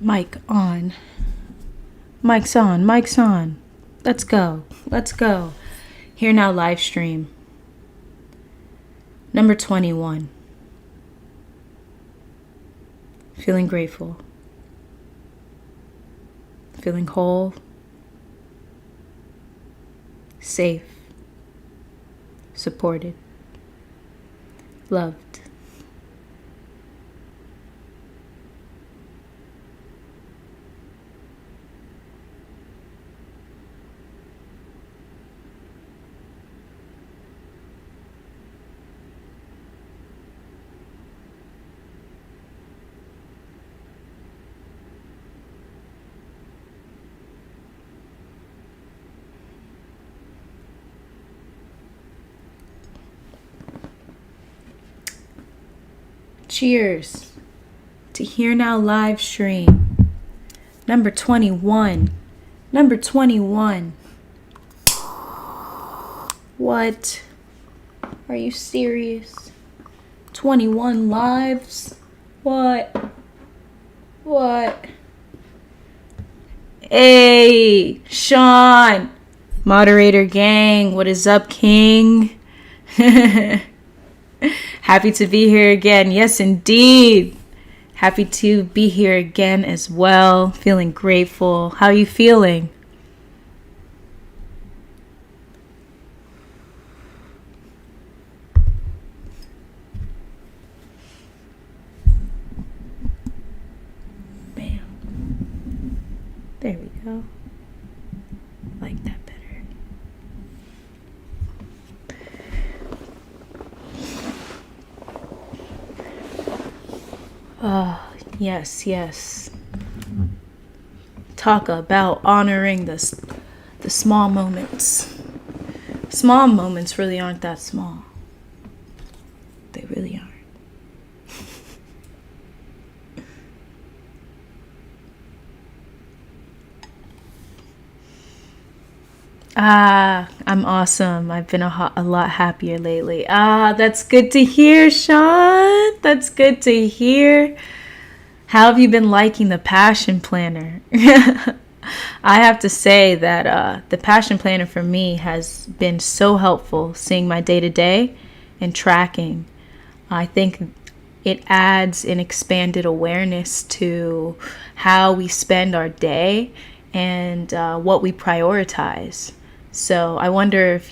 Mic on. Mic's on. Mic's on. Let's go. Let's go. Here Now Livestream. Number 21. Feeling grateful. Feeling whole. Safe. Supported. Loved. Cheers to Here Now Livestream. Number 21. Number 21. What? Are you serious? 21 lives? What? What? Hey, Sean. Moderator gang, what is up, King? Happy to be here again. Yes, indeed. Happy to be here again as well. Feeling grateful. How are you feeling? Bam. There we go. Like that better. Yes, yes. Talk about honoring the small moments. Small moments really aren't that small. They really aren't. I'm awesome. I've been a lot happier lately. That's good to hear, Sean. That's good to hear. How have you been liking the Passion Planner? I have to say that the Passion Planner for me has been so helpful, seeing my day-to-day and tracking. I think it adds an expanded awareness to how we spend our day and what we prioritize. So I wonder if,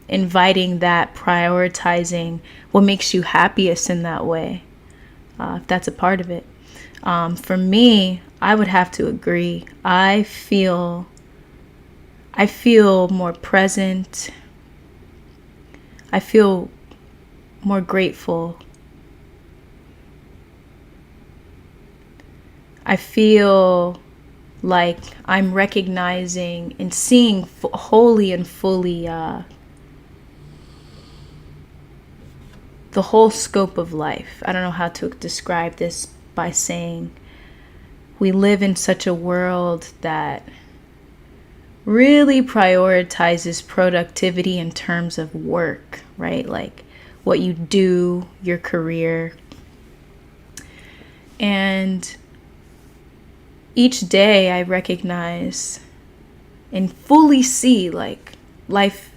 inviting that, prioritizing what makes you happiest in that way, if that's a part of it. For me, I would have to agree. I feel more present. I feel more grateful. I feel like I'm recognizing and seeing wholly and fully the whole scope of life. I don't know how to describe this by saying we live in such a world that really prioritizes productivity in terms of work, right? Like what you do, your career. And each day I recognize and fully see like life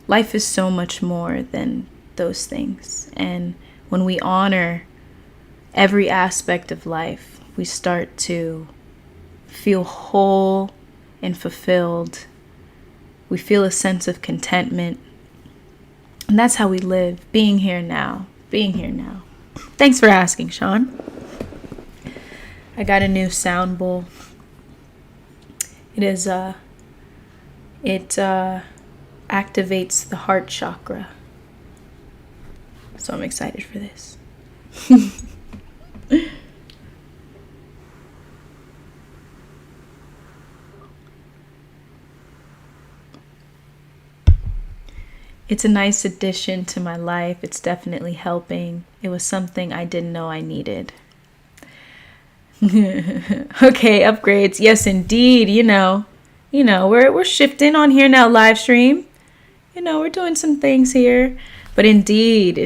is so much more than those things. And when we honor every aspect of life, we start to feel whole and fulfilled. We feel a sense of contentment. And that's how we live, being here now. Thanks for asking, Sean. I got a new sound bowl. It is it activates the heart chakra. So I'm excited for this. It's a nice addition to my life. It's definitely helping. It was something I didn't know I needed. Okay, upgrades. Yes, indeed. We're shifting on Here Now Livestream. We're doing some things here. But indeed,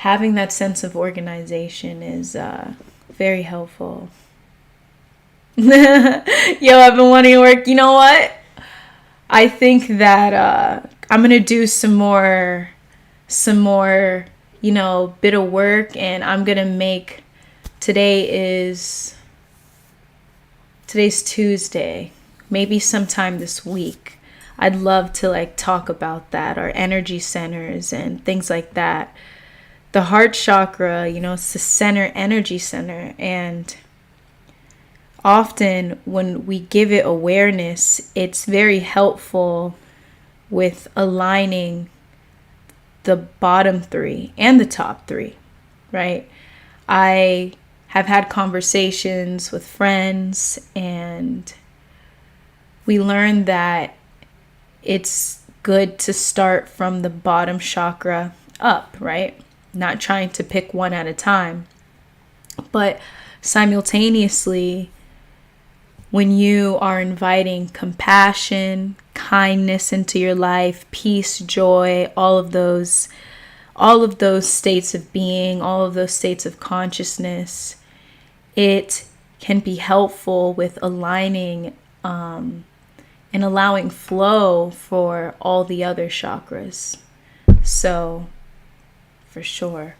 having that sense of organization is very helpful. Yo, I've been wanting to work. You know what? I think that I'm gonna do some more, bit of work, and I'm gonna make. Today's Tuesday. Maybe sometime this week. I'd love to like talk about that, our energy centers and things like that. The heart chakra, it's the center, energy center, and often when we give it awareness, it's very helpful with aligning the bottom three and the top three, right? I have had conversations with friends, and we learned that it's good to start from the bottom chakra up, right? Not trying to pick one at a time. But simultaneously, when you are inviting compassion, kindness into your life, peace, joy, all of those states of being, all of those states of consciousness, it can be helpful with aligning and allowing flow for all the other chakras. So, for sure.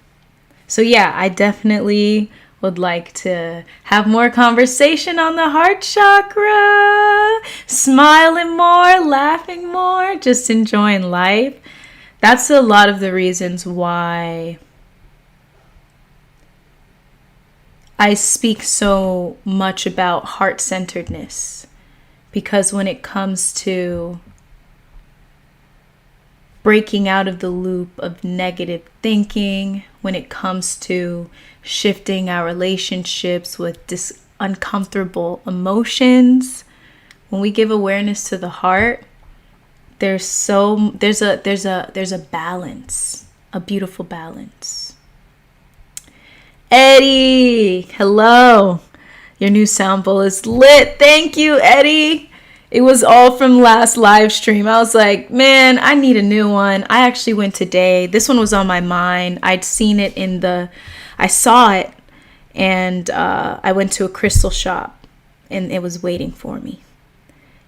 So yeah, I definitely would like to have more conversation on the heart chakra, smiling more, laughing more, just enjoying life. That's a lot of the reasons why I speak so much about heart-centeredness. Because when it comes to breaking out of the loop of negative thinking, when it comes to shifting our relationships with uncomfortable emotions, when we give awareness to the heart, there's a balance, a beautiful balance. Eddie, hello. Your new sound bowl is lit. Thank you, Eddie. It was all from last live stream. I was like, man, I need a new one. I actually went today. This one was on my mind. I'd seen it I saw it, and I went to a crystal shop, and it was waiting for me.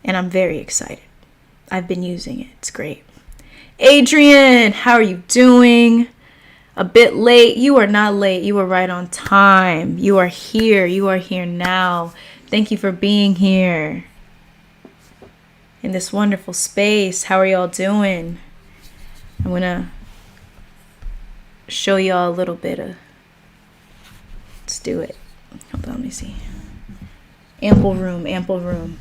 And I'm very excited. I've been using it. It's great. Adrian, how are you doing? A bit late. You are not late. You are right on time. You are here. You are here now. Thank you for being here in this wonderful space. How are y'all doing? I'm going to show y'all a little bit of... Let's do it. Hold on, let me see. Ample room, ample room.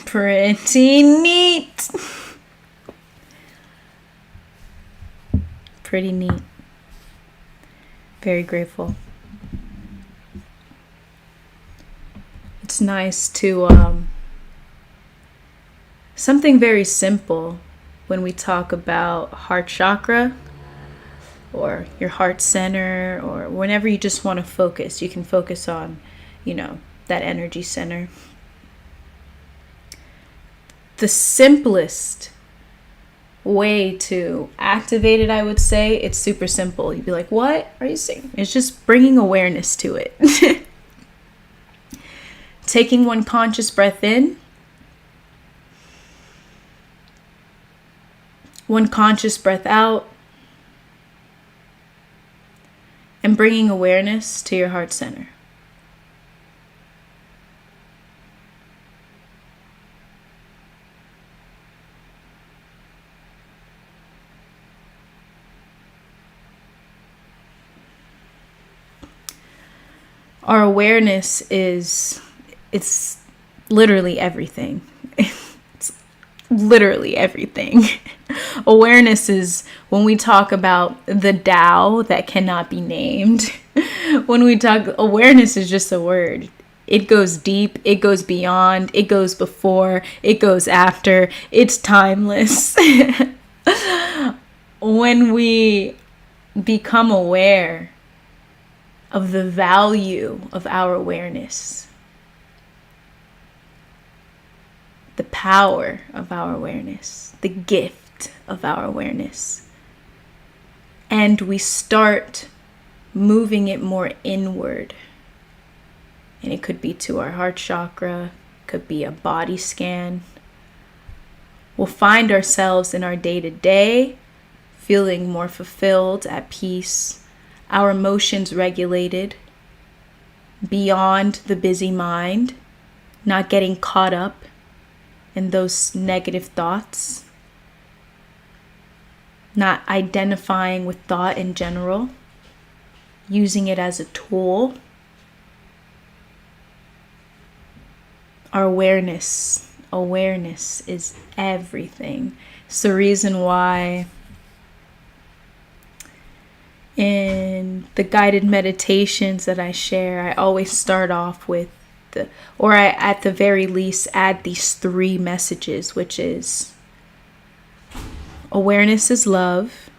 Pretty neat. Pretty neat. Very grateful. It's nice to something very simple when we talk about heart chakra or your heart center, or whenever you just want to focus, you can focus on, that energy center. The simplest way to activate it, I would say, it's super simple. You'd be like, what are you saying? It's just bringing awareness to it. Taking one conscious breath in, one conscious breath out, and bringing awareness to your heart center. Our awareness it's literally everything. It's literally everything. Awareness is when we talk about the Tao that cannot be named. When we talk, awareness is just a word. It goes deep, it goes beyond, it goes before, it goes after, it's timeless. When we become aware of the value of our awareness, the power of our awareness, the gift of our awareness, and we start moving it more inward, and it could be to our heart chakra, could be a body scan, we'll find ourselves in our day-to-day feeling more fulfilled, at peace, our emotions regulated, beyond the busy mind, not getting caught up in those negative thoughts, not identifying with thought in general, using it as a tool. Our awareness is everything. It's the reason why in the guided meditations that I share, I always start off with I at the very least add these 3 messages, which is awareness is love.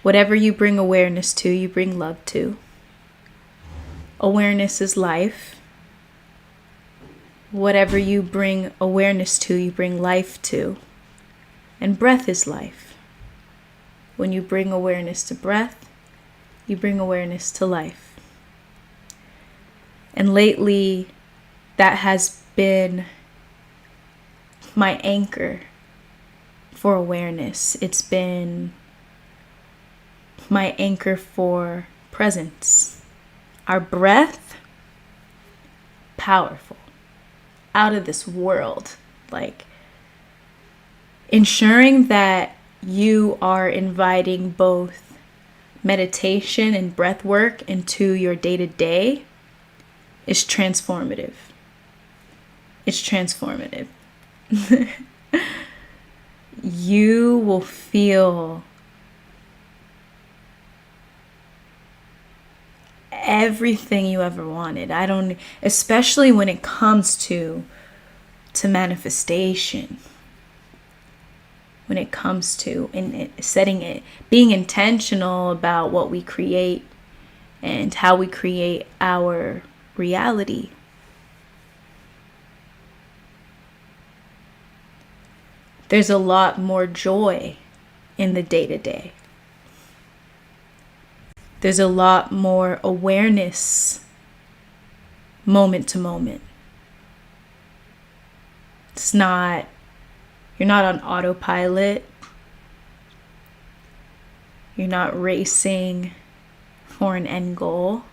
Whatever you bring awareness to, you bring love to. Awareness is life. Whatever you bring awareness to, you bring life to. And breath is life. When you bring awareness to breath, you bring awareness to life. And lately, that has been my anchor for awareness. It's been my anchor for presence. Our breath, powerful, out of this world. Like, ensuring that you are inviting both meditation and breath work into your day-to-day is transformative. It's transformative. You will feel everything you ever wanted. Especially when it comes to manifestation. When it comes to setting it, being intentional about what we create and how we create our reality. There's a lot more joy in the day-to-day. There's a lot more awareness moment to moment. You're not on autopilot. You're not racing for an end goal.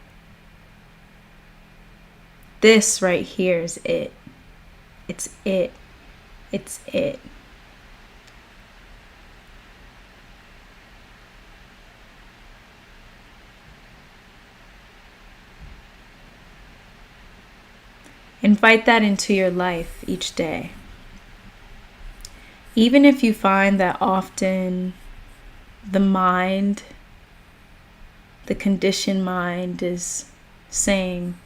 This right here is it. It's it. It's it. Invite that into your life each day. Even if you find that often the mind, the conditioned mind is saying,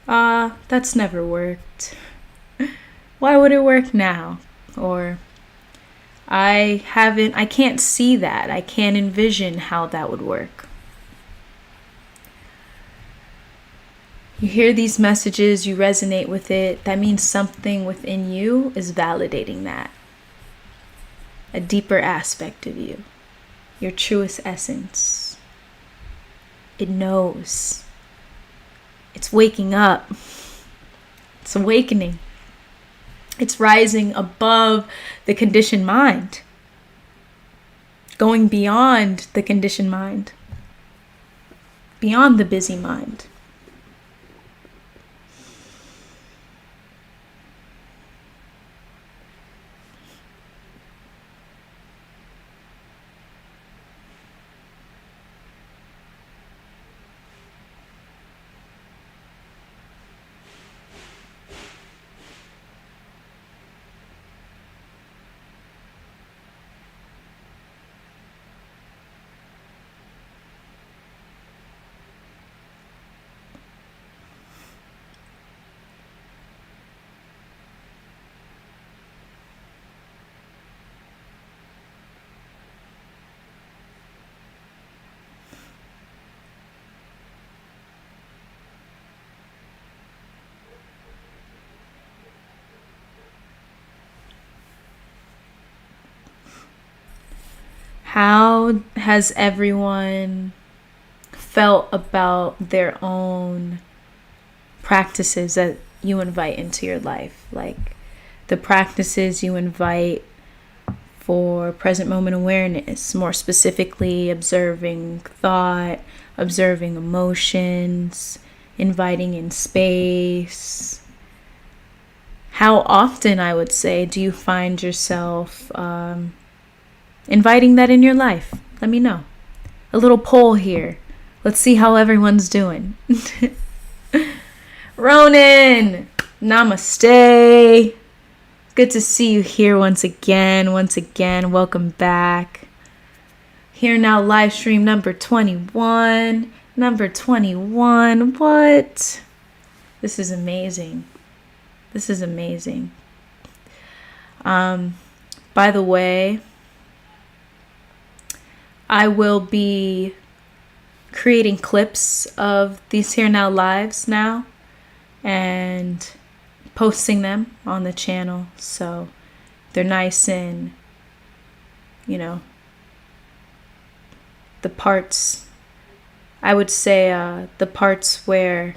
that's never worked. Why would it work now? Or I can't see that. I can't envision how that would work. You hear these messages, you resonate with it. That means something within you is validating that. A deeper aspect of you, your truest essence. It knows. It's waking up. It's awakening. It's rising above the conditioned mind. Going beyond the conditioned mind. Beyond the busy mind. How has everyone felt about their own practices that you invite into your life? Like the practices you invite for present moment awareness, more specifically observing thought, observing emotions, inviting in space. How often, I would say, do you find yourself inviting that in your life? Let me know. A little poll here. Let's see how everyone's doing. Ronan, namaste. Good to see you here once again. Welcome back. Here Now Livestream number 21. What? This is amazing. By the way, I will be creating clips of these Here Now lives now and posting them on the channel, so they're nice and, the parts, I would say the parts where,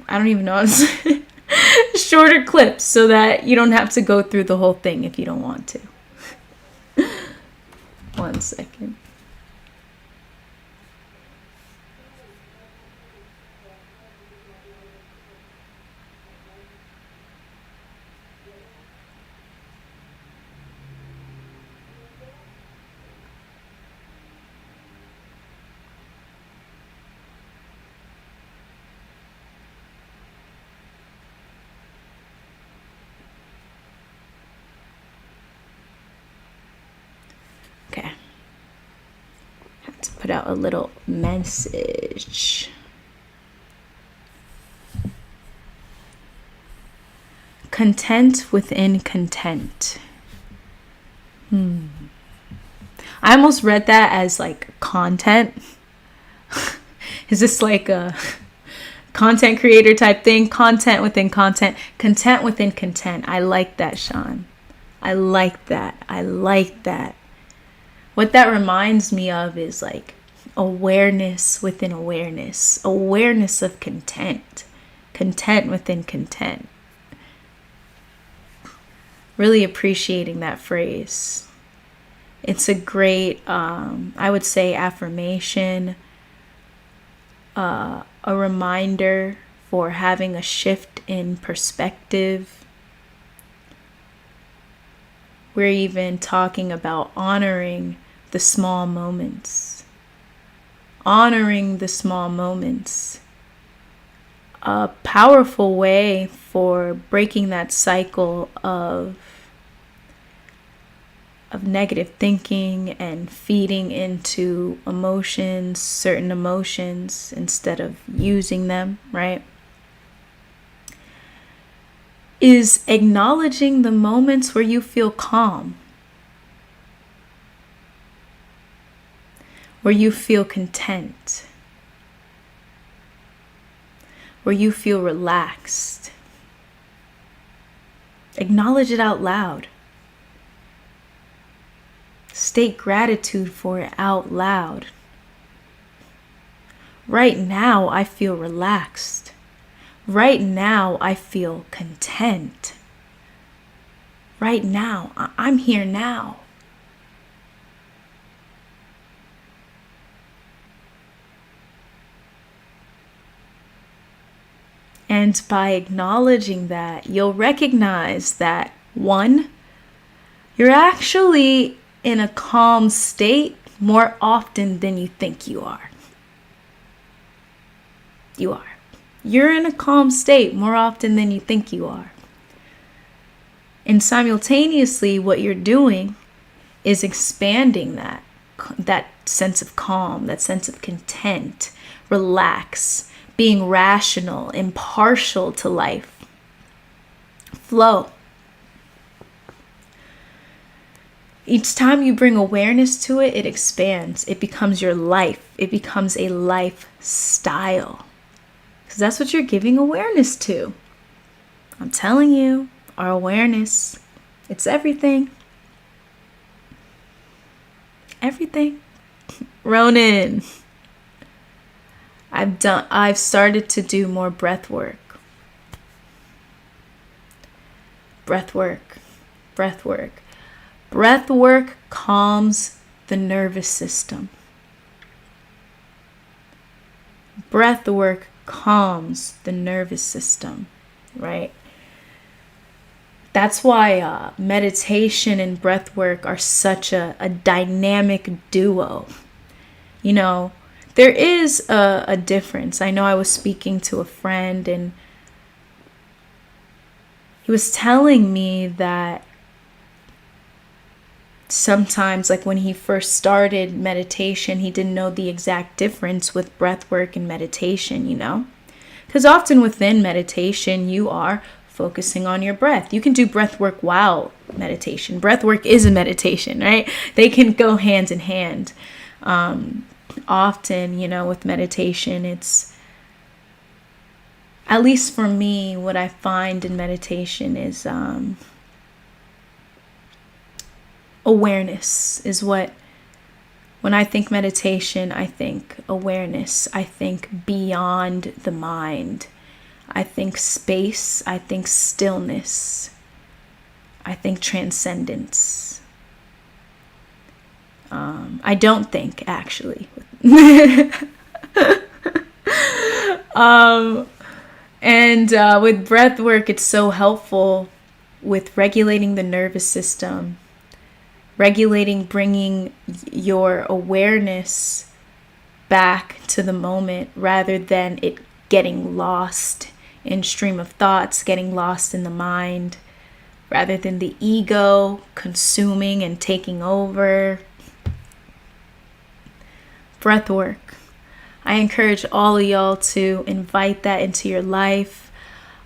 I don't even know, shorter clips so that you don't have to go through the whole thing if you don't want to. 1 second. Okay. Had to put out a little message. Content within content. I almost read that as like content. Is this like a content creator type thing? Content within content. Content within content. I like that, Sean. I like that. What that reminds me of is like awareness within awareness. Awareness of content. Content within content. Really appreciating that phrase. It's a great, I would say, affirmation, a reminder for having a shift in perspective. We're even talking about honoring the small moments. Honoring the small moments. A powerful way for breaking that cycle of negative thinking and feeding into emotions, certain emotions, instead of using them, right? Is acknowledging the moments where you feel calm, where you feel content, where you feel relaxed. Acknowledge it out loud. State gratitude for it out loud. Right now, I feel relaxed. Right now, I feel content. Right now, I'm here now. And by acknowledging that, you'll recognize that, 1, you're actually in a calm state more often than you think you are. You are. You're in a calm state more often than you think you are. And simultaneously, what you're doing is expanding that sense of calm, that sense of content, relax, being rational, impartial to life. Flow. Each time you bring awareness to it, it expands. It becomes your life. It becomes a lifestyle. Because that's what you're giving awareness to. I'm telling you, our awareness, it's everything. everything. Ronan, I've started to do more breath work. Breath work. Breath work. Breath work calms the nervous system. Breath work calms the nervous system, right? That's why meditation and breath work are such a dynamic duo. You know, there is a difference. I know I was speaking to a friend and he was telling me that sometimes, like when he first started meditation, he didn't know the exact difference with breath work and meditation, you know? Because often within meditation, you are focusing on your breath. You can do breath work while meditation. Breath work is a meditation, right? They can go hand in hand. Often, you know, with meditation, it's, at least for me, what I find in meditation is awareness is what, when I think meditation, I think awareness. I think beyond the mind. I think space. I think stillness. I think transcendence. I don't think, actually. And with breath work, it's so helpful with regulating the nervous system, bringing your awareness back to the moment rather than it getting lost in stream of thoughts, getting lost in the mind, rather than the ego consuming and taking over. Breath work. I encourage all of y'all to invite that into your life.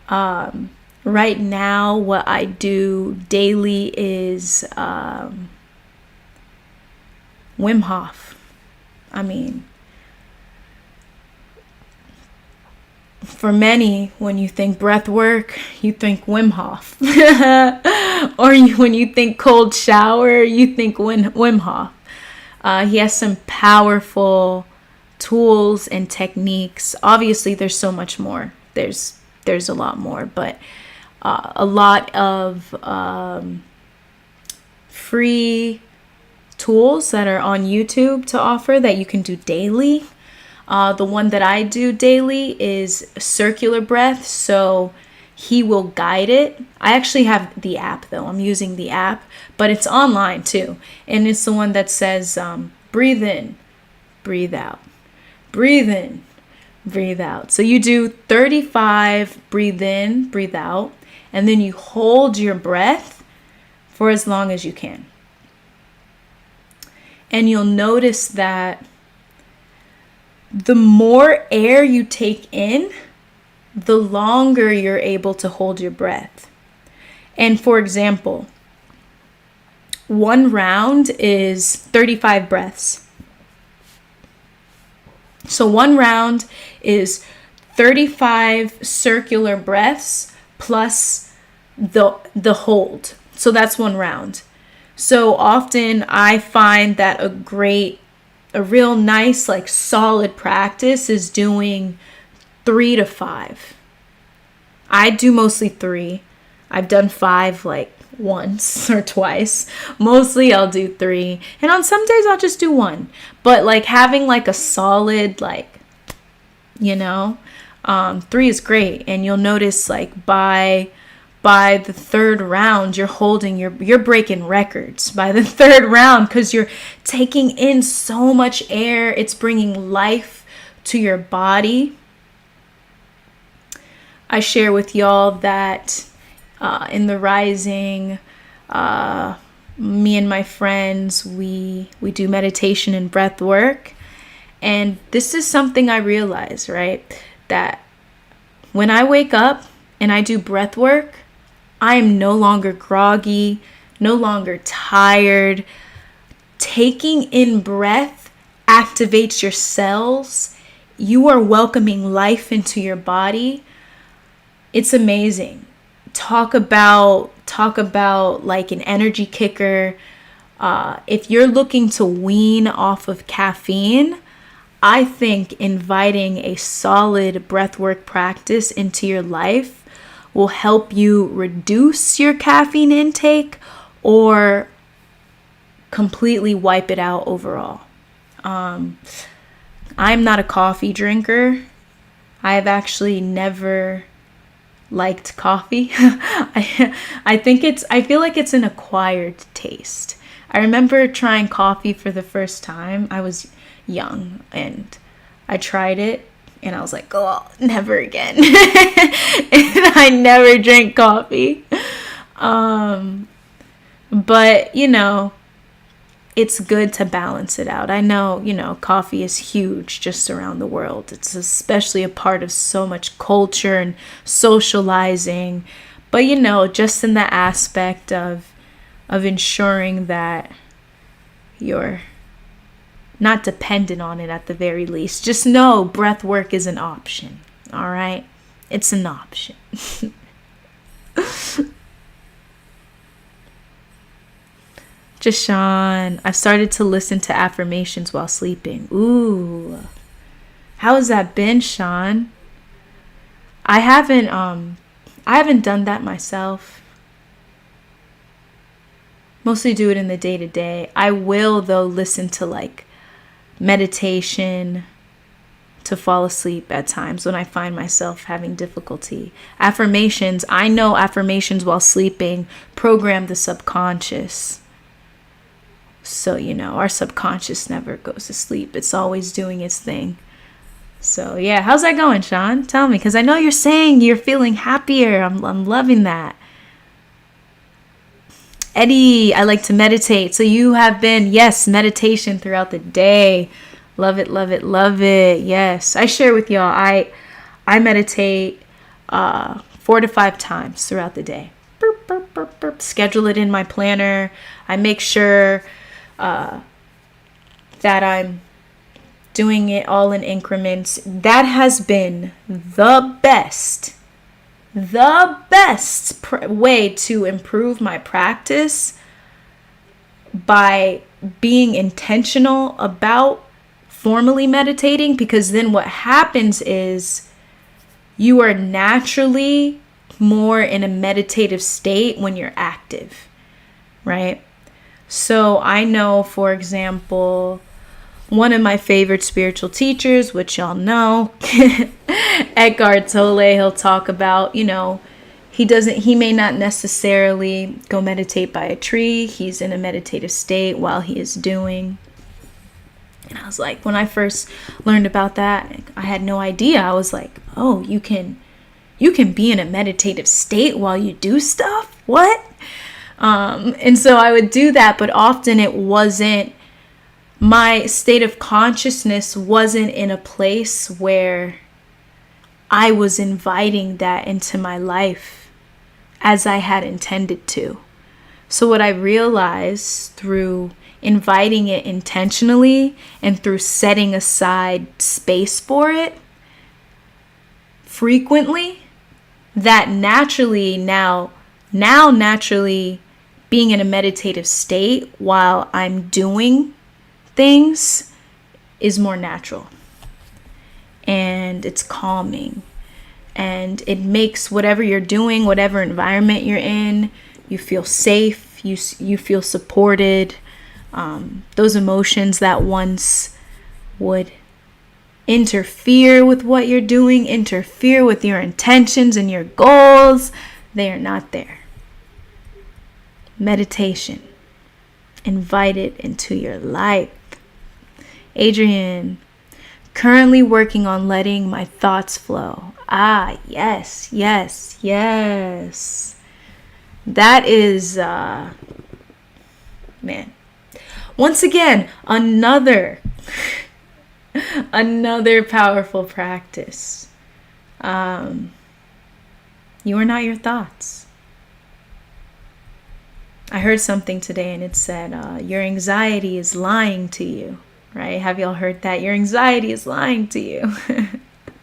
Right now, what I do daily is Wim Hof. I mean, for many, when you think breath work, you think Wim Hof. Or when you think cold shower, you think Wim Hof. He has some powerful tools and techniques. Obviously, there's so much more. There's a lot more, but a lot of free tools that are on YouTube to offer that you can do daily. The one that I do daily is circular breath, so he will guide it. I actually have the app though. I'm using the app, but it's online too. And it's the one that says breathe in, breathe out. Breathe in, breathe out. So you do 35 breathe in, breathe out, and then you hold your breath for as long as you can. And you'll notice that the more air you take in, the longer you're able to hold your breath. And for example, one round is 35 breaths. So one round is 35 circular breaths plus the hold. So that's one round. So often I find that a real nice, like solid practice is doing 3 to 5. I do mostly 3. I've done 5 like once or twice. Mostly I'll do 3. And on some days I'll just do 1. But like having like a solid, like, you know, 3 is great. And you'll notice like by the third round, you're breaking records by the third round because you're taking in so much air. It's bringing life to your body. I share with y'all that in the Rising, me and my friends, we do meditation and breath work. And this is something I realize, right? That when I wake up and I do breath work, I am no longer groggy, no longer tired. Taking in breath activates your cells. You are welcoming life into your body. It's amazing. Talk about like an energy kicker. If you're looking to wean off of caffeine, I think inviting a solid breathwork practice into your life will help you reduce your caffeine intake or completely wipe it out overall. I'm not a coffee drinker. I've actually never liked coffee. I feel like it's an acquired taste. I remember trying coffee for the first time. I was young and I tried it and I was like, oh, never again. And I never drank coffee. But, it's good to balance it out. I know, coffee is huge just around the world. It's especially a part of so much culture and socializing. But, just in the aspect of ensuring that you're not dependent on it at the very least. Just know breath work is an option. All right? It's an option. Just Sean, I've started to listen to affirmations while sleeping. Ooh. How has that been, Sean? I haven't done that myself. Mostly do it in the day-to-day. I will, though, listen to like meditation to fall asleep at times when I find myself having difficulty. Affirmations, I know affirmations while sleeping program the subconscious. So, our subconscious never goes to sleep. It's always doing its thing. So, yeah, how's that going, Sean? Tell me, because I know you're saying you're feeling happier. I'm loving that. Eddie, I like to meditate. So you have been, yes, meditation throughout the day. Love it, love it, love it. Yes, I share with y'all. I meditate 4 to 5 times throughout the day. Burp, burp, burp, burp. Schedule it in my planner. I make sure that I'm doing it all in increments. That has been the best way to improve my practice, by being intentional about formally meditating, because then what happens is you are naturally more in a meditative state when you're active, right? So I know, for example, one of my favorite spiritual teachers, which y'all know, Eckhart Tolle, he'll talk about, he may not necessarily go meditate by a tree. He's in a meditative state while he is doing. And I was like, when I first learned about that, I had no idea. I was like, oh, you can be in a meditative state while you do stuff? What? And so I would do that, but often it wasn't, my state of consciousness wasn't in a place where I was inviting that into my life as I had intended to. So what I realized through inviting it intentionally and through setting aside space for it frequently, that naturally now naturally being in a meditative state while I'm doing things is more natural, and it's calming, and it makes whatever you're doing, whatever environment you're in, you feel safe, you feel supported. Those emotions that once would interfere with what you're doing, interfere with your intentions and your goals, they are not there. Meditation. Invite it into your life. Adrian, currently working on letting my thoughts flow. Ah, yes. That is, man. Once again, another powerful practice. You are not your thoughts. I heard something today and it said, your anxiety is lying to you, right? Have y'all heard that? Your anxiety is lying to you.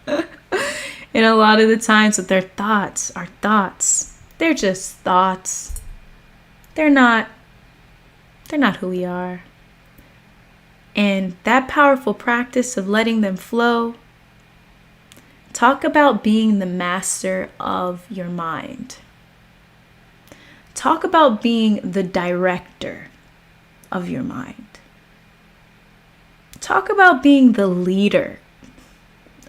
And a lot of the times with our thoughts, they're just thoughts. They're not They're not who we are. And that powerful practice of letting them flow, talk about being the master of your mind. Talk about being the director of your mind. Talk about being the leader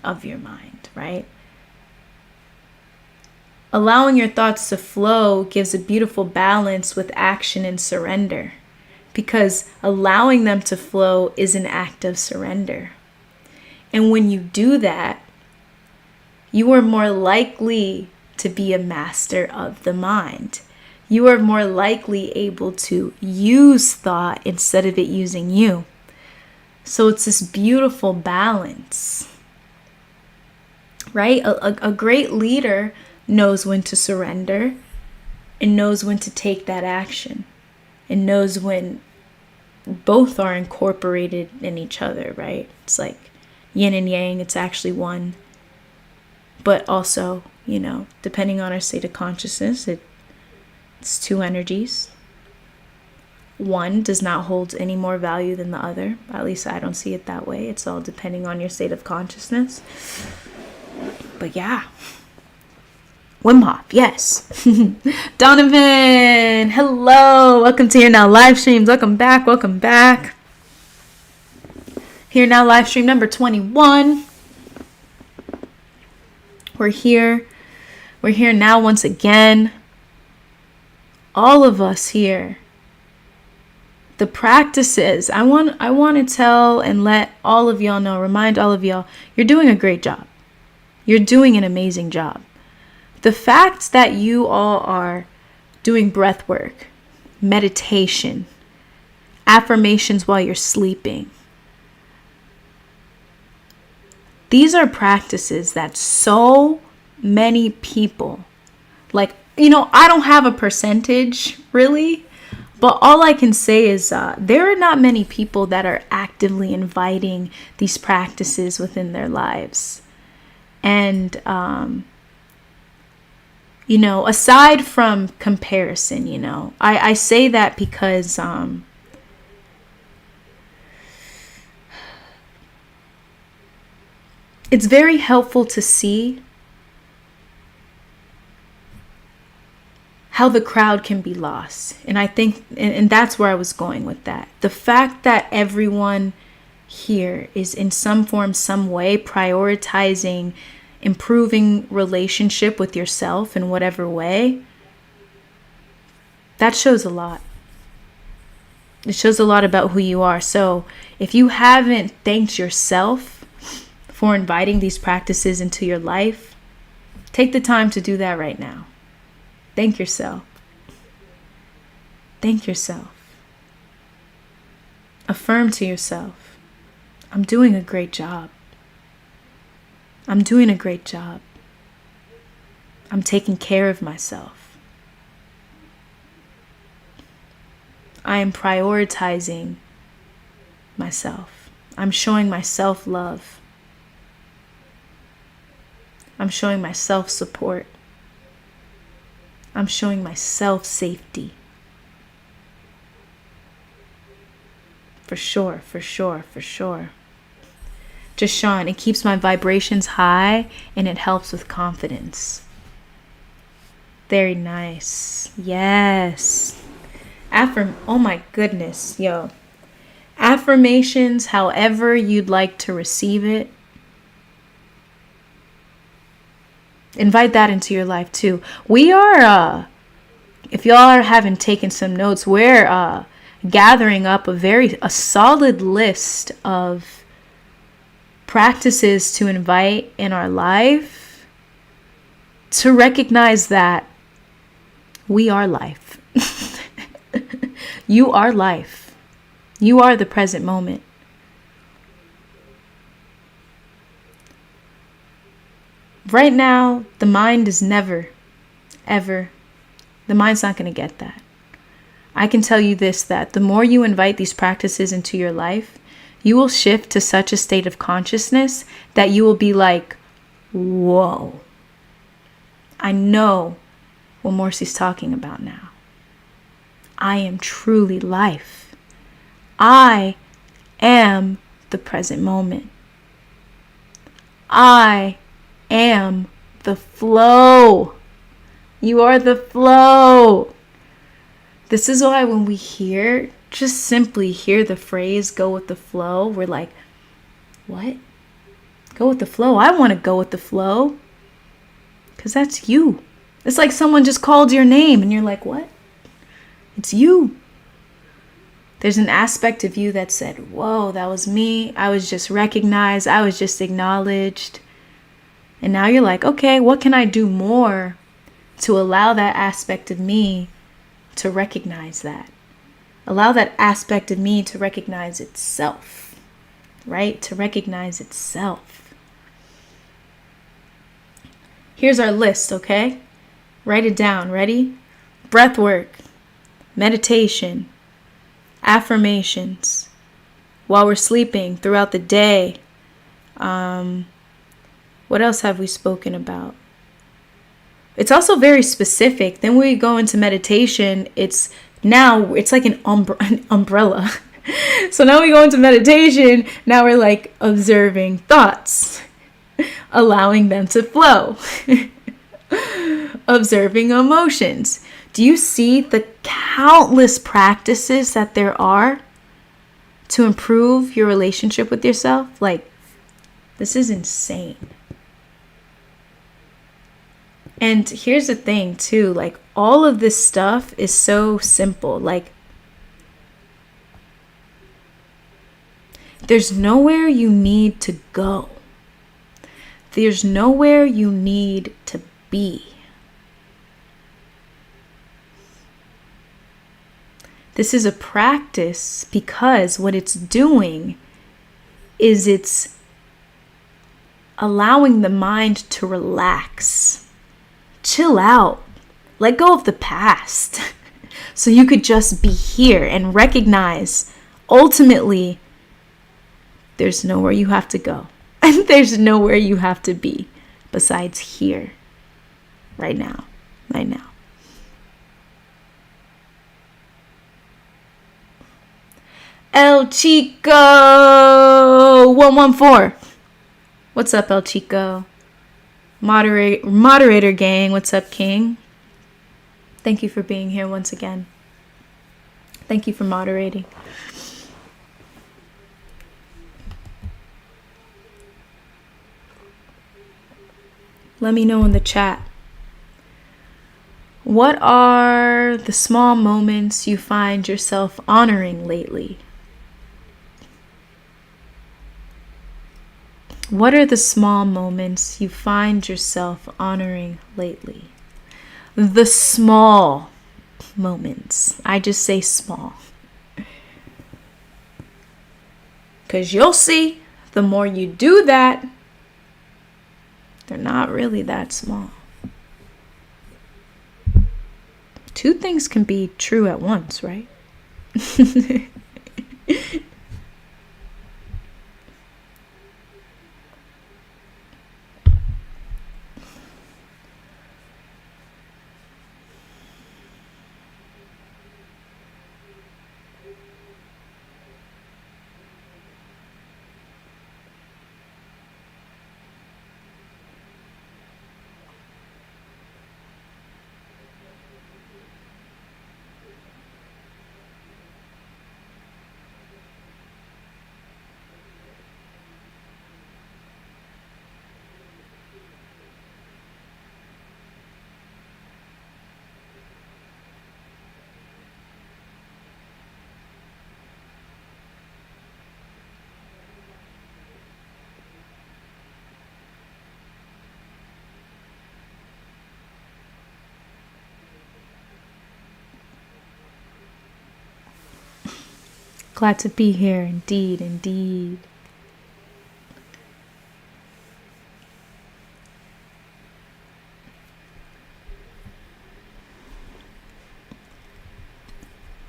of your mind, right? Allowing your thoughts to flow gives a beautiful balance with action and surrender, because allowing them to flow is an act of surrender. And when you do that, you are more likely to be a master of the mind. You are more likely able to use thought instead of it using you. So it's this beautiful balance, right? A great leader knows when to surrender and knows when to take that action and knows when both are incorporated in each other, right? It's like yin and yang, it's actually one. But also, depending on our state of consciousness, it's two energies. One does not hold any more value than the other. At least I don't see it that way. It's all depending on your state of consciousness. But yeah. Wim Hof, yes. Donovan, hello. Welcome to Here Now Livestreams. Welcome back. Here Now Livestream number 21. We're here now once again. All of us here. The practices, I want to tell and let all of y'all know, remind all of y'all, you're doing a great job. You're doing an amazing job. The fact that you all are doing breath work, meditation, affirmations while you're sleeping, these are practices that so many people, I don't have a percentage really, but all I can say is there are not many people that are actively inviting these practices within their lives. And, aside from comparison, I say that because it's very helpful to see how the crowd can be lost. And I think, and that's where I was going with that. The fact that everyone here is in some form, some way prioritizing improving relationship with yourself in whatever way, that shows a lot. It shows a lot about who you are. So if you haven't thanked yourself for inviting these practices into your life, take the time to do that right now. Thank yourself. Thank yourself. Affirm to yourself, I'm doing a great job. I'm doing a great job. I'm taking care of myself. I am prioritizing myself. I'm showing myself love. I'm showing myself support. I'm showing myself safety. For sure. Just Sean, it keeps my vibrations high and it helps with confidence. Very nice. Yes. Oh my goodness, yo. Affirmations, however you'd like to receive it. Invite that into your life too. We are, if y'all haven't taken some notes, we're gathering up a solid list of practices to invite in our life to recognize that we are life. You are life. You are the present moment. Right now, the mind is never, ever, the mind's not going to get that. I can tell you this, that the more you invite these practices into your life, you will shift to such a state of consciousness that you will be like, whoa, I know what Morcie's talking about now. I am truly life. I am the present moment. I am the flow. You are the flow. This is why when we just simply hear the phrase, go with the flow, we're like, what? Go with the flow? I want to go with the flow. Because that's you. It's like someone just called your name and you're like, what? It's you. There's an aspect of you that said, whoa, that was me. I was just recognized. I was just acknowledged. And now you're like, okay, what can I do more to allow that aspect of me to recognize that? Allow that aspect of me to recognize itself, right? To recognize itself. Here's our list, okay? Write it down. Ready? Breath work, meditation, affirmations, while we're sleeping, throughout the day. What else have we spoken about? It's also very specific. Then we go into meditation. It's like an umbrella. So now we go into meditation. Now we're like observing thoughts, allowing them to flow, observing emotions. Do you see the countless practices that there are to improve your relationship with yourself? Like, this is insane. And here's the thing too, like all of this stuff is so simple. Like, there's nowhere you need to go. There's nowhere you need to be. This is a practice because what it's doing is it's allowing the mind to relax, chill out, let go of the past so you could just be here and recognize ultimately there's nowhere you have to go and there's nowhere you have to be besides here, right now. El Chico 114. What's up, El Chico? Moderator gang, what's up, King? Thank you for being here once again. Thank you for moderating. Let me know in the chat. What are the small moments you find yourself honoring lately? What are the small moments you find yourself honoring lately? The small moments. I just say small. Because you'll see, the more you do that, they're not really that small. Two things can be true at once, right? Glad to be here, indeed.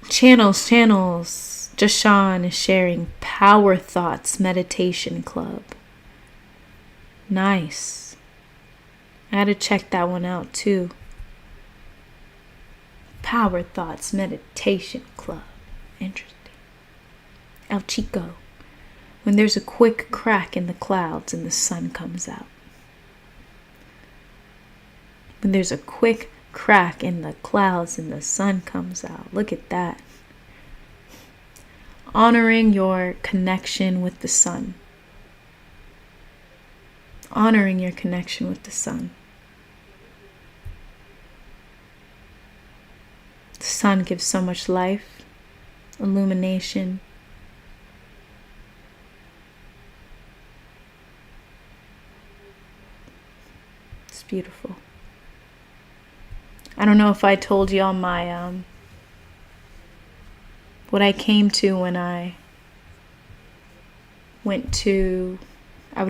Channels. Jashan is sharing Power Thoughts Meditation Club. Nice. I had to check that one out too. Power Thoughts Meditation Club. Interesting. El Chico. When there's a quick crack in the clouds and the sun comes out. When there's a quick crack in the clouds and the sun comes out. Look at that. Honoring your connection with the sun. Honoring your connection with the sun. The sun gives so much life, illumination. It's beautiful. I don't know if I told y'all my what I came to when I would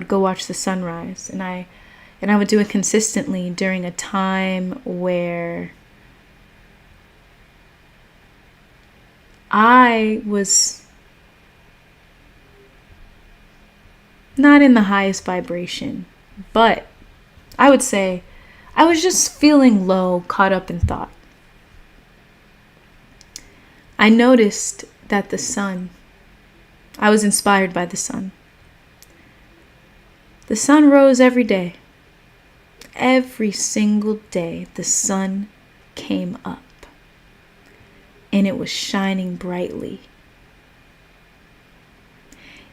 go watch the sunrise, and I would do it consistently during a time where I was not in the highest vibration, but I would say I was just feeling low, caught up in thought. I noticed that the sun, I was inspired by the sun. The sun rose every day. Every single day, the sun came up. And it was shining brightly.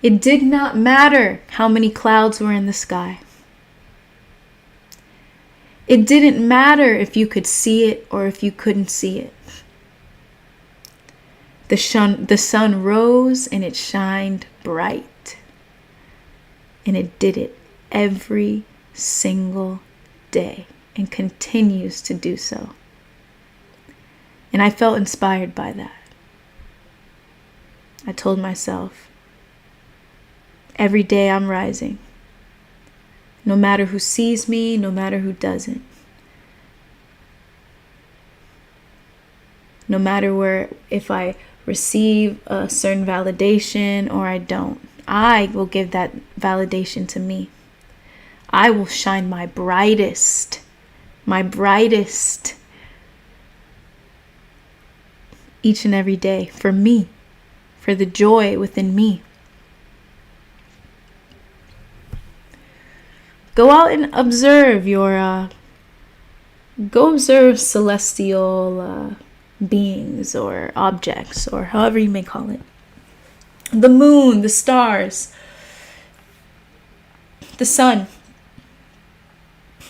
It did not matter how many clouds were in the sky. It didn't matter if you could see it or if you couldn't see it. The sun rose and it shined bright. And it did it every single day and continues to do so. And I felt inspired by that. I told myself, every day I'm rising. No matter who sees me, no matter who doesn't. No matter if I receive a certain validation or I don't, I will give that validation to me. I will shine my brightest each and every day for me, for the joy within me. Go out and observe go observe celestial beings or objects, or however you may call it. The moon, the stars, the sun.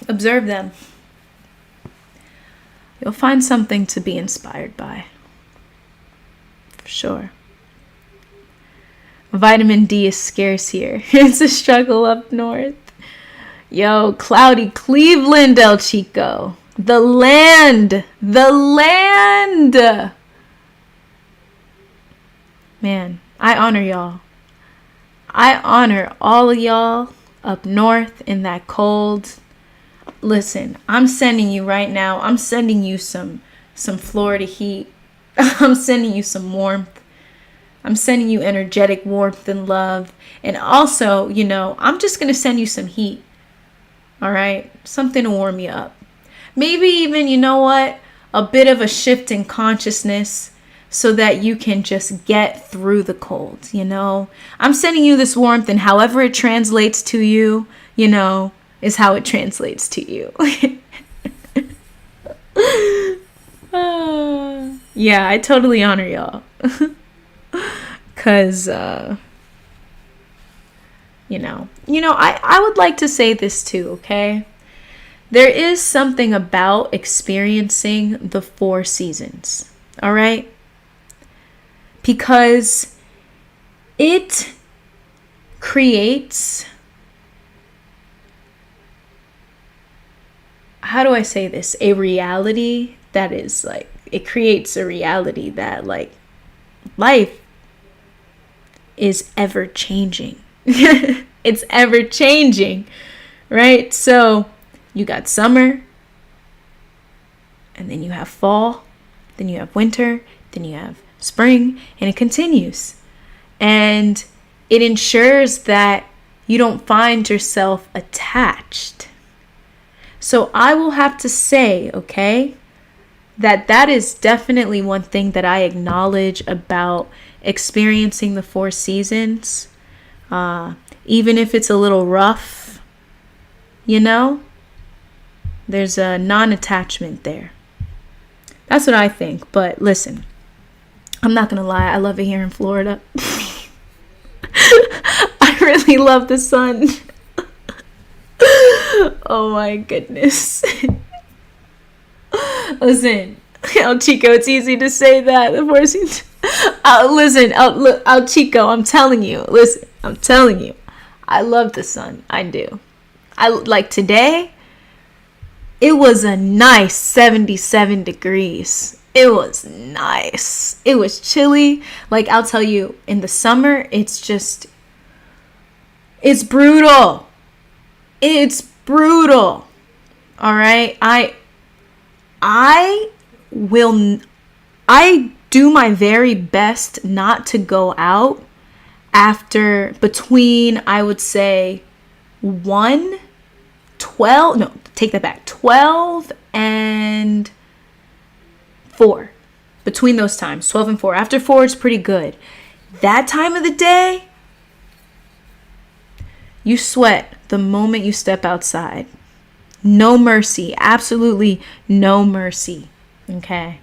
Observe them. You'll find something to be inspired by. For sure. Vitamin D is scarce here. It's a struggle up north. Yo, cloudy Cleveland, El Chico. The land. Man, I honor y'all. I honor all of y'all up north in that cold. Listen, I'm sending you right now. I'm sending you some Florida heat. I'm sending you some warmth. I'm sending you energetic warmth and love. And also, I'm just going to send you some heat. All right? Something to warm you up. Maybe even, a bit of a shift in consciousness so that you can just get through the cold, I'm sending you this warmth, and however it translates to you, is how it translates to you. Yeah, I totally honor y'all. Because, I would like to say this too, okay? There is something about experiencing the 4 seasons, all right? Because it creates, how do I say this? A reality that is it creates a reality that life is ever changing. It's ever changing, right? So you got summer, and then you have fall, then you have winter, then you have spring, and it continues. And it ensures that you don't find yourself attached. So I will have to say, okay, that is definitely one thing that I acknowledge about experiencing the 4 seasons. Even if it's a little rough, there's a non-attachment there. That's what I think. But listen, I'm not gonna lie, I love it here in Florida. I really love the sun. Oh my goodness. Listen, El Chico, it's easy to say that. Listen, El Chico, I'm telling you. Listen, I'm telling you. I love the sun. I do. I like today. It was a nice 77 degrees. It was nice. It was chilly. Like, I'll tell you, in the summer, it's brutal. It's brutal. All right. I do my very best not to go out after between, I would say, 12 and 4. Between those times, 12 and 4. After 4, it's pretty good. That time of the day, you sweat the moment you step outside. No mercy. Absolutely no mercy. Okay.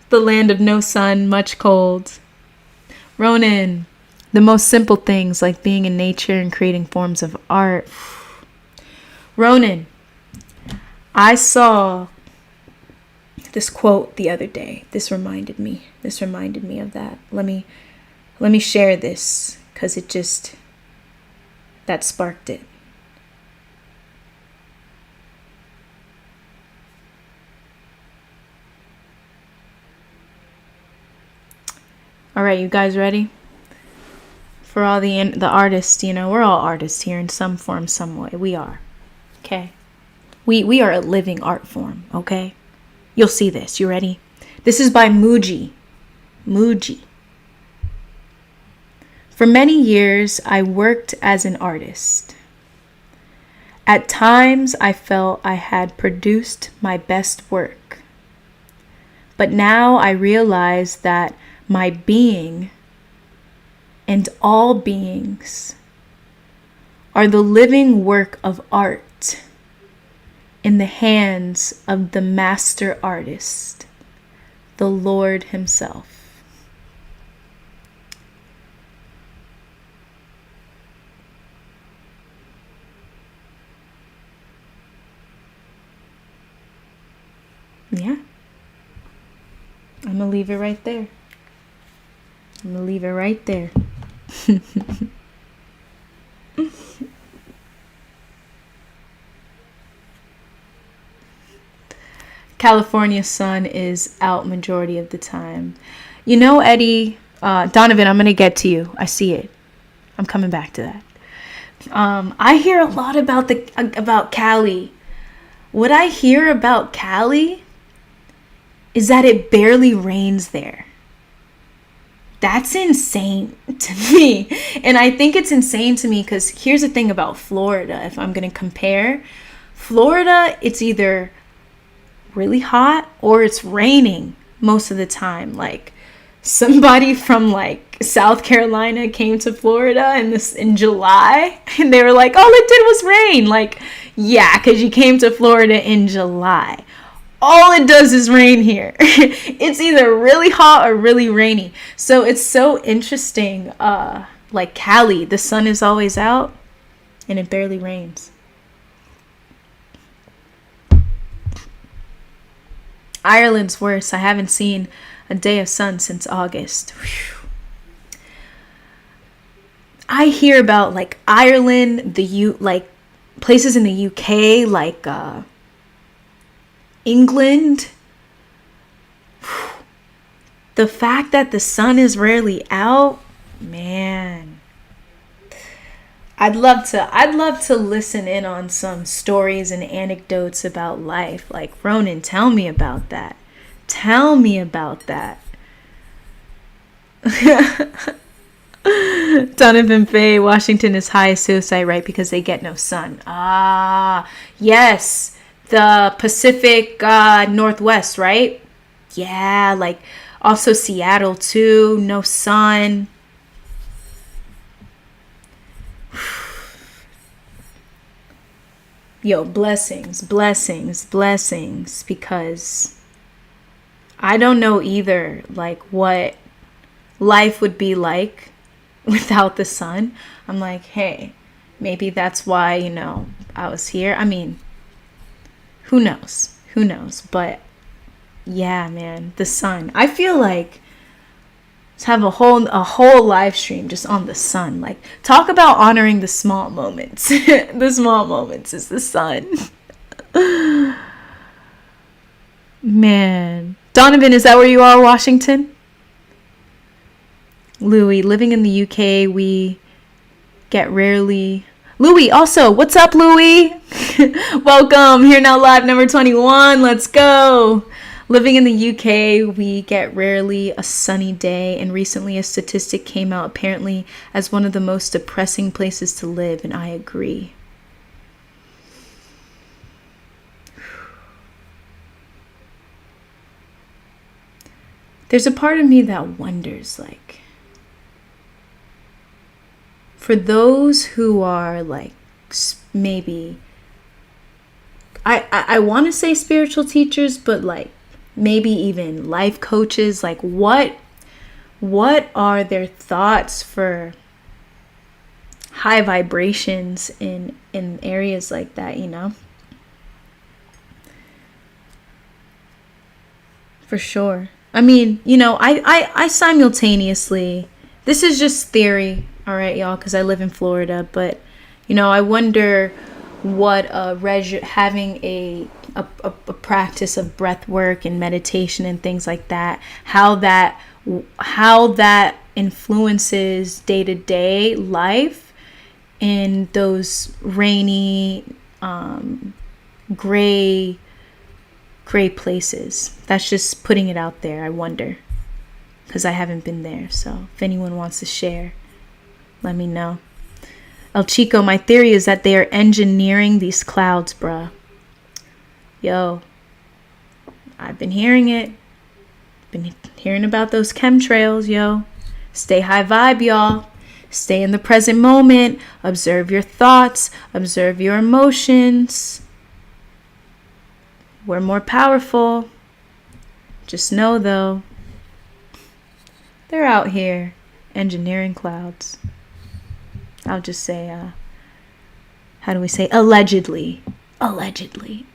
The land of no sun, much cold. Ronan, the most simple things like being in nature and creating forms of art. Ronan, I saw this quote the other day. This reminded me of that. Let me share this because that sparked it. All right, you guys ready? For all the artists, we're all artists here in some form, some way. We are. Okay? We are a living art form, okay? You'll see this. You ready? This is by Morcie. For many years, I worked as an artist. At times, I felt I had produced my best work. But now I realize that my being and all beings are the living work of art in the hands of the master artist, the Lord himself. Yeah. I'm gonna leave it right there. California sun is out majority of the time. Eddie, Donovan, I'm going to get to you. I see it. I'm coming back to that. I hear a lot about Cali. What I hear about Cali is that it barely rains there. That's insane to me. And I think it's insane to me because here's the thing about Florida. If I'm going to compare, Florida, it's either really hot or it's raining most of the time. Like, somebody from like South Carolina came to Florida in July and they were like, all it did was rain. Like, yeah, because you came to Florida in July. All it does is rain here. It's either really hot or really rainy. So it's so interesting. Like Cali, the sun is always out and it barely rains. Ireland's worse. I haven't seen a day of sun since August. Whew. I hear about like Ireland, like places in the UK, like England. The fact that the sun is rarely out, man. I'd love to listen in on some stories and anecdotes about life. Like, Ronan, tell me about that. Donovan Faye, Washington is highest suicide rate because they get no sun. Ah, yes. the Pacific Northwest, right? Yeah, like also Seattle too, no sun. Yo, blessings, blessings, blessings, because I don't know either, like, what life would be like without the sun. I'm like, hey, maybe that's why, I was here. I mean, who knows? Who knows? But yeah, man, the sun. I feel like let's have a whole live stream just on the sun. Like, talk about honoring the small moments. The small moments is the sun. Man. Donovan, is that where you are, Washington? Louis, living in the UK, we get rarely... Louis, also, what's up, Louis? Welcome, Here Now Live number 21. Let's go. Living in the UK, we get rarely a sunny day, and recently a statistic came out apparently as one of the most depressing places to live, and I agree. There's a part of me that wonders, like, for those who are, like, maybe, I want to say spiritual teachers, but, like, maybe even life coaches, like, what are their thoughts for high vibrations in areas like that, For sure. I mean, I simultaneously, this is just theory, all right, y'all, because I live in Florida, but, I wonder what having a practice of breath work and meditation and things like that, how that influences day-to-day life in those rainy, gray places. That's just putting it out there. I wonder, because I haven't been there. So if anyone wants to share, let me know. El Chico, my theory is that they are engineering these clouds, bruh. Yo, I've been hearing it. Been hearing about those chemtrails, yo. Stay high vibe, y'all. Stay in the present moment. Observe your thoughts. Observe your emotions. We're more powerful. Just know, though, they're out here engineering clouds. I'll just say, how do we say? Allegedly. Allegedly.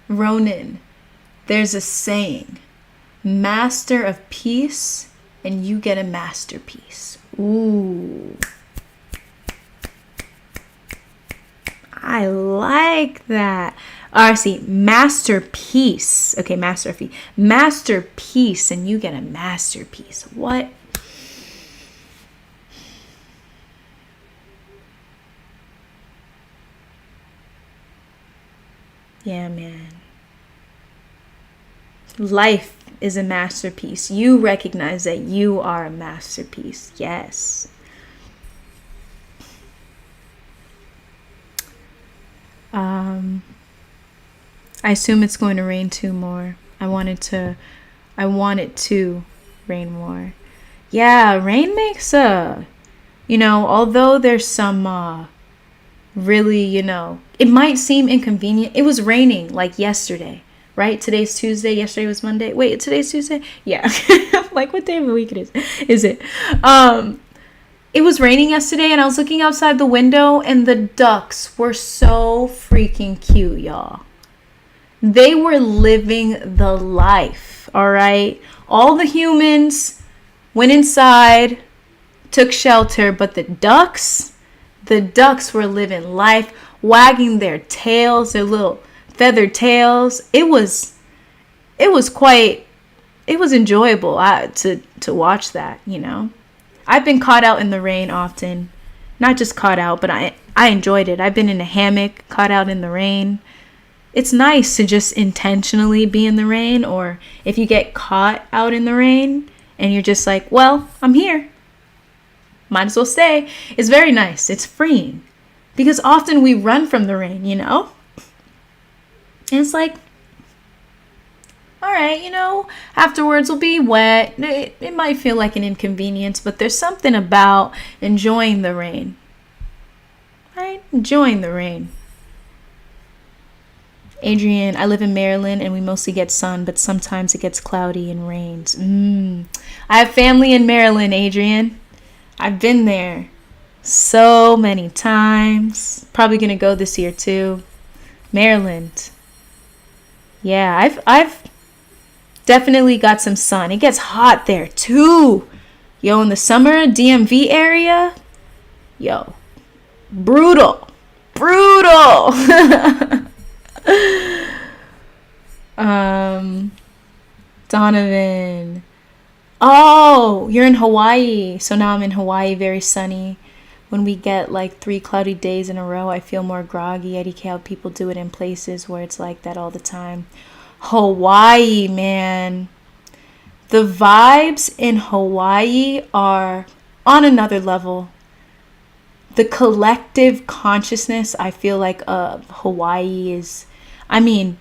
Ronan, there's a saying, master of peace and you get a masterpiece. Ooh. I like that. See, masterpiece. Okay, masterpiece, and you get a masterpiece. What? Yeah, man. Life is a masterpiece. You recognize that you are a masterpiece. Yes. I assume it's going to rain too more. I want it to rain more. Yeah, rain makes although there's some really, it might seem inconvenient. It was raining like yesterday, right? Today's Tuesday. Yesterday was Monday. Wait, today's Tuesday? Yeah. Like, what day of the week it is it? It was raining yesterday, and I was looking outside the window, and the ducks were so freaking cute, y'all. They were living the life, all right? All the humans went inside, took shelter, but the ducks were living life, wagging their tails, their little feathered tails. It was enjoyable to watch that, I've been caught out in the rain often. Not just caught out, but I enjoyed it. I've been in a hammock, caught out in the rain. It's nice to just intentionally be in the rain, or if you get caught out in the rain and you're just like, well, I'm here. might as well stay. It's very nice. It's freeing. Because often we run from the rain, you know? And it's like, all right, you know, afterwards will be wet. It might feel like an inconvenience, but there's something about enjoying the rain. Right? Enjoying the rain. Adrian, I live in Maryland and we mostly get sun, but sometimes it gets cloudy and rains. I have family in Maryland, Adrian. I've been there so many times. Probably gonna go this year too. Maryland. Yeah, I've definitely got some sun. It gets hot there too. Yo, in the summer, DMV area, yo, brutal. Donovan. Oh, you're in Hawaii. So now I'm in Hawaii, very sunny. When we get like 3 cloudy days in a row, I feel more groggy. I how people do it in places where it's like that all the time. Hawaii, man. The vibes in Hawaii are on another level. The collective consciousness, I feel like Hawaii is, I mean,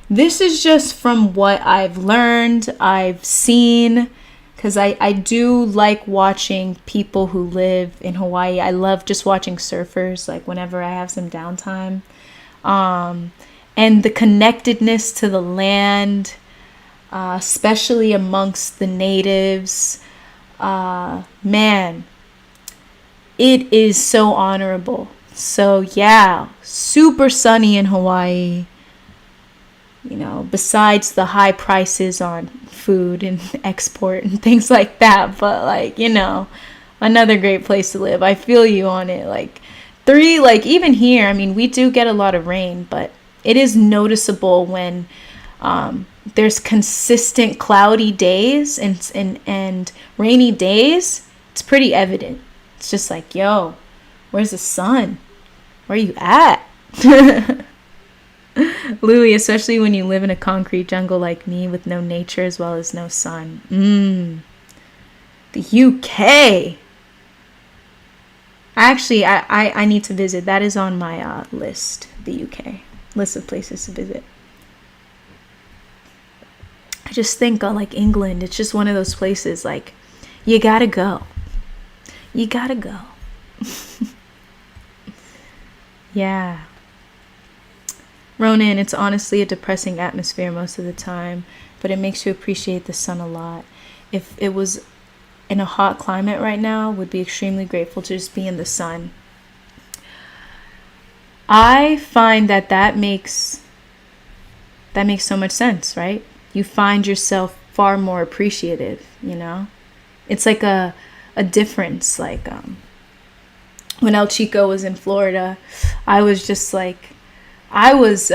this is just from what I've learned, I've seen, because I do like watching people who live in Hawaii. I love just watching surfers, like whenever I have some downtime. And the connectedness to the land, especially amongst the natives, man, it is so honorable. So yeah, super sunny in Hawaii. You know, besides the high prices on food and export and things like that, but like, you know, another great place to live. I feel you on it. Like even here, I mean, we do get a lot of rain, but it is noticeable when there's consistent cloudy days and rainy days. It's pretty evident. It's just like, yo, where's the sun? Where are you at? Louis, especially when you live in a concrete jungle like me with no nature as well as no sun. The UK. Actually, I need to visit. That is on my list, the UK. List of places to visit. I just think like England. It's just one of those places like, you gotta go. You gotta go. Yeah. Ronan, it's honestly a depressing atmosphere most of the time, but it makes you appreciate the sun a lot. If it was in a hot climate right now, would be extremely grateful to just be in the sun. I find that makes so much sense, right? You find yourself far more appreciative, you know? It's like a difference. Like when El Chico was in Florida, I was just like, I was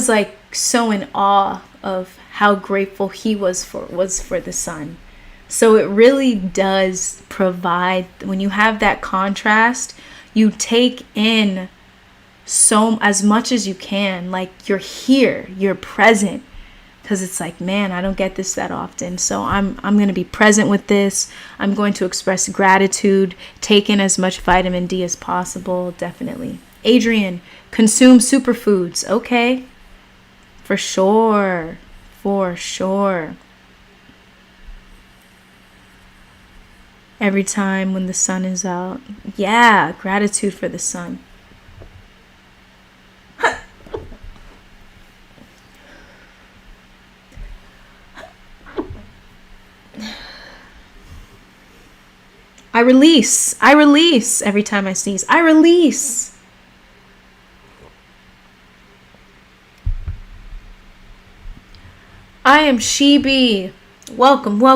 like so in awe of how grateful he was for the sun. So it really does provide, when you have that contrast, you take in so as much as you can. Like you're here, you're present. Because it's like, man, I don't get this that often. So I'm going to be present with this. I'm going to express gratitude, take in as much vitamin D as possible. Definitely. Adrian, consume superfoods. Okay. For sure. For sure. Every time when the sun is out. Yeah, gratitude for the sun. I release every time I sneeze. I release. I am Shibi. Welcome. Here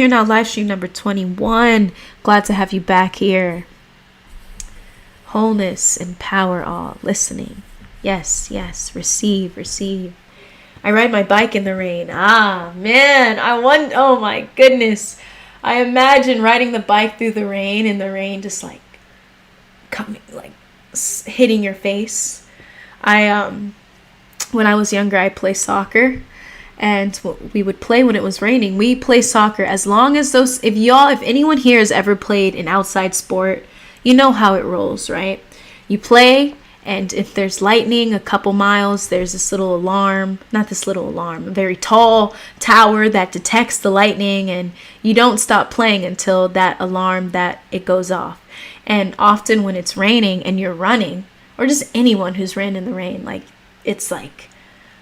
Now Livestream number 21. Glad to have you back here. Wholeness, empower all. Listening. Yes. Receive. I ride my bike in the rain. Ah, man. Oh my goodness. I imagine riding the bike through the rain and the rain just like coming, like hitting your face. When I was younger, I played soccer, And we would play when it was raining. We play soccer as long as those, if anyone here has ever played an outside sport, you know how it rolls, right? You play, and if there's lightning a couple miles, there's this little alarm, not this little alarm, a very tall tower that detects the lightning, and you don't stop playing until that alarm that it goes off. And often when it's raining and you're running, or just anyone who's ran in the rain, like, it's like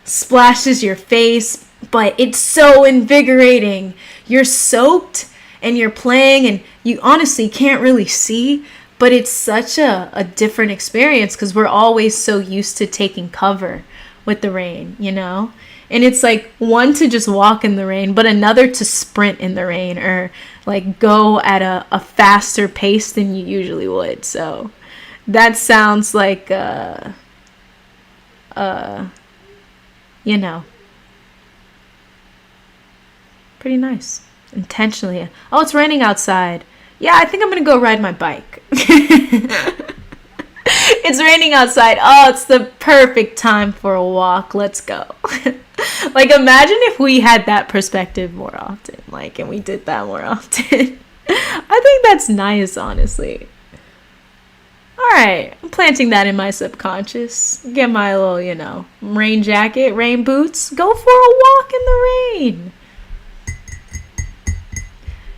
splashes your face, but it's so invigorating. You're soaked and you're playing, and you honestly can't really see, but it's such a different experience because we're always so used to taking cover with the rain, you know? And it's like one to just walk in the rain, but another to sprint in the rain, or like go at a faster pace than you usually would. So that sounds like, you know, pretty nice. Intentionally. Oh, it's raining outside. Yeah, I think I'm going to go ride my bike. It's raining outside. Oh, it's the perfect time for a walk. Let's go. Like, imagine if we had that perspective more often. Like, and we did that more often. I think that's nice, honestly. All right, I'm planting that in my subconscious. Get my little, you know, rain jacket, rain boots. Go for a walk in the rain.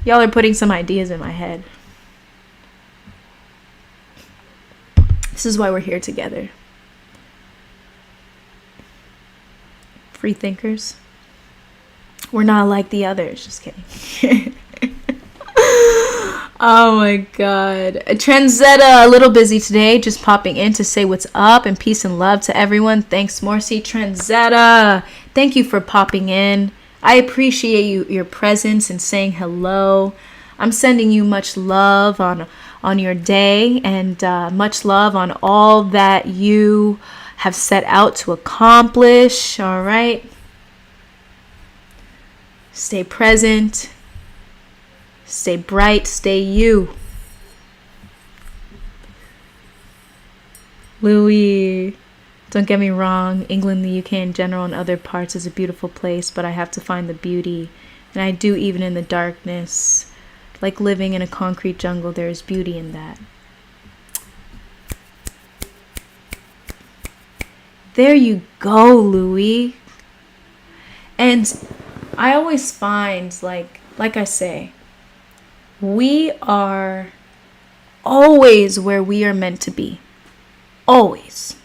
Y'all are putting some ideas in my head. This is why we're here together. Free thinkers. We're not like the others. Just kidding. Oh my God. Transetta, a little busy today. Just popping in to say what's up and peace and love to everyone. Thanks, Morcie. Transetta, thank you for popping in. I appreciate your presence and saying hello. I'm sending you much love on your day, and much love on all that you have set out to accomplish. All right. Stay present. Stay bright. Stay you. Louis. Don't get me wrong, England, the UK in general, and other parts is a beautiful place, but I have to find the beauty. And I do, even in the darkness. Like living in a concrete jungle, there is beauty in that. There you go, Louis. And I always find, like I say, we are always where we are meant to be. Always.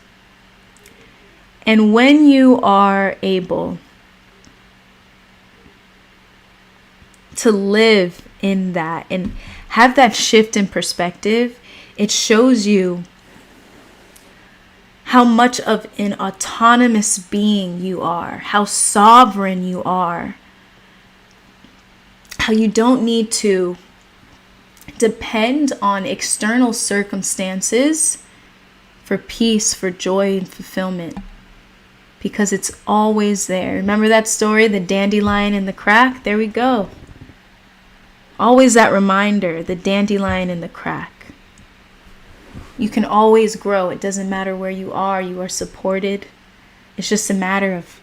And when you are able to live in that and have that shift in perspective, it shows you how much of an autonomous being you are, how sovereign you are, how you don't need to depend on external circumstances for peace, for joy, and fulfillment. Because it's always there. Remember that story, the dandelion in the crack? There we go. Always that reminder, the dandelion in the crack. You can always grow. It doesn't matter where you are supported. It's just a matter of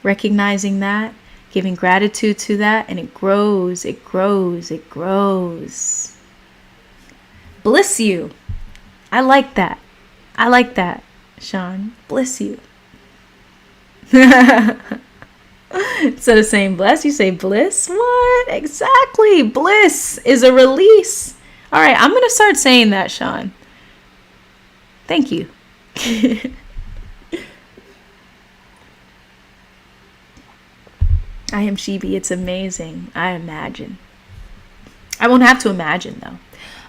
recognizing that, giving gratitude to that, and it grows, it grows, it grows. Bliss you. I like that. I like that, Sean. Bliss you. Instead of saying bless, you say bliss. What? Exactly. Bliss is a release. All right, I'm going to start saying that, Sean. Thank you. I am Shibi. It's amazing. I imagine. I won't have to imagine, though.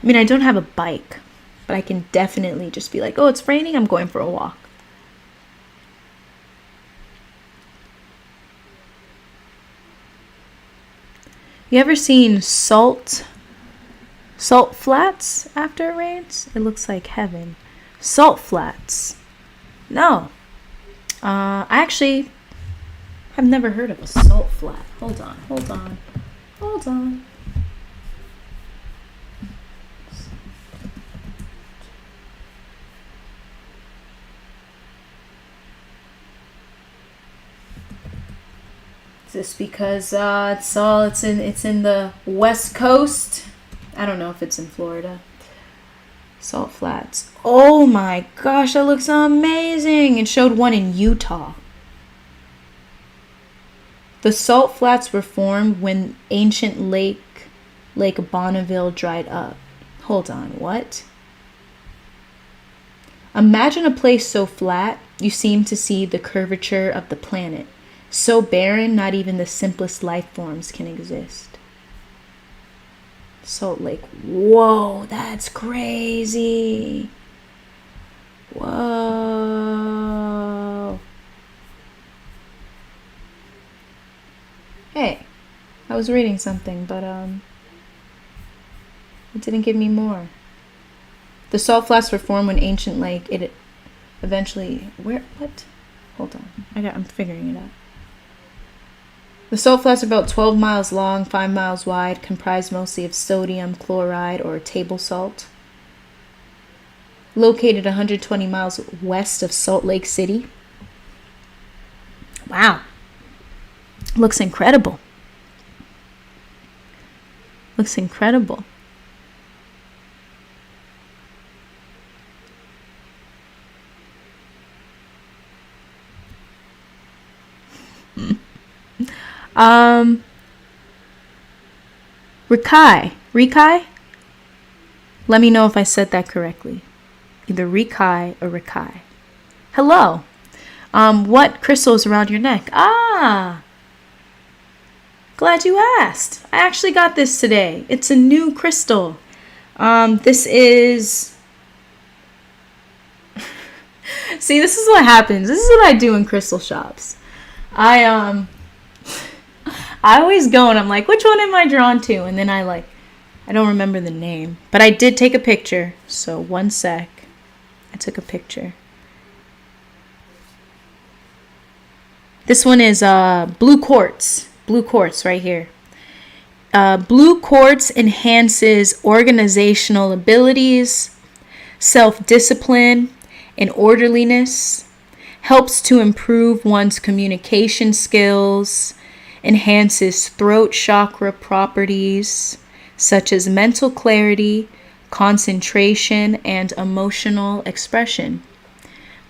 I mean, I don't have a bike, but I can definitely just be like, oh, it's raining. I'm going for a walk. You ever seen salt flats after it rains? It looks like heaven. Salt flats. No. I actually have never heard of a salt flat. Hold on. this because it's in the West Coast. I don't know if it's in Florida. Salt Flats. Oh my gosh, that looks amazing. It showed one in Utah. The Salt Flats were formed when ancient Lake Bonneville dried up. Hold on, what? Imagine a place so flat, you seem to see the curvature of the planet. So barren, not even the simplest life forms can exist. Salt Lake. Whoa, that's crazy. Whoa. Hey, I was reading something, but it didn't give me more. The salt flats were formed when ancient lake. It eventually what? Hold on. I'm figuring it out. The salt flats are about 12 miles long, 5 miles wide, comprised mostly of sodium chloride or table salt. Located 120 miles west of Salt Lake City. Wow. Looks incredible. Looks incredible. Rikai? Let me know if I said that correctly. Either Rikai or Rikai. Hello. What crystal is around your neck? Glad you asked. I actually got this today. It's a new crystal. This is... See, this is what happens. This is what I do in crystal shops. I always go and I'm like, which one am I drawn to? And then I don't remember the name. But I did take a picture. So 1 sec. I took a picture. This one is blue quartz. Blue quartz right here. Blue quartz enhances organizational abilities, self-discipline, and orderliness. Helps to improve one's communication skills, enhances throat chakra properties such as mental clarity, concentration, and emotional expression.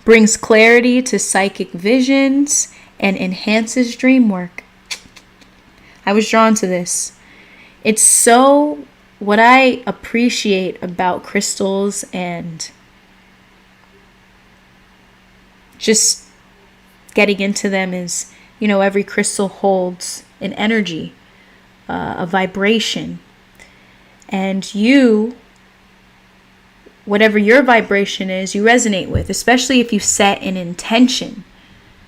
Brings clarity to psychic visions and enhances dream work. I was drawn to this. It's so what I appreciate about crystals and just getting into them is, every crystal holds an energy, a vibration. And you, whatever your vibration is, you resonate with, especially if you set an intention,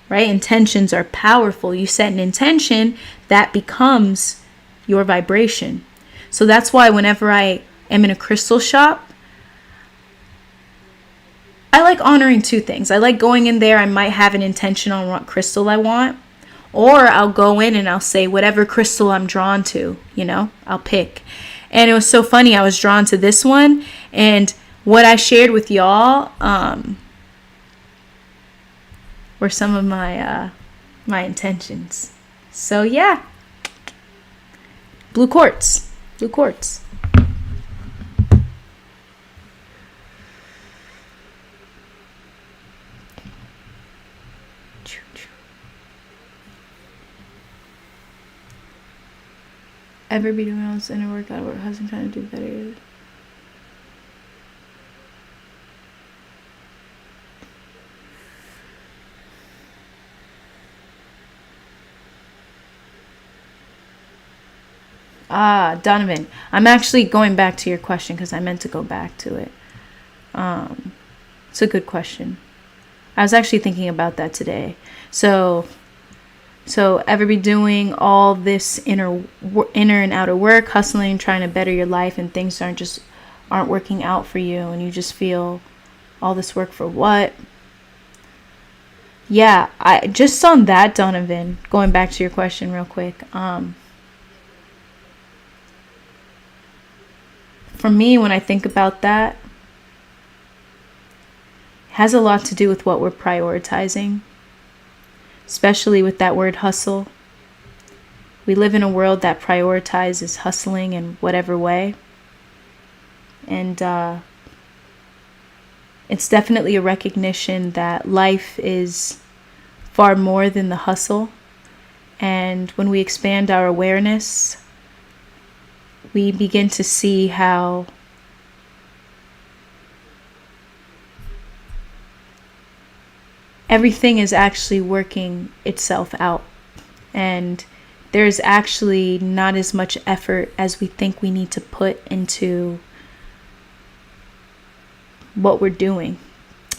right? Intentions are powerful. You set an intention, that becomes your vibration. So that's why whenever I am in a crystal shop, I like honoring two things. I like going in there, I might have an intention on what crystal I want. Or I'll go in and I'll say whatever crystal I'm drawn to, I'll pick. And it was so funny. I was drawn to this one. And what I shared with y'all were some of my intentions. So yeah. Blue quartz. Blue quartz. Ever be doing all this inner work, out of work, husband trying to do better? Donovan, I'm actually going back to your question because I meant to go back to it. It's a good question. I was actually thinking about that today. So ever be doing all this inner and outer work, hustling, trying to better your life, and things aren't working out for you, and you just feel all this work for what? Yeah, I just on that, Donovan, going back to your question real quick. For me, when I think about that, it has a lot to do with what we're prioritizing. Especially with that word hustle. We live in a world that prioritizes hustling in whatever way. And it's definitely a recognition that life is far more than the hustle. And when we expand our awareness, we begin to see how everything is actually working itself out. And there's actually not as much effort as we think we need to put into what we're doing.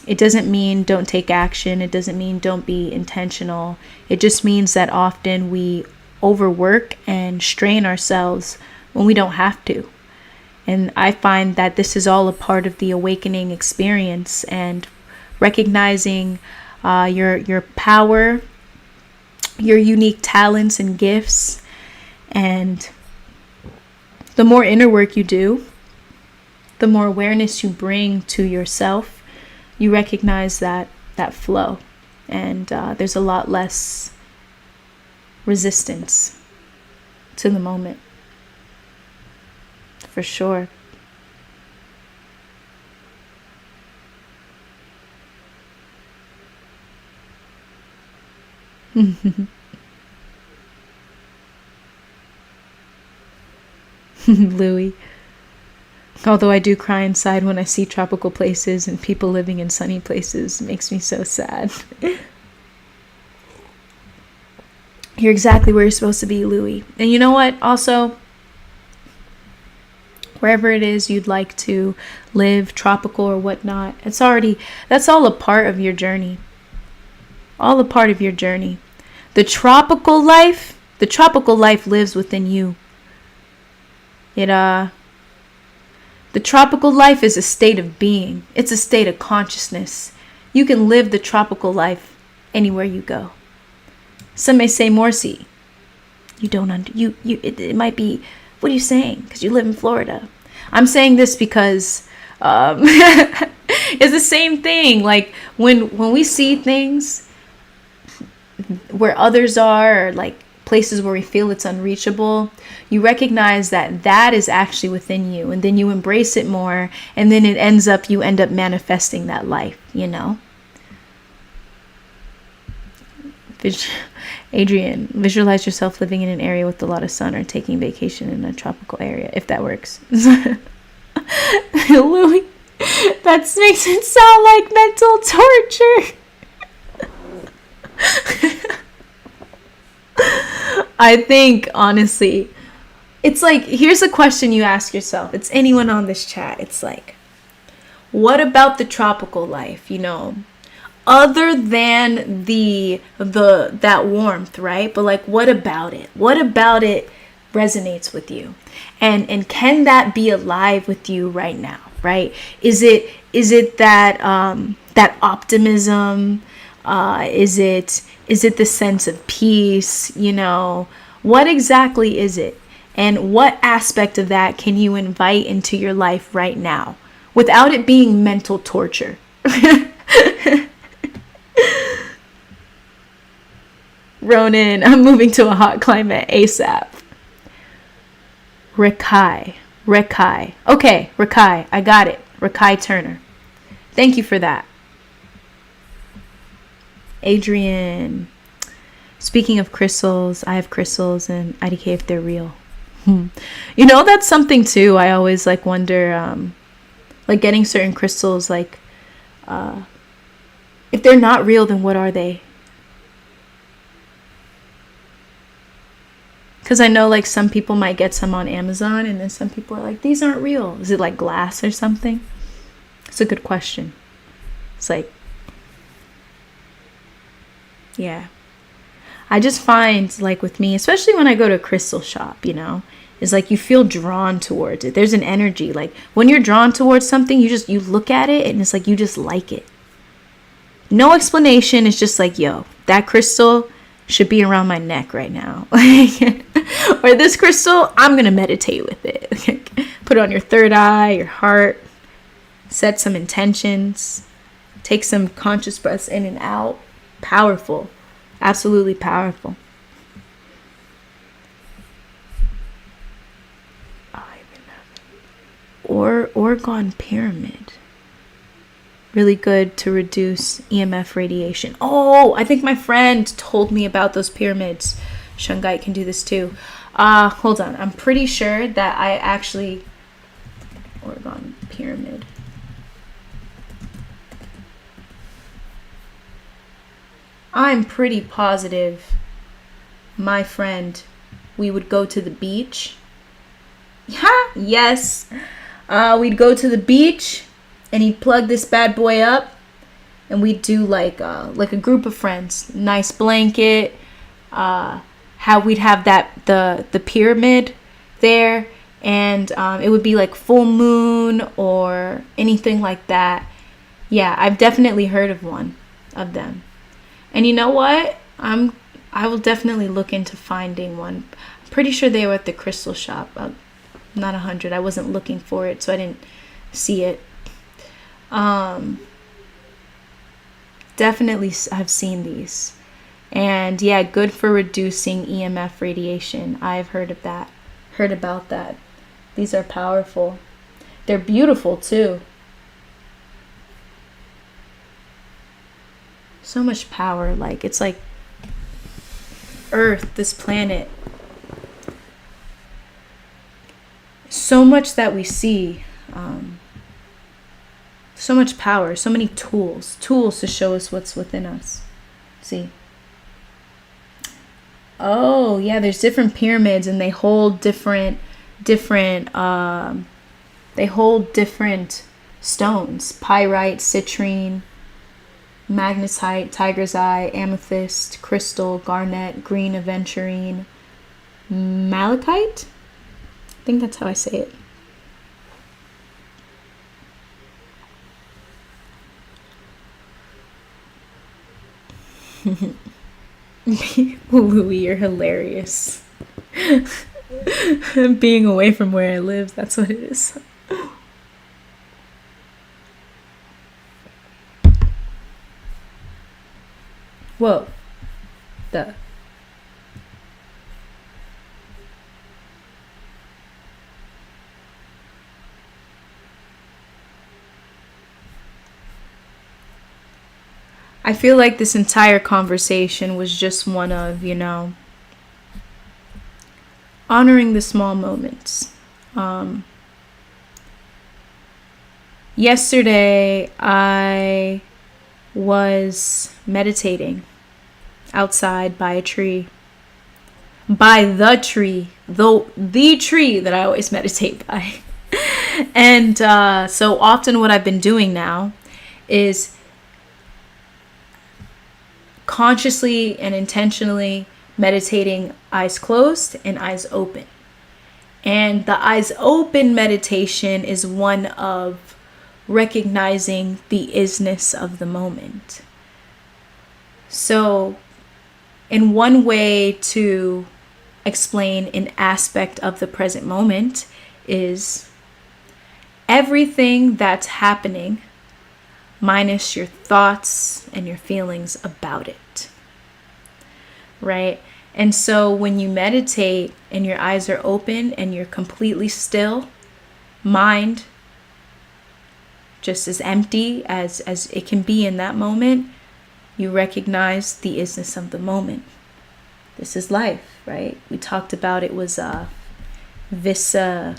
It doesn't mean don't take action. It doesn't mean don't be intentional. It just means that often we overwork and strain ourselves when we don't have to. And I find that this is all a part of the awakening experience, and recognizing your power, your unique talents and gifts. And the more inner work you do, the more awareness you bring to yourself, you recognize that flow. And there's a lot less resistance to the moment. For sure. Louis. Although I do cry inside when I see tropical places and people living in sunny places. It makes me so sad. You're exactly where you're supposed to be, Louis. And you know what? Also, wherever it is you'd like to live, tropical or whatnot, that's all a part of your journey. All a part of your journey. The tropical life lives within you. The tropical life is a state of being. It's a state of consciousness. You can live the tropical life anywhere you go. Some may say, Morcie, it might be, what are you saying? Because you live in Florida. I'm saying this because it's the same thing. Like when we see things where others are, or like places where we feel it's unreachable, you recognize that is actually within you, and then you embrace it more, and then you end up manifesting that life, Adrian, visualize yourself living in an area with a lot of sun or taking vacation in a tropical area, if that works. Louis, that makes it sound like mental torture. I think, honestly, it's like, here's a question you ask yourself. It's anyone on this chat. It's like, what about the tropical life, other than that warmth, right? But like, what about it? What about it resonates with you? And can that be alive with you right now, right? Is it that optimism? Is it the sense of peace? What exactly is it? And what aspect of that can you invite into your life right now without it being mental torture? Ronan, I'm moving to a hot climate ASAP. Rakai. Okay, Rakai, I got it. Rakai Turner. Thank you for that. Adrian, speaking of crystals, I have crystals and IDK if they're real. That's something too. I always wonder, like getting certain crystals, if they're not real, then what are they? Because I know some people might get some on Amazon, and then some people are like, these aren't real. Is it like glass or something? It's a good question. It's like, yeah. I just find with me, especially when I go to a crystal shop, it's like you feel drawn towards it. There's an energy. Like when you're drawn towards something, you look at it and it's like you just like it. No explanation. It's just like, yo, that crystal should be around my neck right now. Or this crystal, I'm going to meditate with it. Put it on your third eye, your heart. Set some intentions. Take some conscious breaths in and out. Powerful. Absolutely powerful. or Orgone pyramid. Really good to reduce EMF radiation. Oh, I think my friend told me about those pyramids. Shungite can do this too. Hold on. I'm pretty sure that I actually... Orgone pyramid. I'm pretty positive my friend, we would go to the beach. Yes. We'd go to the beach and he'd plug this bad boy up and we'd do like a group of friends. Nice blanket. How we'd have the pyramid there, and it would be like full moon or anything like that. Yeah, I've definitely heard of one of them. And you know what? I will definitely look into finding one. I'm pretty sure they were at the crystal shop. Not 100. I wasn't looking for it, so I didn't see it. Definitely I've seen these. And yeah, good for reducing EMF radiation. I've heard about that. These are powerful. They're beautiful too. So much power. Like, it's like Earth, this planet. So much that we see. So much power. So many tools to show us what's within us. See? Oh, yeah, there's different pyramids and they hold different stones. Pyrite, citrine, magnetite, tiger's eye, amethyst, crystal, garnet, green aventurine, malachite. I think that's how I say it. Louie, you're hilarious. Being away from where I live, that's what it is. Whoa. Duh. I feel like this entire conversation was just one of, honoring the small moments. Yesterday, I was meditating outside by a tree. By the tree. The tree that I always meditate by. And so often what I've been doing now is consciously and intentionally meditating eyes closed and eyes open. And the eyes open meditation is one of recognizing the isness of the moment. So, in one way to explain an aspect of the present moment is everything that's happening minus your thoughts and your feelings about it, right? And so when you meditate and your eyes are open and you're completely still, mind just as empty as it can be in that moment, you recognize the isness of the moment. This is life, right? We talked about it was Vissa,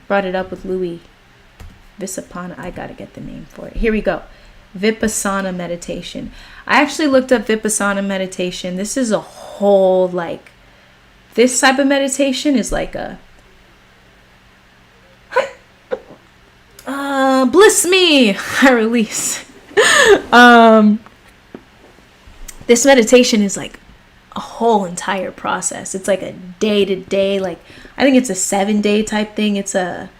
brought it up with Louis. Vipassana, I gotta get the name for it. Here we go. Vipassana meditation. I actually looked up Vipassana meditation. This is a whole, this type of meditation is like a bliss me, I release. This meditation is like a whole entire process. It's like a day-to-day, I think it's a 7-day type thing. It's a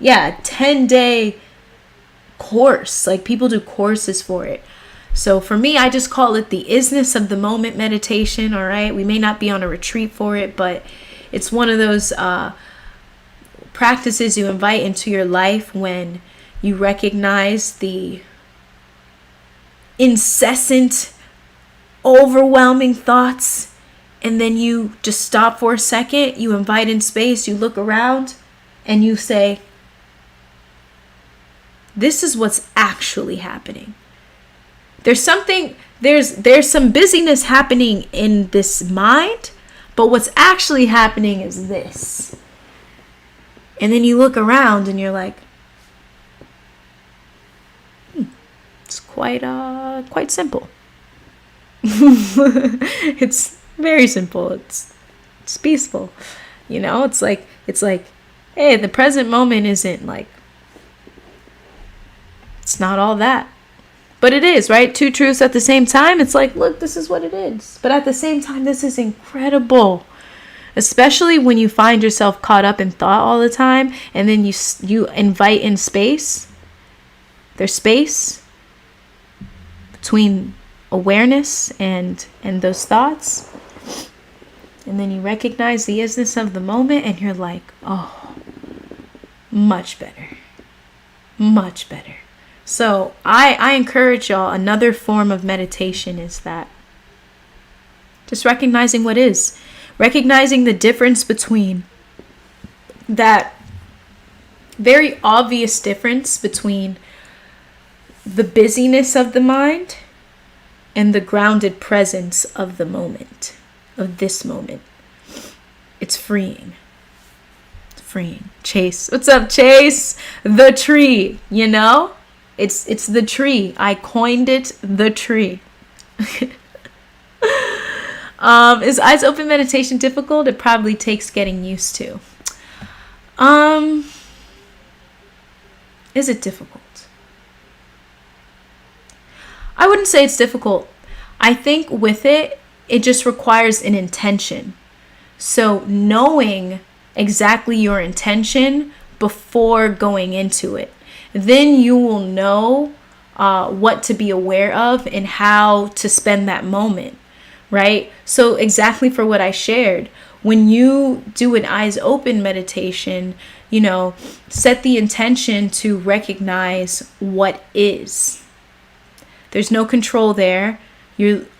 10-day course. People do courses for it. So for me, I just call it the isness of the moment meditation. All right. We may not be on a retreat for it, but it's one of those practices you invite into your life when you recognize the incessant, overwhelming thoughts. And then you just stop for a second. You invite in space. You look around and you say, this is what's actually happening. There's some busyness happening in this mind, but what's actually happening is this. And then you look around and you're like, it's quite simple. It's very simple. It's peaceful. You know, it's like, hey, the present moment isn't like, it's not all that. But it is, right? Two truths at the same time. It's like, look, this is what it is. But at the same time, this is incredible. Especially when you find yourself caught up in thought all the time, and then you invite in space. There's space between awareness and those thoughts. And then you recognize the isness of the moment, and you're like, oh, much better. Much better. So I encourage y'all, another form of meditation is that just recognizing what is. Recognizing the difference between that very obvious difference between the busyness of the mind and the grounded presence of the moment, of this moment. It's freeing. It's freeing. Chase. What's up, Chase? The tree, you know? It's the tree. I coined it the tree. Is eyes open meditation difficult? It probably takes getting used to. Is it difficult? I wouldn't say it's difficult. I think with it just requires an intention. So knowing exactly your intention before going into it, then you will know what to be aware of and how to spend that moment. Right? So exactly for what I shared, when you do an eyes open meditation, you know, set the intention to recognize what is. There's no control there.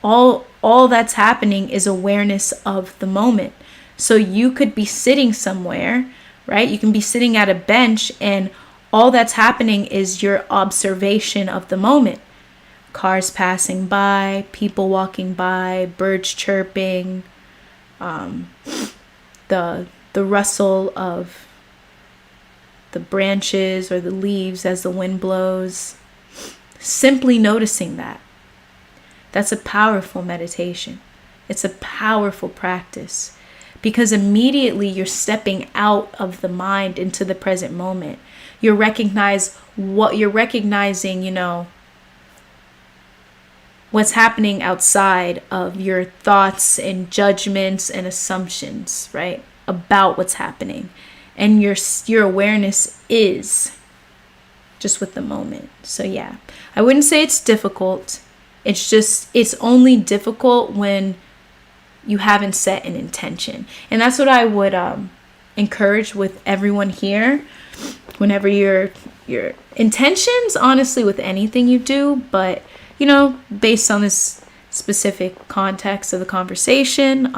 All that's happening is awareness of the moment. So you could be sitting somewhere, right? You can be sitting at a bench, and all that's happening is your observation of the moment. Cars passing by, people walking by, birds chirping, the rustle of the branches or the leaves as the wind blows. Simply noticing that. That's a powerful meditation. It's a powerful practice, because immediately you're stepping out of the mind into the present moment. You're recognizing, you know, what's happening outside of your thoughts and judgments and assumptions, right, about what's happening. And your awareness is just with the moment. So yeah, I wouldn't say it's difficult. It's only difficult when you haven't set an intention. And that's what I would encourage with everyone here. Whenever your intentions, honestly, with anything you do, but you know, based on this specific context of the conversation,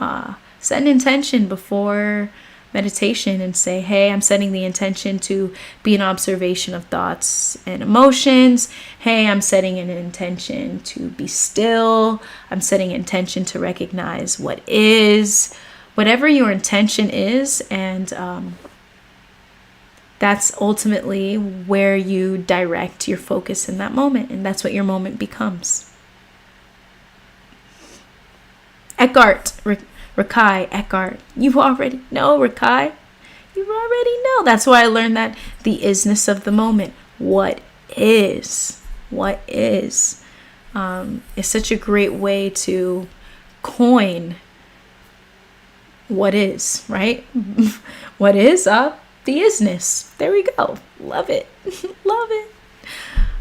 set an intention before meditation and say, hey, I'm setting the intention to be an observation of thoughts and emotions. Hey, I'm setting an intention to be still. I'm setting an intention to recognize what is. Whatever your intention is, and that's ultimately where you direct your focus in that moment, and that's what your moment becomes. Eckhart, Rakai, Eckhart. You already know, Rakai. You already know. That's why I learned that the isness of the moment. What is? What is? Is such a great way to coin what is, right? What is the isness. There we go. Love it. Love it.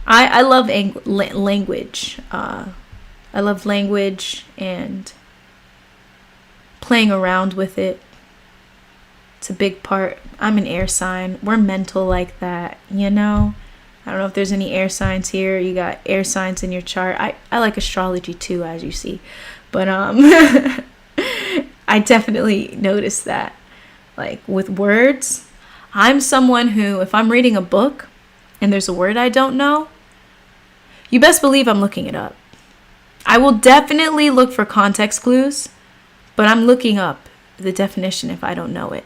I love language. I love language and playing around with it. It's a big part. I'm an air sign. We're mental like that, you know? I don't know if there's any air signs here. You got air signs in your chart. I like astrology too, as you see. But I definitely noticed that. Like with words, I'm someone who, if I'm reading a book and there's a word I don't know, you best believe I'm looking it up. I will definitely look for context clues, but I'm looking up the definition if I don't know it,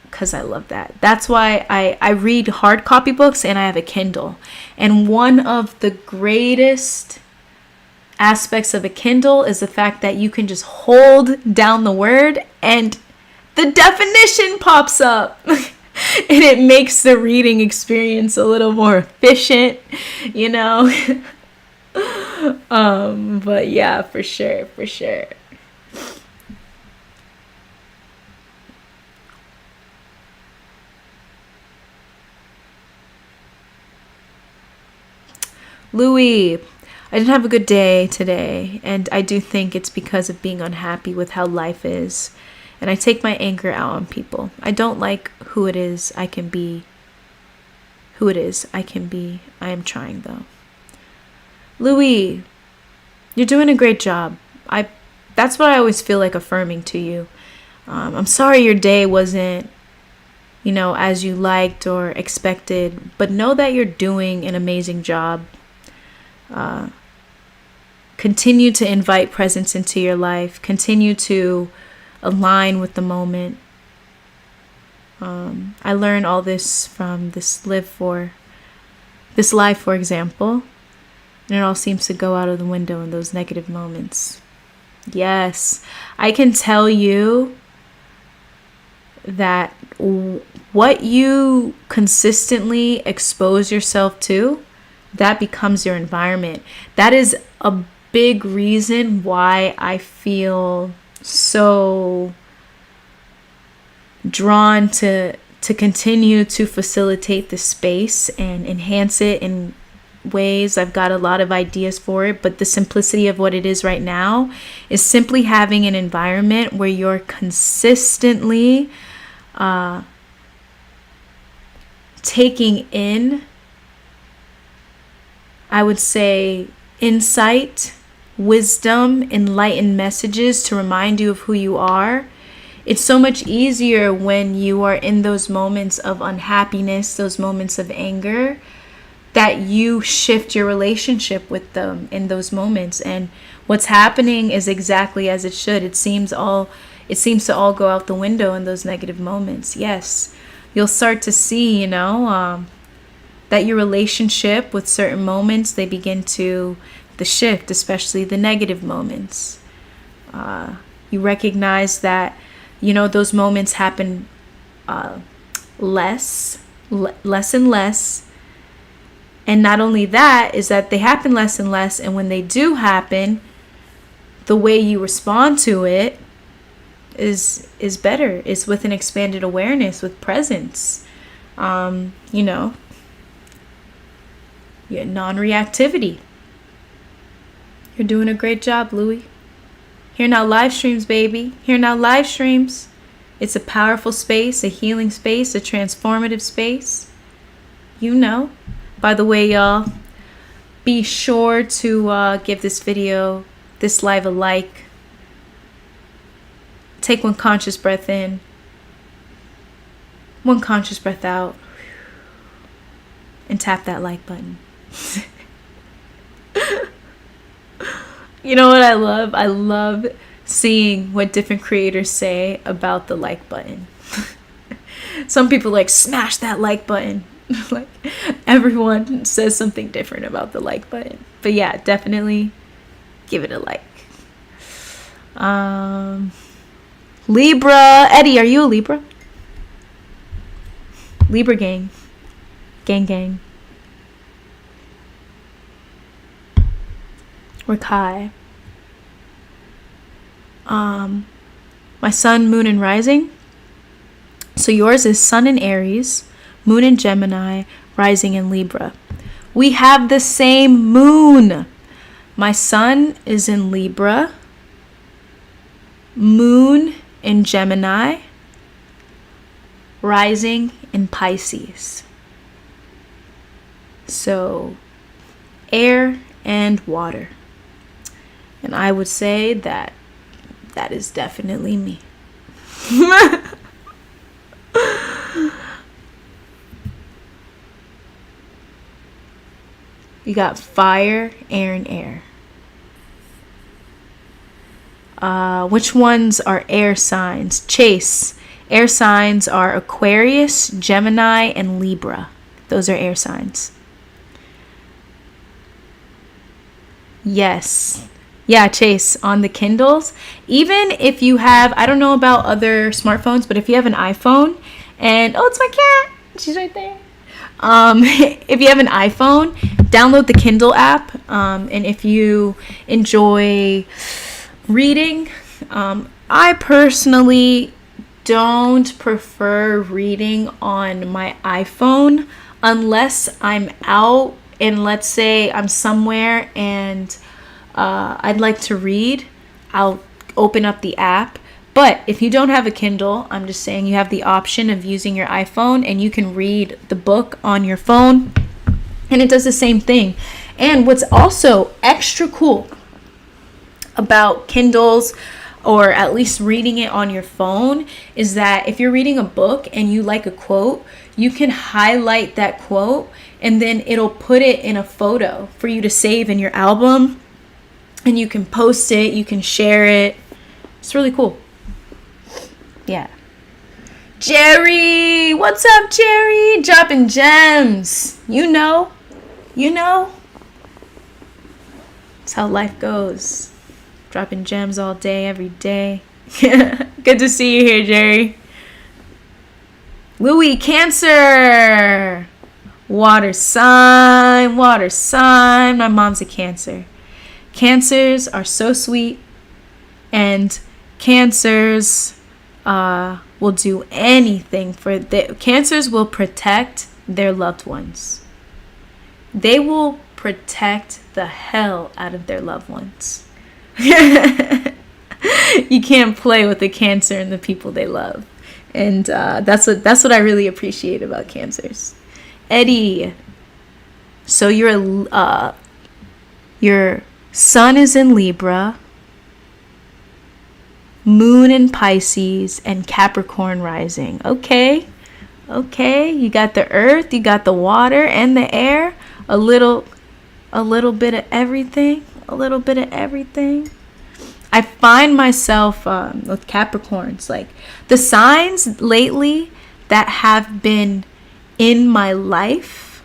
because I love that. That's why I read hard copy books and I have a Kindle. And one of the greatest aspects of a Kindle is the fact that you can just hold down the word and the definition pops up. And it makes the reading experience a little more efficient, you know. But yeah, for sure. Louis, I didn't have a good day today, and I do think it's because of being unhappy with how life is. And I take my anger out on people. I don't like who it is I can be. I am trying, though. Louis, you're doing a great job. That's what I always feel like affirming to you. I'm sorry your day wasn't, as you liked or expected, but know that you're doing an amazing job. Continue to invite presence into your life. Continue to align with the moment. I learned all this from this life, for example, and it all seems to go out of the window in those negative moments. Yes, I can tell you that what you consistently expose yourself to, that becomes your environment. That is a big reason why I feel so drawn to continue to facilitate the space and enhance it in ways. I've got a lot of ideas for it, but the simplicity of what it is right now is simply having an environment where you're consistently taking in, I would say, insight, wisdom, enlightened messages to remind you of who you are. It's so much easier when you are in those moments of unhappiness, those moments of anger, that you shift your relationship with them in those moments. And what's happening is exactly as it should. It seems to all go out the window in those negative moments. Yes, you'll start to see, that your relationship with certain moments, they begin to the shift, especially the negative moments. You recognize that, those moments happen less and less. And not only that, is that they happen less and less. And when they do happen, the way you respond to it is better. It's with an expanded awareness, with presence. Your non-reactivity. You're doing a great job, Louis. Here Now Livestreams, baby. Here Now Livestreams. It's a powerful space, a healing space, a transformative space. By the way, y'all, be sure to give this video, this live, a like. Take one conscious breath in, one conscious breath out, and tap that like button. You know what I love? I love seeing what different creators say about the like button. Some people smash that like button. Everyone says something different about the like button. But yeah, definitely give it a like. Libra. Eddie, are you a Libra? Libra gang. Gang. We're Kai. My sun, moon, and rising. So yours is sun in Aries, moon in Gemini, rising in Libra. We have the same moon. My sun is in Libra, moon in Gemini, rising in Pisces. So air and water. And I would say that is definitely me. You got fire, air, and air. Which ones are air signs? Chase. Air signs are Aquarius, Gemini, and Libra. Those are air signs. Yes. Yeah, Chase, on the Kindles. Even if you have, I don't know about other smartphones, but if you have an iPhone and, oh, it's my cat. She's right there. If you have an iPhone, download the Kindle app. And if you enjoy reading, I personally don't prefer reading on my iPhone unless I'm out and let's say I'm somewhere and I'd like to read. I'll open up the app. But if you don't have a Kindle, I'm just saying you have the option of using your iPhone and you can read the book on your phone and it does the same thing. And what's also extra cool about Kindles, or at least reading it on your phone, is that if you're reading a book and you like a quote, you can highlight that quote and then it'll put it in a photo for you to save in your album and you can post it, you can share it. It's really cool. Yeah. Jerry, what's up, Jerry? Dropping gems. You know. That's how life goes. Dropping gems all day, every day. Good to see you here, Jerry. Louis, Cancer. Water sign. My mom's a Cancer. Cancers are so sweet. And Cancers will do anything for Cancers will protect their loved ones. They will protect the hell out of their loved ones. You can't play with the Cancer and the people they love, and that's what I really appreciate about Cancers. Eddie, so your sun is in Libra, moon in Pisces, and Capricorn rising. Okay, you got the earth, you got the water and the air, a little bit of everything. I find myself with Capricorns, like the signs lately that have been in my life,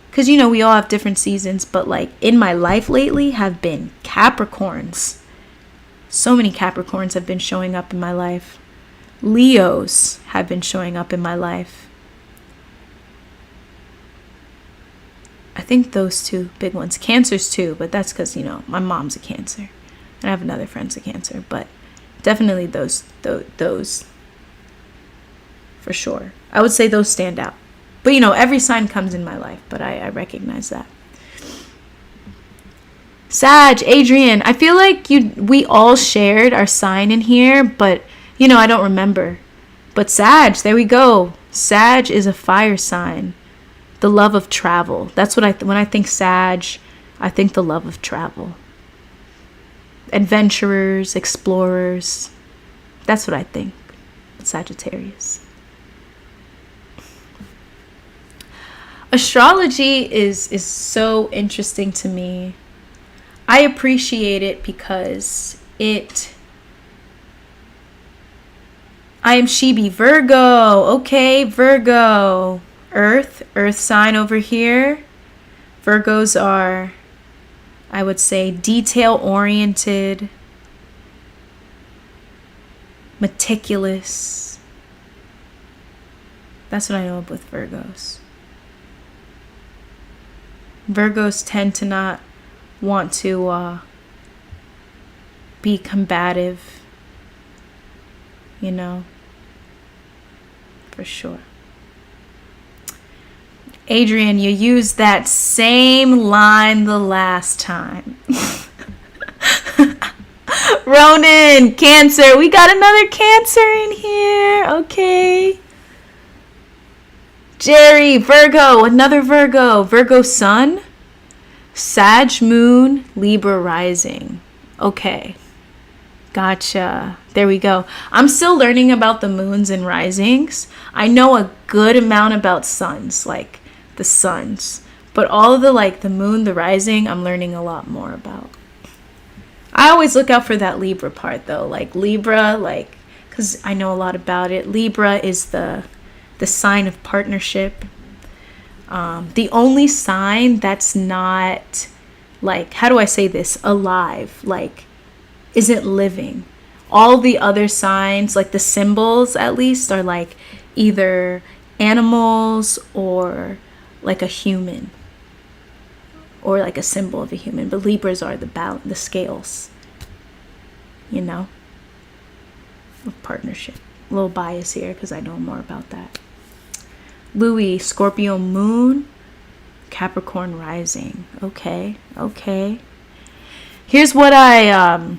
because we all have different seasons, but like in my life lately have been Capricorns. So many Capricorns have been showing up in my life. Leos have been showing up in my life. I think those two big ones. Cancers too, but that's because, my mom's a Cancer. And I have another friend's a Cancer. But definitely those for sure. I would say those stand out. But, every sign comes in my life. But I recognize that. Sag, Adrian, I feel like we all shared our sign in here. But, I don't remember. But Sag, there we go. Sag is a fire sign. The love of travel. That's what when I think Sag, I think the love of travel. Adventurers, explorers. That's what I think. Sagittarius. Astrology is so interesting to me. I appreciate it because I am Shibi, Virgo. Okay, Virgo. Earth sign over here. Virgos are, I would say, detail-oriented, meticulous. That's what I know with Virgos. Virgos tend to not want to be combative, for sure. Adrian, you used that same line the last time. Ronan, Cancer. We got another Cancer in here. Okay. Jerry, Virgo. Another Virgo. Virgo sun. Sag moon. Libra rising. Okay. Gotcha. There we go. I'm still learning about the moons and risings. I know a good amount about suns, like the suns, But all of the like the moon, the rising, I'm learning a lot more about. I always look out for that Libra part though. Like Libra, like, because I know a lot about it. Libra is the sign of partnership. The only sign that's not, like, how do I say this, alive, like isn't living. All the other signs, like the symbols at least, are like either animals or like a human, or like a symbol of a human. But Libras are the scales, you know, of partnership. A little bias here because I know more about that. Louis, Scorpio moon, Capricorn rising. Okay. Here's what I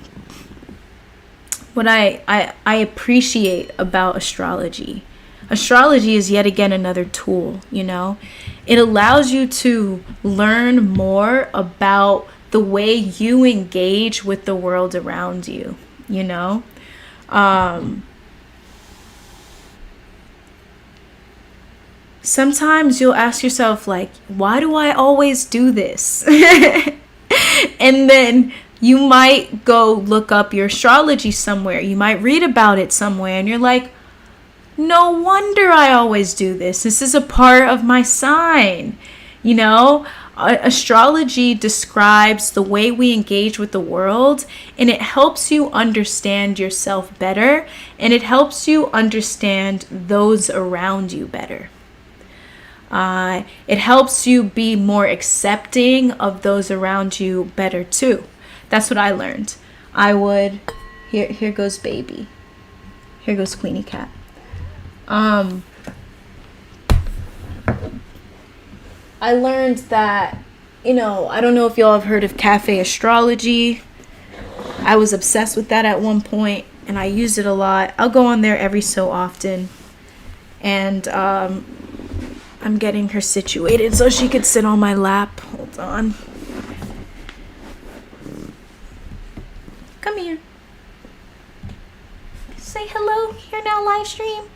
appreciate about astrology. Astrology is yet again another tool, you know. It allows you to learn more about the way you engage with the world around you, you know. Sometimes you'll ask yourself, like, why do I always do this? And then you might go look up your astrology somewhere. You might read about it somewhere, and you're like, no wonder I always do this. This is a part of my sign. You know, astrology describes the way we engage with the world, and it helps you understand yourself better, and it helps you understand those around you better. It helps you be more accepting of those around you better too. That's what I learned. Here goes baby. Here goes Queenie Cat. I learned that, you know, I don't know if y'all have heard of cafe astrology. I was obsessed with that at one point, and I used it a lot. I'll go on there every so often, and I'm getting her situated so she could sit on my lap. Hold on. Come here. Say hello. Here Now Livestream.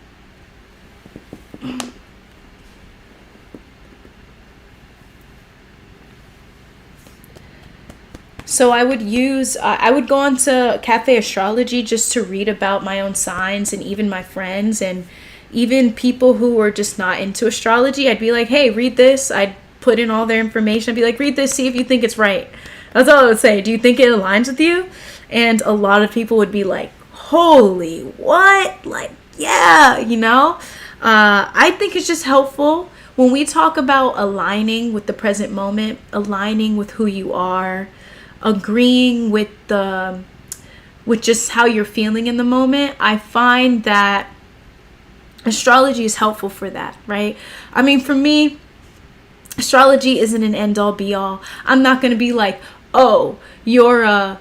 So I would go on to Cafe Astrology just to read about my own signs, and even my friends and even people who were just not into astrology. I'd be like, hey, read this. I'd put in all their information. I'd be like, read this, see if you think it's right. That's all I would say. Do you think it aligns with you? And a lot of people would be like, holy, what? Like, yeah, you know? I think it's just helpful when we talk about aligning with the present moment, aligning with who you are, agreeing with just how you're feeling in the moment. I find that astrology is helpful for that, right? I mean, for me, astrology isn't an end-all be-all. I'm not going to be like, oh, you're a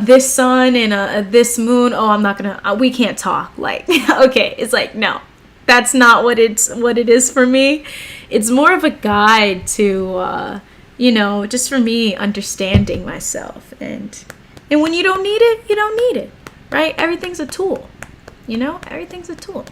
this sun and a this moon. Oh, I'm not going to, we can't talk. Like, okay, it's like, no, that's not what it is for me. It's more of a guide to, you know, just for me understanding myself. And when you don't need it, you don't need it, right? Everything's a tool. You know, everything's a tool.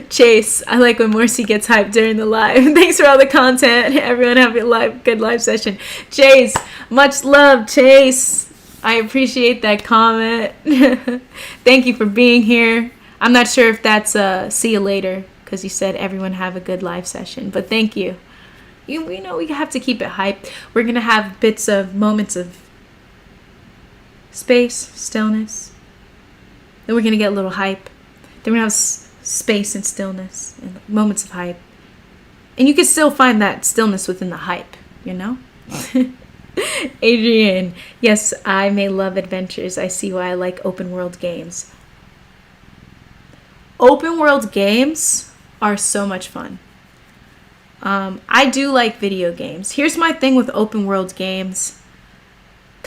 Chase, I like when Morcie gets hyped during the live. Thanks for all the content. Everyone have a good live session. Chase, much love, Chase. I appreciate that comment. Thank you for being here. I'm not sure if that's see you later, because you said everyone have a good live session. But thank you. You know, we have to keep it hyped. We're going to have moments of space, stillness. Then we're going to get a little hype. Then we're going to have space and stillness and moments of hype. And you can still find that stillness within the hype, you know? Adrian, yes, I may love adventures. I see why I like open world games. Open world games are so much fun. I do like video games. Here's my thing with open world games.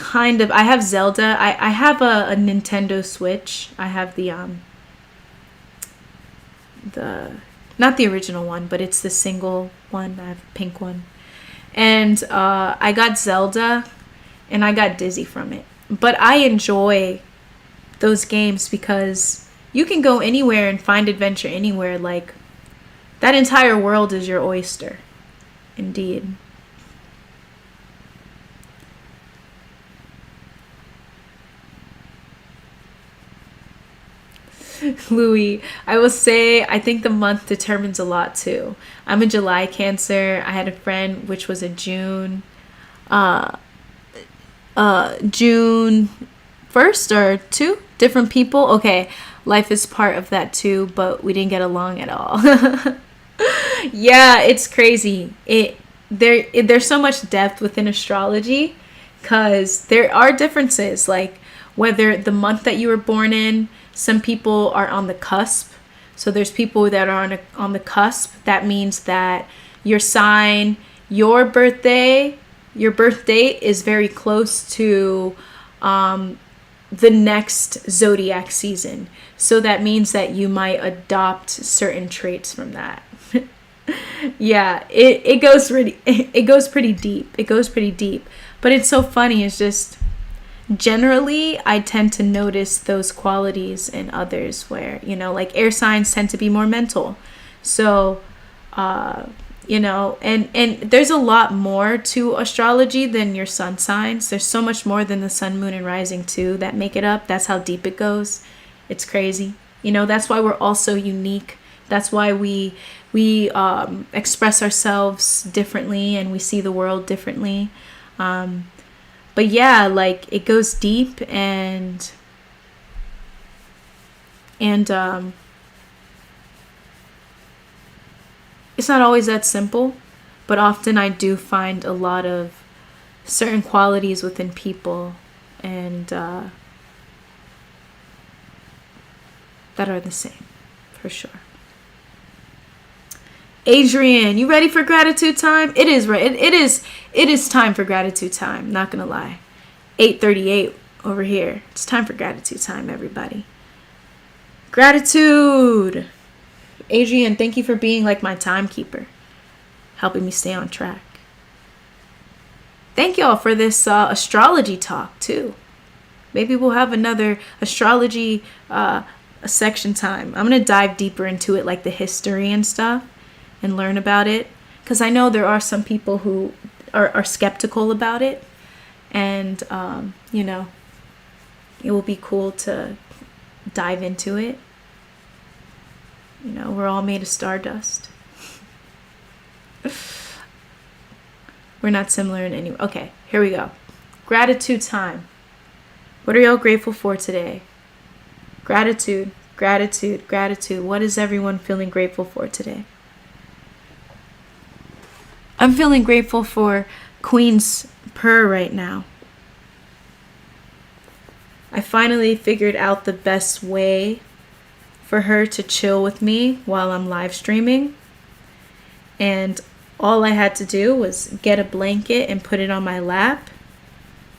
I have Zelda. I have a Nintendo Switch. I have the not the original one, but it's the single one. I have a pink one. And I got Zelda, and I got dizzy from it. But I enjoy those games because you can go anywhere and find adventure anywhere. Like, That entire world is your oyster. Indeed. Louis, I will say I think the month determines a lot too. I'm a July Cancer. I had a friend which was a June June 1st or 2 different people. Okay, life is part of that too, but we didn't get along at all. Yeah, it's crazy. There's so much depth within astrology because there are differences, like whether the month that you were born in, some people are on the cusp. So there's people that are on the cusp. That means that your sign, your birth date is very close to the next zodiac season. So that means that you might adopt certain traits from that. Yeah, it goes pretty deep. It goes pretty deep. But it's so funny. It's just generally I tend to notice those qualities in others where, like air signs tend to be more mental. So and there's a lot more to astrology than your sun signs. There's so much more than the sun, moon, and rising too that make it up. That's how deep it goes. It's crazy. That's why we're all so unique. That's why we express ourselves differently and we see the world differently. But yeah, like it goes deep and it's not always that simple, but often I do find a lot of certain qualities within people and that are the same, for sure. Adrian, you ready for gratitude time? It is right. It is time for gratitude time. Not gonna lie. 8:38 over here. It's time for gratitude time, everybody. Gratitude. Adrian, thank you for being like my timekeeper, helping me stay on track. Thank y'all for this astrology talk too. Maybe we'll have another astrology section time. I'm gonna dive deeper into it, like the history and stuff, and learn about it, because I know there are some people who are skeptical about it, and it will be cool to dive into it. We're all made of stardust. We're not similar in any way. Okay, here we go. Gratitude time. What are y'all grateful for today? Gratitude, gratitude, gratitude. What is everyone feeling grateful for today? I'm feeling grateful for Queen's purr right now. I finally figured out the best way for her to chill with me while I'm live streaming. And all I had to do was get a blanket and put it on my lap.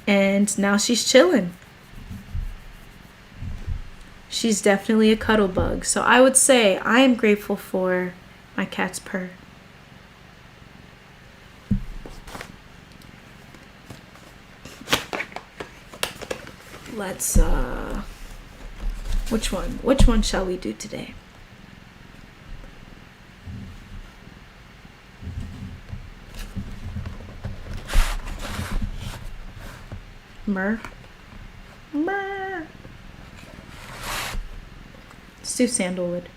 And now she's chilling. She's definitely a cuddle bug. So I would say I am grateful for my cat's purr. Let's which one shall we do today? Myrrh. Let's do sandalwood.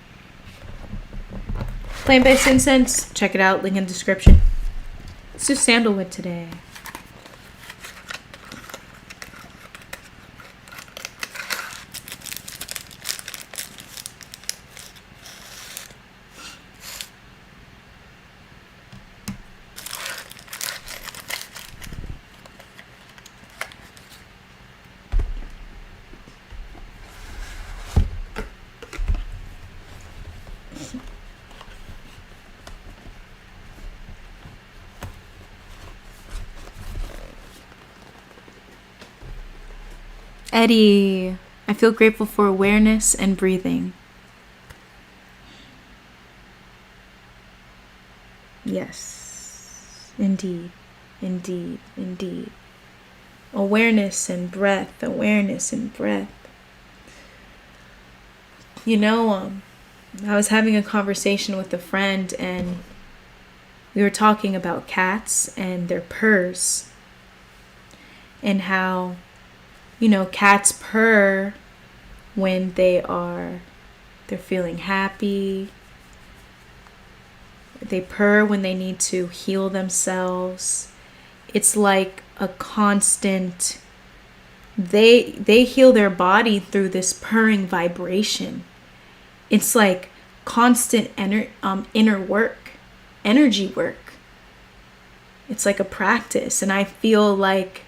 Plant-based incense, check it out, link in the description. Let's do sandalwood today. Eddie, I feel grateful for awareness and breathing. Yes, indeed, indeed, indeed. Awareness and breath, awareness and breath. I was having a conversation with a friend, and we were talking about cats and their purrs, and how, cats purr when they're feeling happy. They purr when they need to heal themselves. It's like a constant, they heal their body through this purring vibration. It's like constant inner work, energy work. It's like a practice. And I feel like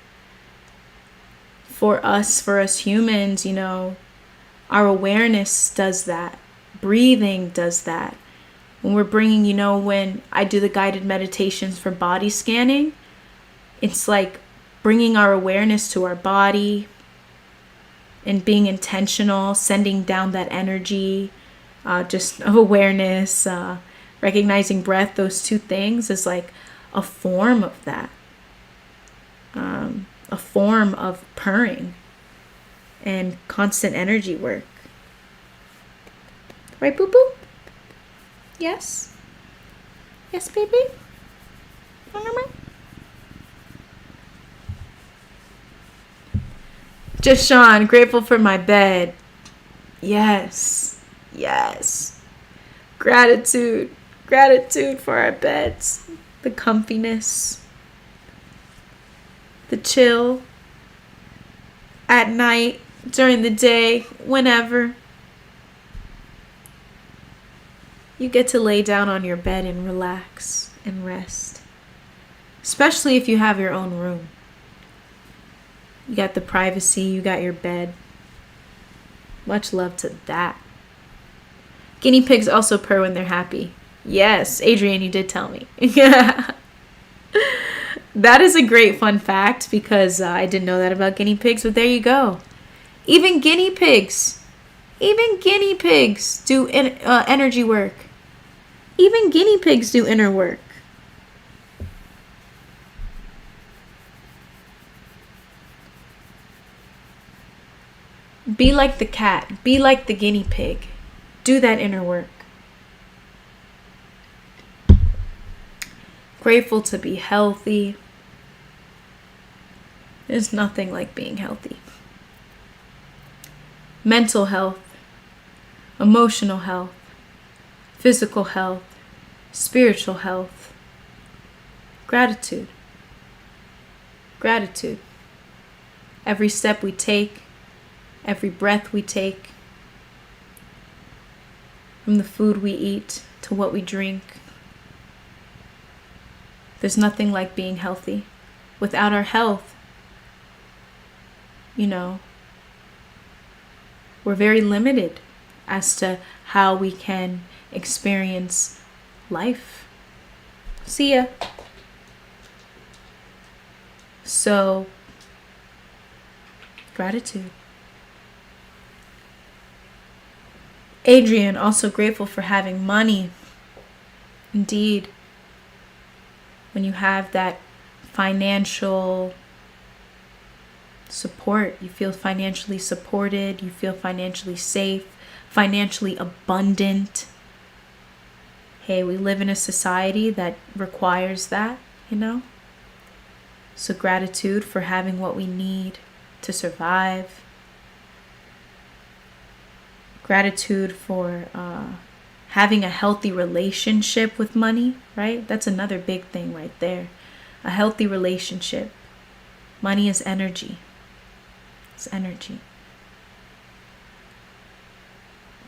for us humans, our awareness does that. Breathing does that. When we're bringing, when I do the guided meditations for body scanning, it's like bringing our awareness to our body and being intentional, sending down that energy, just of awareness, recognizing breath. Those two things is like a form of that, a form of purring and constant energy work. Right, boo boo? Yes? Yes, baby? Just Sean, grateful for my bed. Yes. Yes. Gratitude. Gratitude for our beds. The comfiness. The chill. At night, during the day, whenever. You get to lay down on your bed and relax and rest. Especially if you have your own room. You got the privacy, you got your bed. Much love to that. Guinea pigs also purr when they're happy. Yes, Adrienne, you did tell me. Yeah. That is a great fun fact because I didn't know that about guinea pigs, but there you go. Even guinea pigs do energy work. Even guinea pigs do inner work. Be like the cat. Be like the guinea pig. Do that inner work. Grateful to be healthy. There's nothing like being healthy. Mental health, emotional health, physical health, spiritual health. Gratitude. Gratitude. Every step we take, every breath we take, from the food we eat to what we drink. There's nothing like being healthy. Without our health, we're very limited as to how we can experience life. See ya. So, gratitude. Adrian, also grateful for having money. Indeed. When you have that financial support, you feel financially supported, you feel financially safe, financially abundant. Hey, we live in a society that requires that, So gratitude for having what we need to survive. Gratitude for having a healthy relationship with money, right? That's another big thing right there. A healthy relationship. Money is energy. It's energy.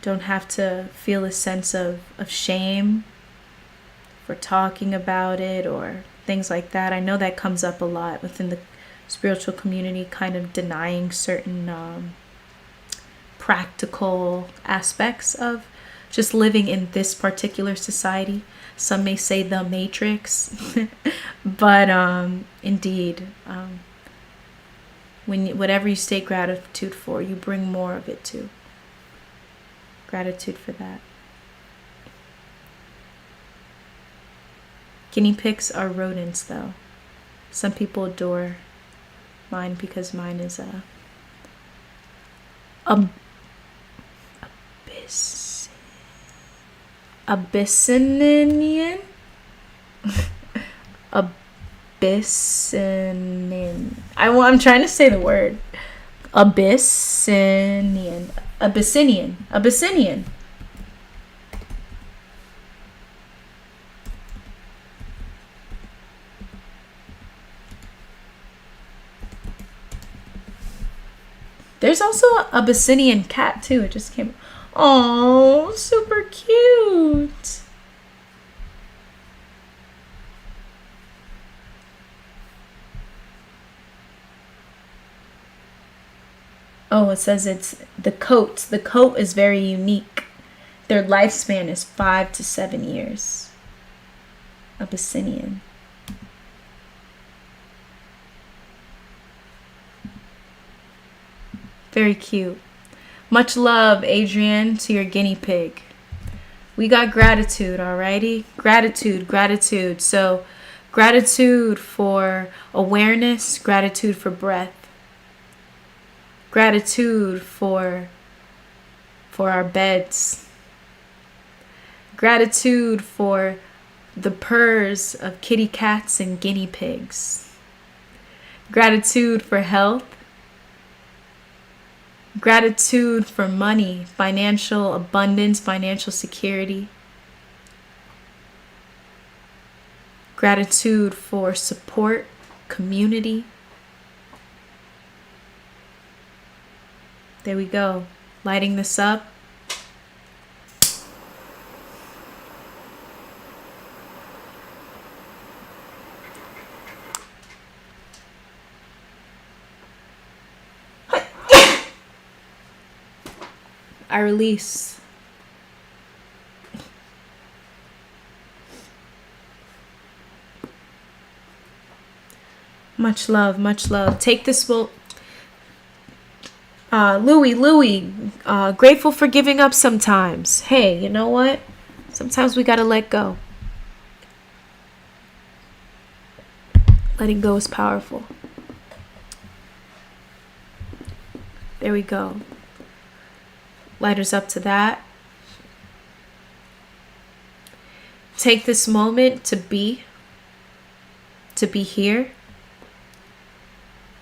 Don't have to feel a sense of shame for talking about it or things like that. I know that comes up a lot within the spiritual community, kind of denying certain practical aspects of just living in this particular society. Some may say the matrix, but indeed, whatever you state gratitude for, you bring more of it too. Gratitude for that. Guinea pigs are rodents, though. Some people adore mine because mine is a abyss. Abyssinian? Abyssinian. I'm trying to say the word. Abyssinian. Abyssinian. Abyssinian. There's also a Abyssinian cat too. It just came. Oh, super cute. Oh, it says it's the coat. The coat is very unique. Their lifespan is 5 to 7 years. Abyssinian. Very cute. Much love, Adrienne, to your guinea pig. We got gratitude, alrighty? Gratitude. So, gratitude for awareness, gratitude for breath, gratitude for our beds, gratitude for the purrs of kitty cats and guinea pigs, gratitude for health, gratitude for money, financial abundance, financial security. Gratitude for support, community. There we go. Lighting this up. I release. Much love, much love. Take this will. Louie, grateful for giving up sometimes. Hey, you know what? Sometimes we gotta let go. Letting go is powerful. There we go. Lighters up to that. Take this moment to be here.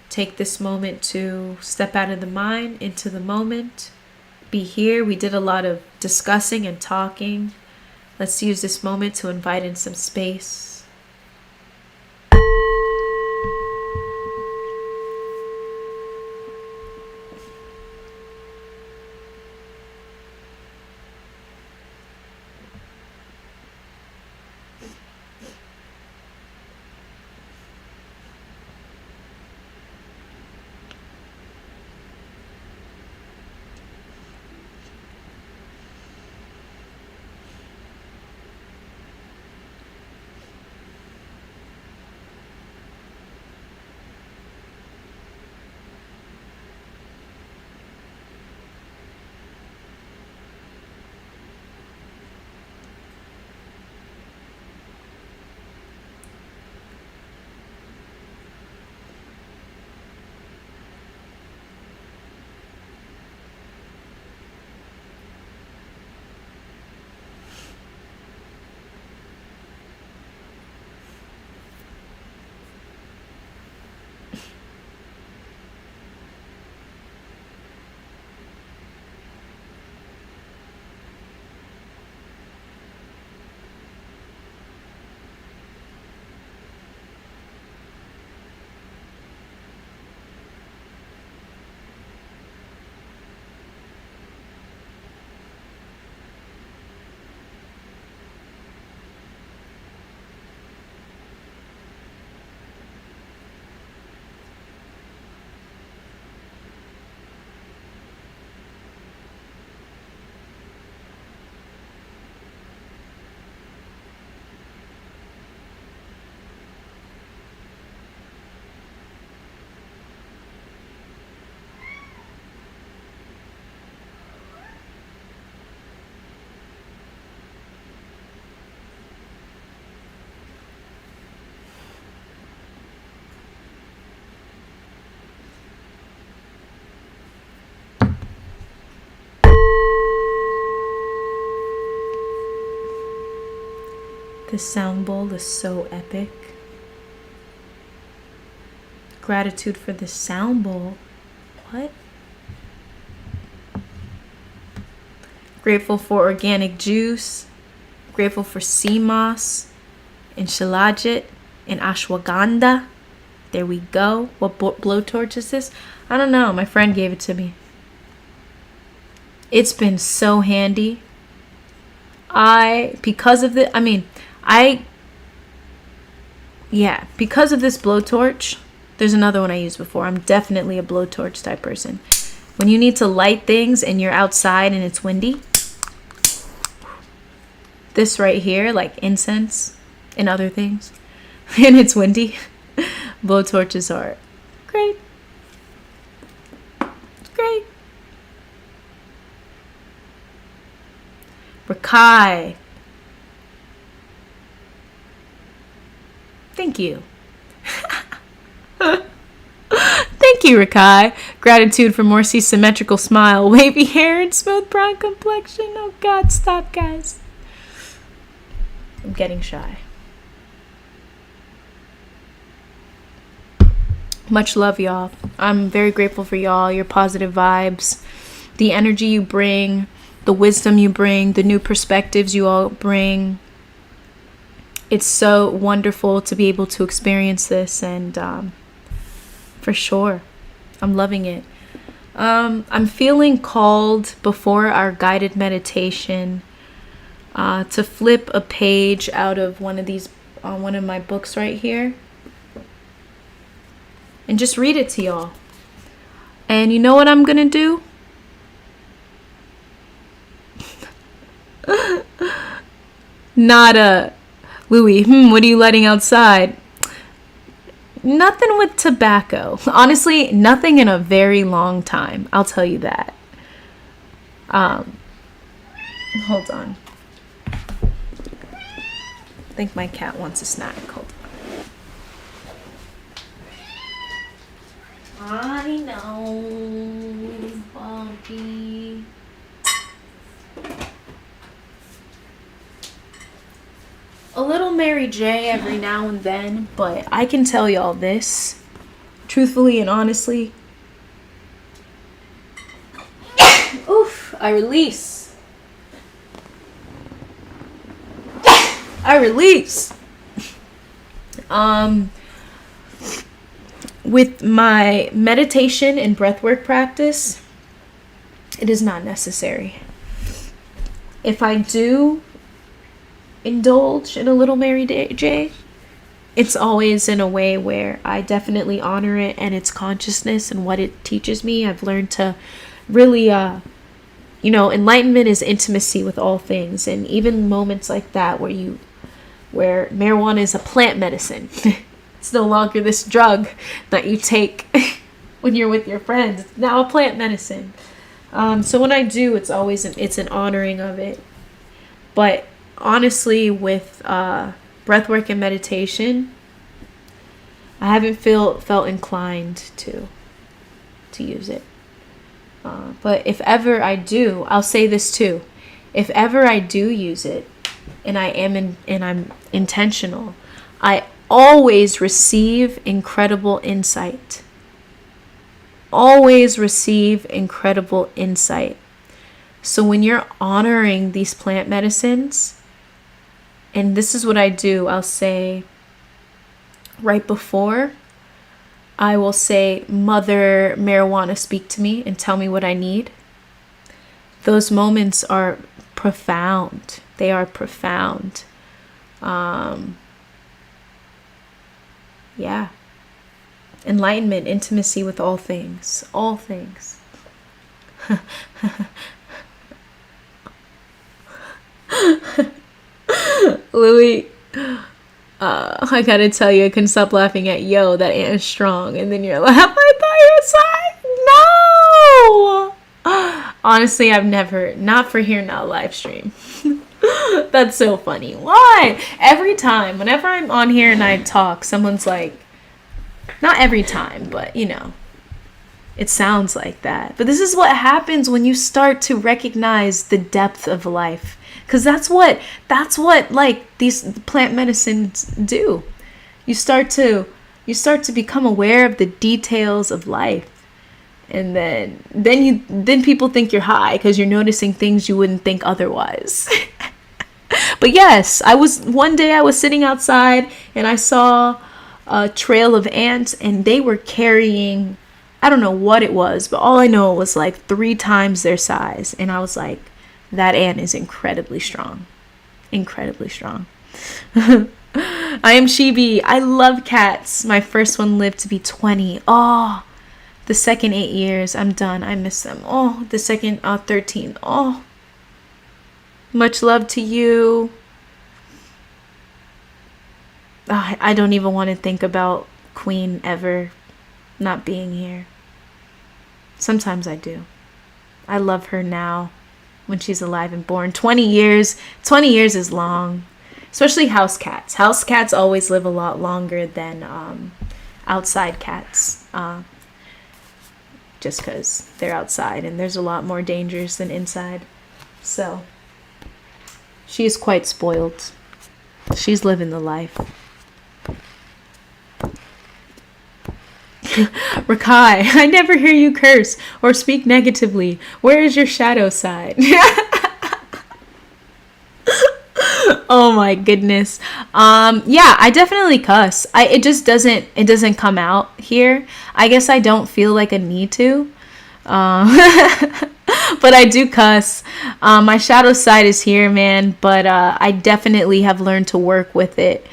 Take this moment to step out of the mind into the moment. Be here. We did a lot of discussing and talking. Let's use this moment to invite in some space. This sound bowl is so epic. Gratitude for this sound bowl. What? Grateful for organic juice. Grateful for sea moss and shilajit and ashwagandha. There we go. What blowtorch is this? I don't know. My friend gave it to me. It's been so handy. Because of this blowtorch, there's another one I used before. I'm definitely a blowtorch type person. When you need to light things and you're outside and it's windy, this right here, like incense and other things, and it's windy, blowtorches are great. It's great. Rakai. Thank you. Thank you, Rakai. Gratitude for Morcie's symmetrical smile, wavy hair, and smooth brown complexion. Oh God, stop, guys. I'm getting shy. Much love, y'all. I'm very grateful for y'all, your positive vibes, the energy you bring, the wisdom you bring, the new perspectives you all bring. It's so wonderful to be able to experience this, and for sure, I'm loving it. I'm feeling called before our guided meditation to flip a page out of one of my books right here and just read it to y'all. And you know what I'm gonna do? Not Louis, what are you letting outside? Nothing with tobacco. Honestly, nothing in a very long time. I'll tell you that. Hold on. I think my cat wants a snack. Hold on. I know, Bobby. A little Mary J every now and then, but I can tell y'all this, truthfully and honestly. Oof, I release. With my meditation and breathwork practice, it is not necessary. If I do indulge in a little Mary J, it's always in a way where I definitely honor it and its consciousness and what it teaches me. I've learned to really, enlightenment is intimacy with all things, and even moments like that where marijuana is a plant medicine. It's no longer this drug that you take when you're with your friends. It's now a plant medicine. So when I do, it's always it's an honoring of it. But honestly, with breathwork and meditation, I haven't felt inclined to use it. But if ever I do, I'll say this too. If ever I do use it, and I'm intentional, I always receive incredible insight. Always receive incredible insight. So when you're honoring these plant medicines, and this is what I do, I'll say right before, I will say, Mother Marijuana, speak to me and tell me what I need. Those moments are profound. They are profound. Yeah. Enlightenment, intimacy with all things. All things. Louis, I gotta tell you, I couldn't stop laughing at yo, that ant is strong. And then you're like, I thought you were no! Honestly, I've never, not for Here Now Livestream. That's so funny. Why? Every time, whenever I'm on here and I talk, someone's like, not every time, but It sounds like that. But this is what happens when you start to recognize the depth of life. Because that's what like these plant medicines do. You start to become aware of the details of life. And then people think you're high because you're noticing things you wouldn't think otherwise. But yes, one day I was sitting outside and I saw a trail of ants, and they were carrying, I don't know what it was, but all I know was like 3 times their size. And I was like, that ant is incredibly strong. Incredibly strong. I am Shibi. I love cats. My first one lived to be 20. Oh, the second 8 years, I'm done. I miss them. Oh, the second 13. Oh, much love to you. I don't even want to think about Queen ever not being here. Sometimes I do. I love her now when she's alive and born. 20 years is long. Especially house cats. House cats always live a lot longer than outside cats. Just because they're outside and there's a lot more dangers than inside. So, she is quite spoiled. She's living the life. Rakai, I never hear you curse or speak negatively. Where is your shadow side? Oh my goodness. Yeah, I definitely cuss. It just doesn't come out here. I guess I don't feel like a need to. But I do cuss. My shadow side is here, man, but I definitely have learned to work with it.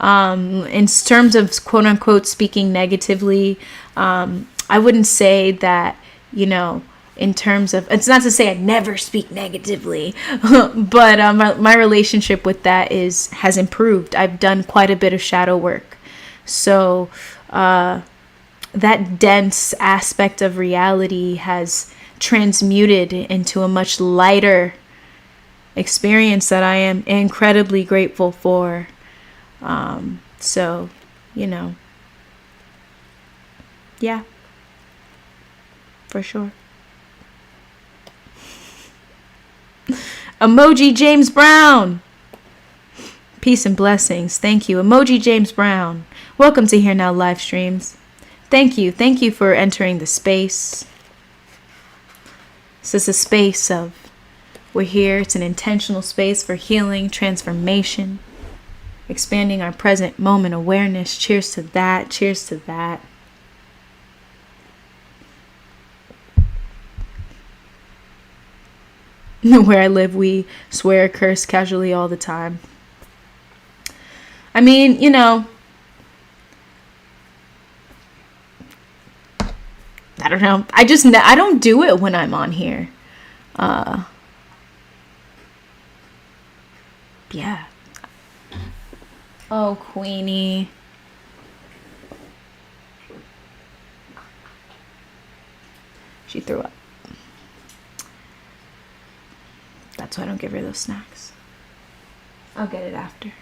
In terms of quote unquote speaking negatively, I wouldn't say that, in terms of, it's not to say I never speak negatively, but my relationship with that has improved. I've done quite a bit of shadow work. So that dense aspect of reality has transmuted into a much lighter experience that I am incredibly grateful for. So, yeah, for sure. Emoji James Brown. Peace and blessings. Thank you. Emoji James Brown. Welcome to Here Now Livestreams. Thank you. Thank you for entering the space. This is a space of, we're here. It's an intentional space for healing, transformation, expanding our present moment awareness. Cheers to that. Cheers to that. Where I live, we swear, curse casually all the time. I mean, I don't know. I don't do it when I'm on here. Yeah. Oh, Queenie. She threw up. That's why I don't give her those snacks. I'll get it after.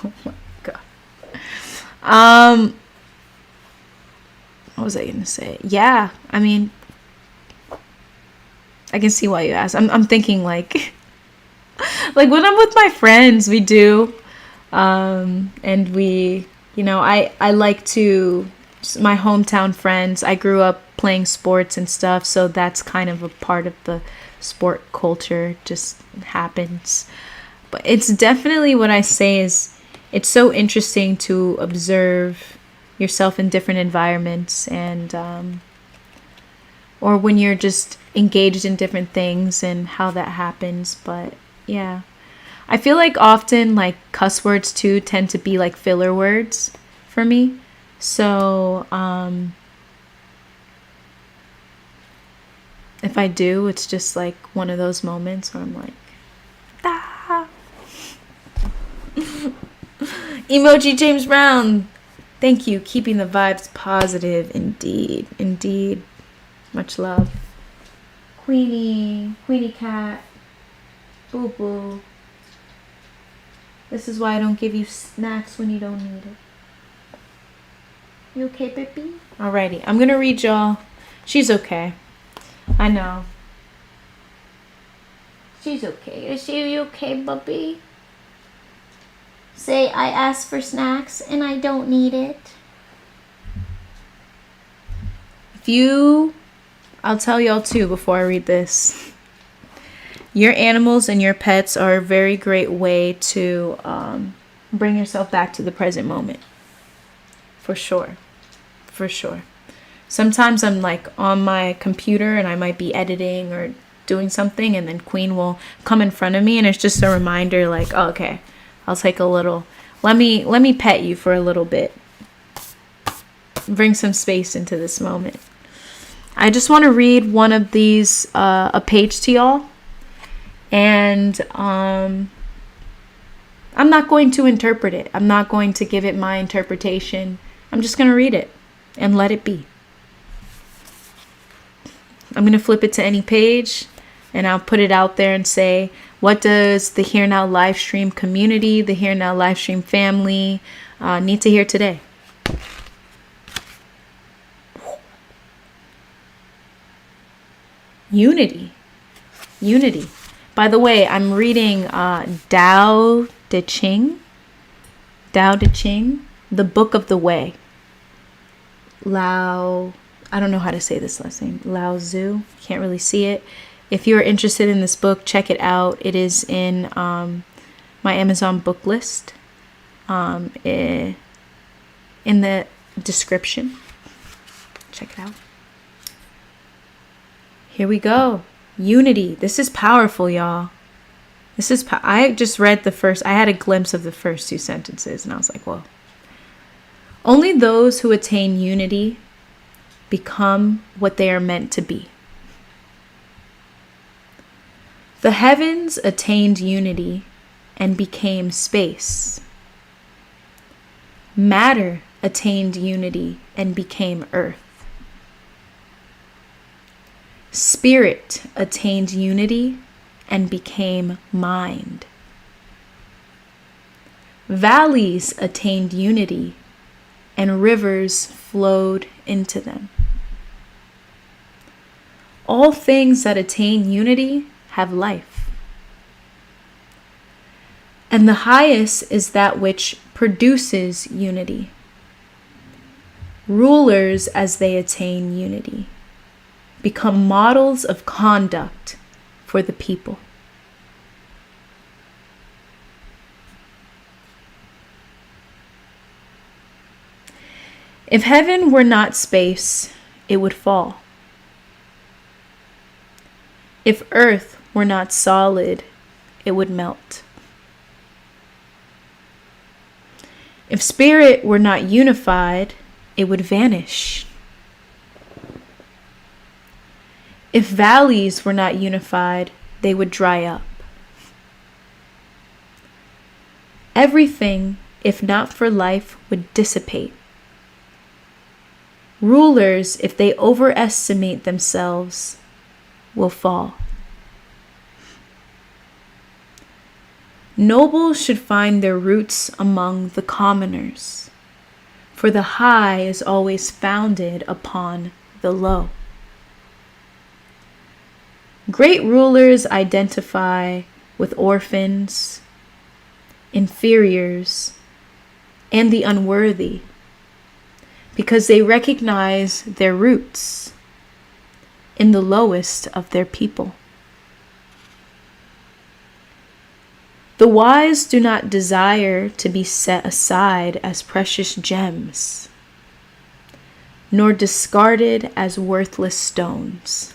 Oh my god. What was I gonna say? Yeah, I mean, I can see why you asked. I'm thinking like when I'm with my friends, we do, and we, I like to, my hometown friends. I grew up playing sports and stuff, so that's kind of a part of the sport culture. Just happens. But it's definitely, what I say is, it's so interesting to observe yourself in different environments, and or when you're just engaged in different things and how that happens. But yeah, I feel like often like cuss words too tend to be like filler words for me. So if I do, it's just like one of those moments where I'm like, ah. Emoji James Brown. Thank you. Keeping the vibes positive. Indeed. Indeed. Much love. Queenie cat. Boo boo. This is why I don't give you snacks when you don't need it. You okay, baby? Alrighty. I'm going to read y'all She's okay. I know. She's okay. Is she okay, puppy? Say, I asked for snacks and I don't need it. I'll tell y'all too before I read this. Your animals and your pets are a very great way to bring yourself back to the present moment. For sure. For sure. Sometimes I'm like on my computer and I might be editing or doing something, and then Queen will come in front of me, and it's just a reminder like, oh, okay, I'll take a little, let me pet you for a little bit. Bring some space into this moment. I just want to read one of these, a page to y'all. And I'm not going to interpret it. I'm not going to give it my interpretation. I'm just going to read it and let it be. I'm going to flip it to any page and I'll put it out there and say, what does the Here Now Livestream community, the Here Now Livestream family need to hear today? Unity. Unity. By the way, I'm reading Tao Te Ching, The Book of the Way. I don't know how to say this last name. Lao Tzu. Can't really see it. If you're interested in this book, check it out. It is in my Amazon book list. In the description. Check it out. Here we go. Unity. This is powerful, y'all. I just read I had a glimpse of the first two sentences and I was like, whoa. Only those who attain unity become what they are meant to be. The heavens attained unity and became space. Matter attained unity and became earth. Spirit attained unity and became mind. Valleys attained unity and rivers flowed into them. All things that attain unity have life. And the highest is that which produces unity. Rulers, as they attain unity, become models of conduct for the people. If heaven were not space, it would fall. If earth were not solid, it would melt. If spirit were not unified, it would vanish. If valleys were not unified, they would dry up. Everything, if not for life, would dissipate. Rulers, if they overestimate themselves, will fall. Nobles should find their roots among the commoners, for the high is always founded upon the low. Great rulers identify with orphans, inferiors, and the unworthy, because they recognize their roots in the lowest of their people. The wise do not desire to be set aside as precious gems, nor discarded as worthless stones.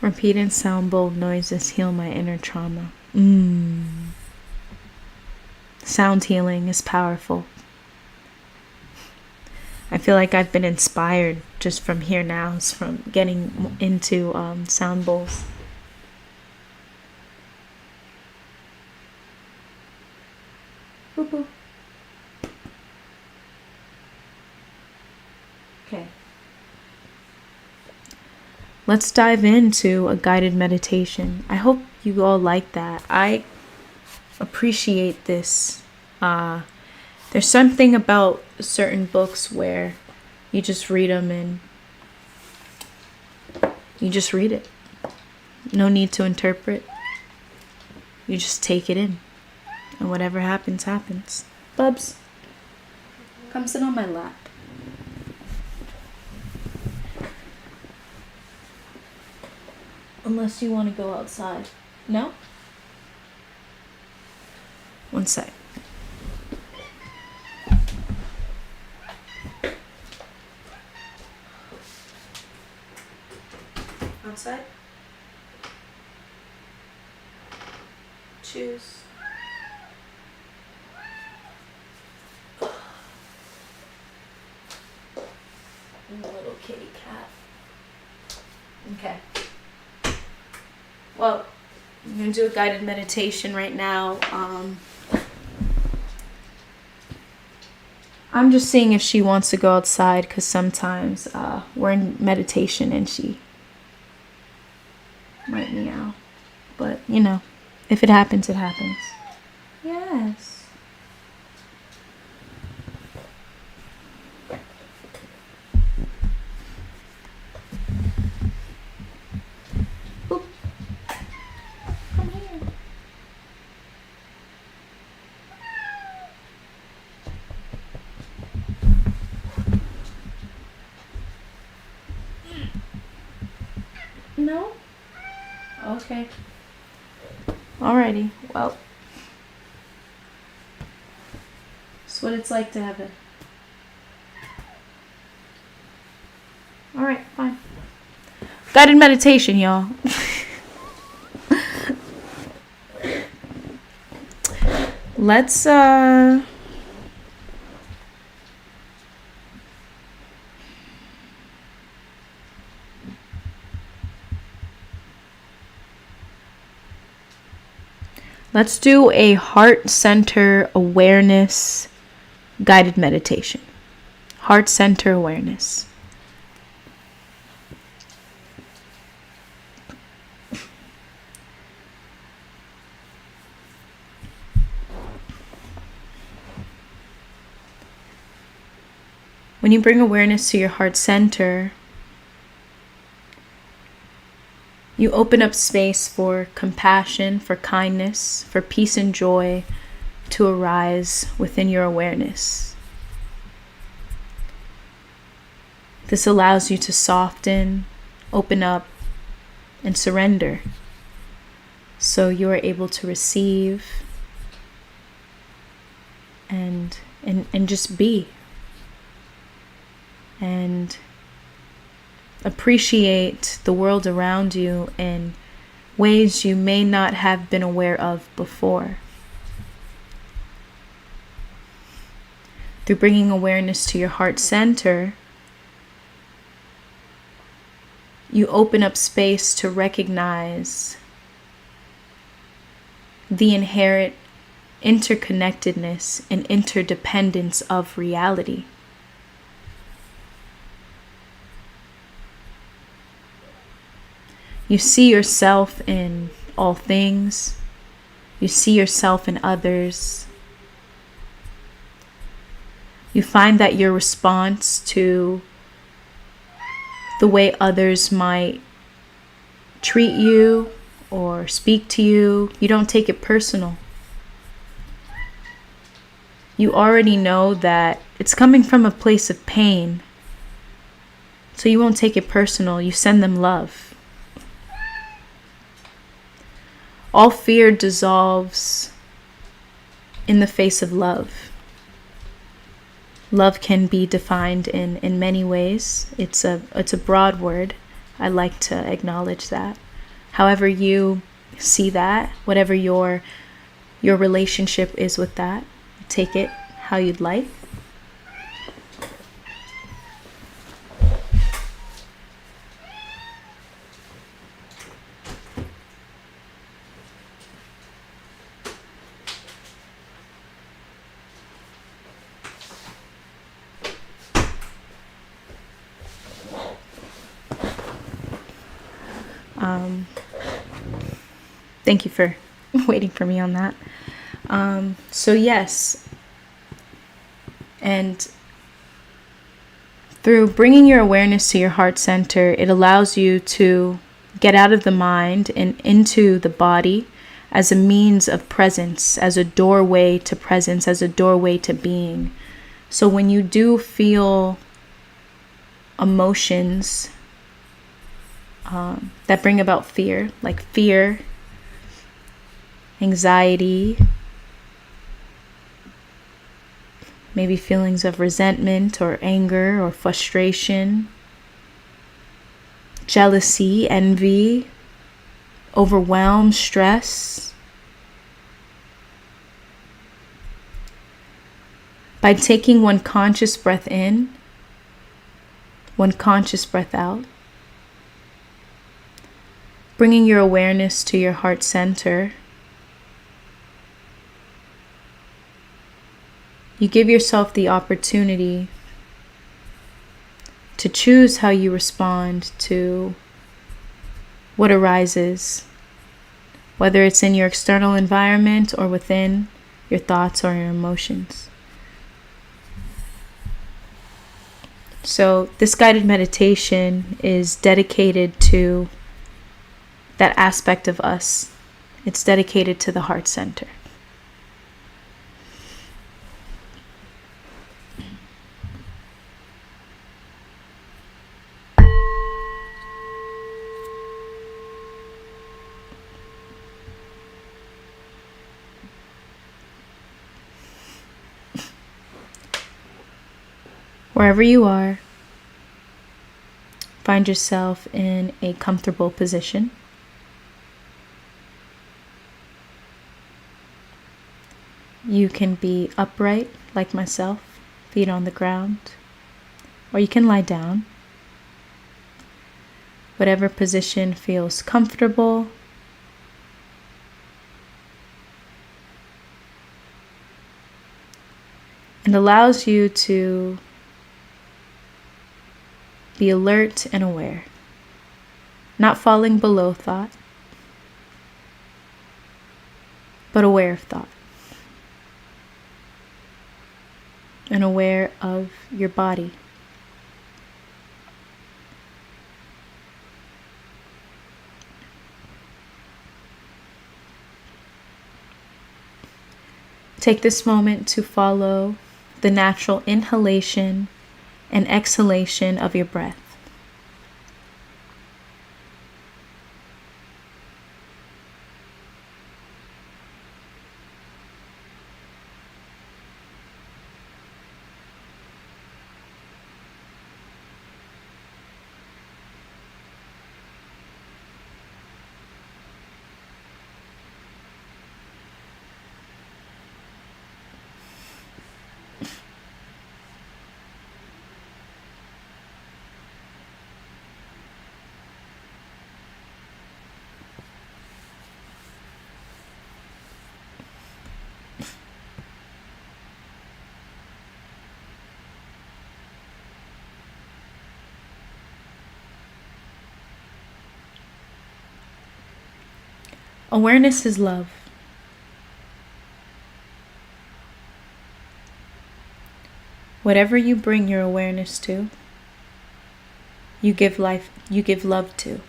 Repeated sound bowl noises heal my inner trauma. Sound healing is powerful. I feel like I've been inspired just from Here Nows, from getting into sound bowls. Boop, boop. Okay. Let's dive into a guided meditation. I hope you all like that. I appreciate this. There's something about certain books where you just read them and you just read it. No need to interpret. You just take it in. And whatever happens, happens. Bubs, come sit on my lap. Unless you want to go outside. No? One sec. Outside? Choose. And a little kitty cat. Okay. Well, I'm going to do a guided meditation right now. I'm just seeing if she wants to go outside, because sometimes we're in meditation and she might meow. But, you know, if it happens, it happens. Yes. Boop. Come here. No? Okay. Alrighty. Well, that's what it's like to have it. Alright, fine. Guided meditation, y'all. Let's let's do a heart center awareness guided meditation. Heart center awareness. When you bring awareness to your heart center, you open up space for compassion, for kindness, for peace and joy to arise within your awareness. This allows you to soften, open up, and surrender, so you are able to receive and just be. And appreciate the world around you in ways you may not have been aware of before. Through bringing awareness to your heart center, you open up space to recognize the inherent interconnectedness and interdependence of reality. You see yourself in all things. You see yourself in others. You find that your response to the way others might treat you or speak to you, you don't take it personal. You already know that it's coming from a place of pain, so you won't take it personal. You send them love. All fear dissolves in the face of love. Love can be defined in many ways. It's a broad word. I like to acknowledge that. However you see that, whatever your relationship is with that, take it how you'd like. Thank you for waiting for me on that. So yes, and through bringing your awareness to your heart center, it allows you to get out of the mind and into the body as a means of presence, as a doorway to presence, as a doorway to being. So when you do feel emotions that bring about fear, like fear, anxiety, maybe feelings of resentment or anger or frustration, jealousy, envy, overwhelm, stress. By taking one conscious breath in, one conscious breath out, bringing your awareness to your heart center, you give yourself the opportunity to choose how you respond to what arises, whether it's in your external environment or within your thoughts or your emotions. So this guided meditation is dedicated to that aspect of us. It's dedicated to the heart center. Wherever you are, find yourself in a comfortable position. You can be upright like myself, feet on the ground, or you can lie down. Whatever position feels comfortable. And allows you to be alert and aware, not falling below thought, but aware of thought, and aware of your body. Take this moment to follow the natural inhalation and exhalation of your breath. Awareness is love. Whatever you bring your awareness to, you give life, you give love to.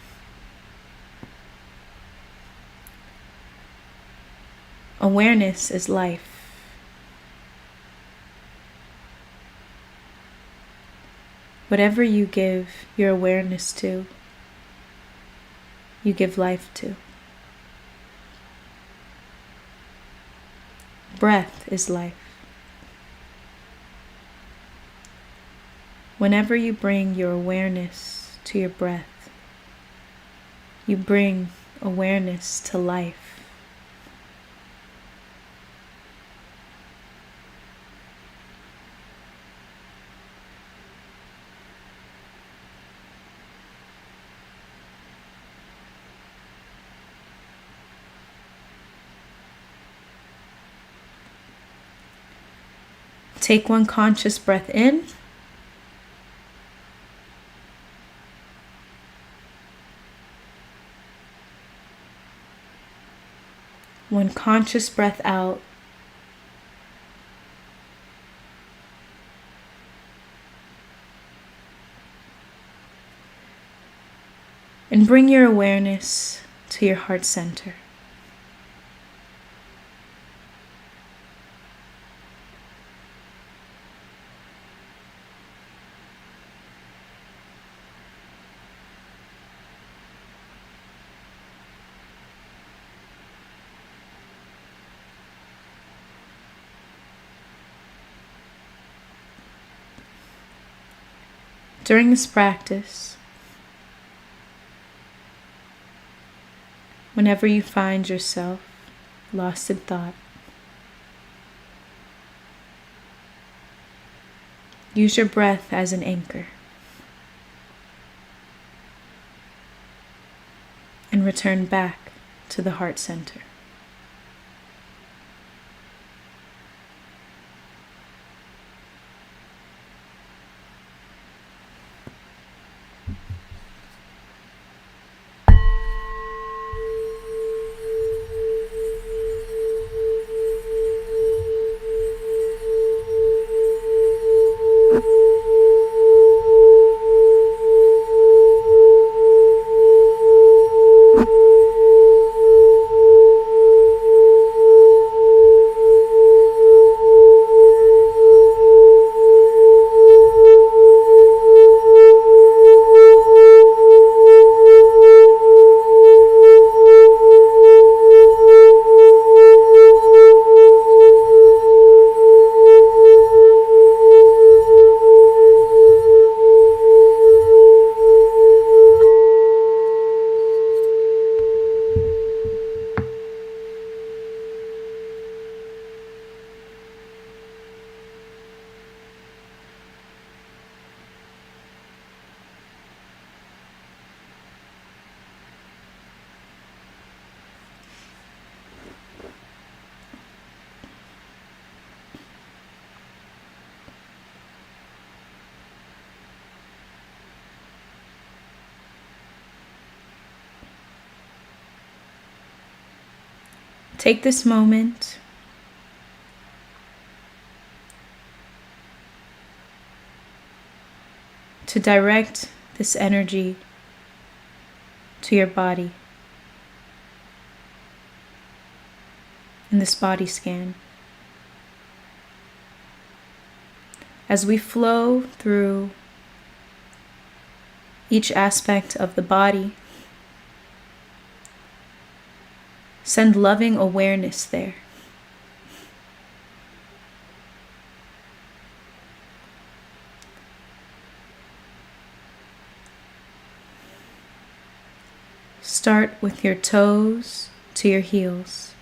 Awareness is life. Whatever you give your awareness to, you give life to. Breath is life. Whenever you bring your awareness to your breath, you bring awareness to life. Take one conscious breath in. One conscious breath out. And bring your awareness to your heart center. During this practice, whenever you find yourself lost in thought, use your breath as an anchor and return back to the heart center. Take this moment to direct this energy to your body in this body scan. As we flow through each aspect of the body, send loving awareness there. Start with your toes to your heels.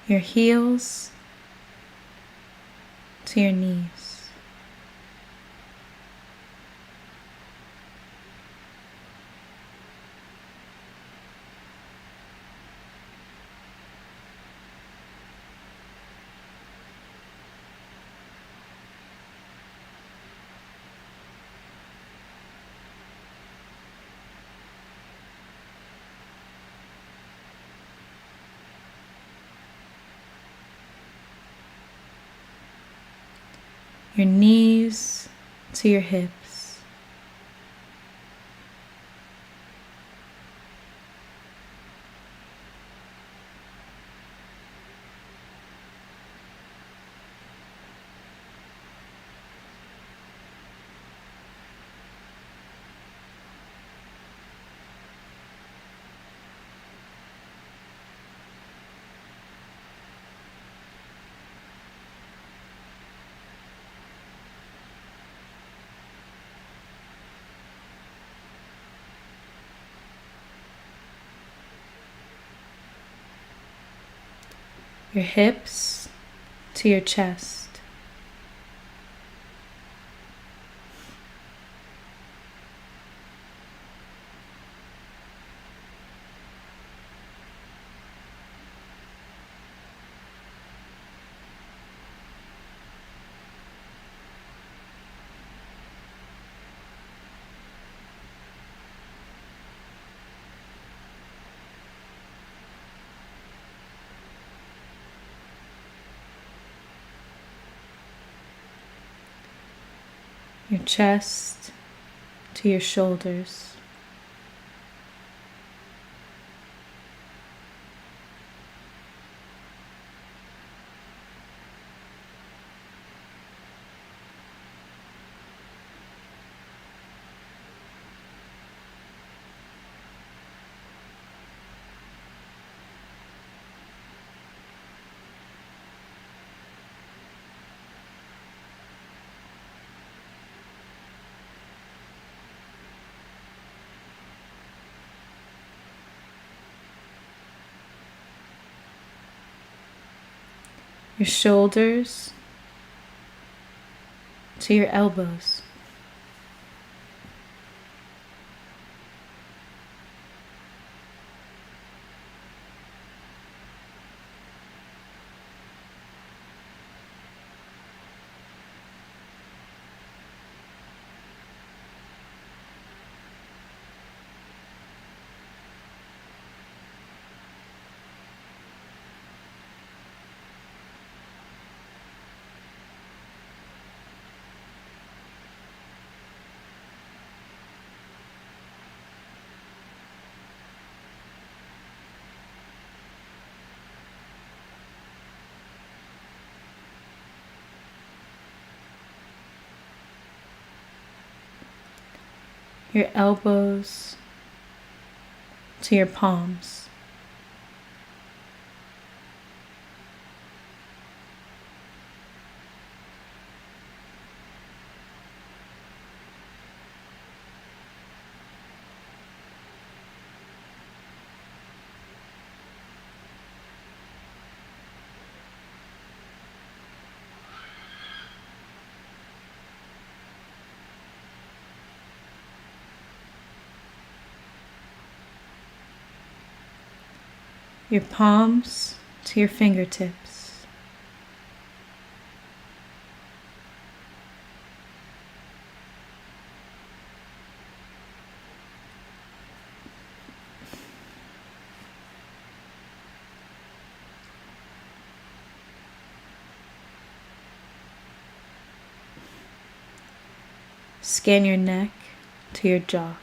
Your heels to your knees. your knees to your hips. Your hips to your chest. Your chest to your shoulders. Your shoulders to your elbows. Your elbows to your palms. Your palms to your fingertips. Scan your neck to your jaw.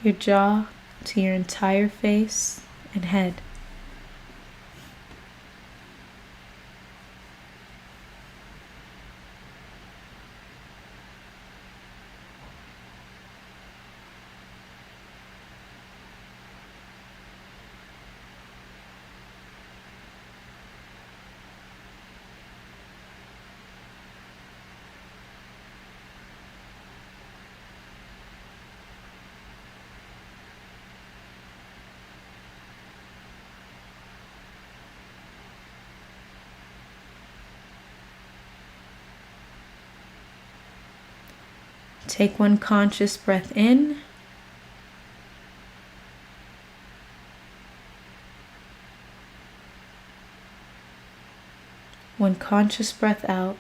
Your jaw to your entire face and head. Take one conscious breath in. One conscious breath out.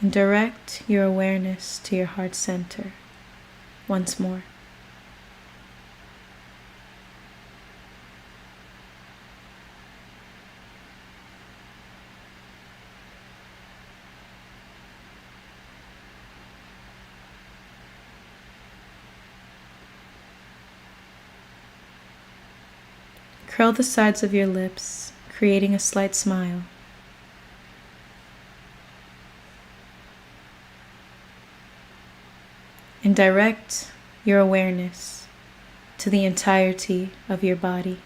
And direct your awareness to your heart center once more. Curl the sides of your lips, creating a slight smile. And direct your awareness to the entirety of your body.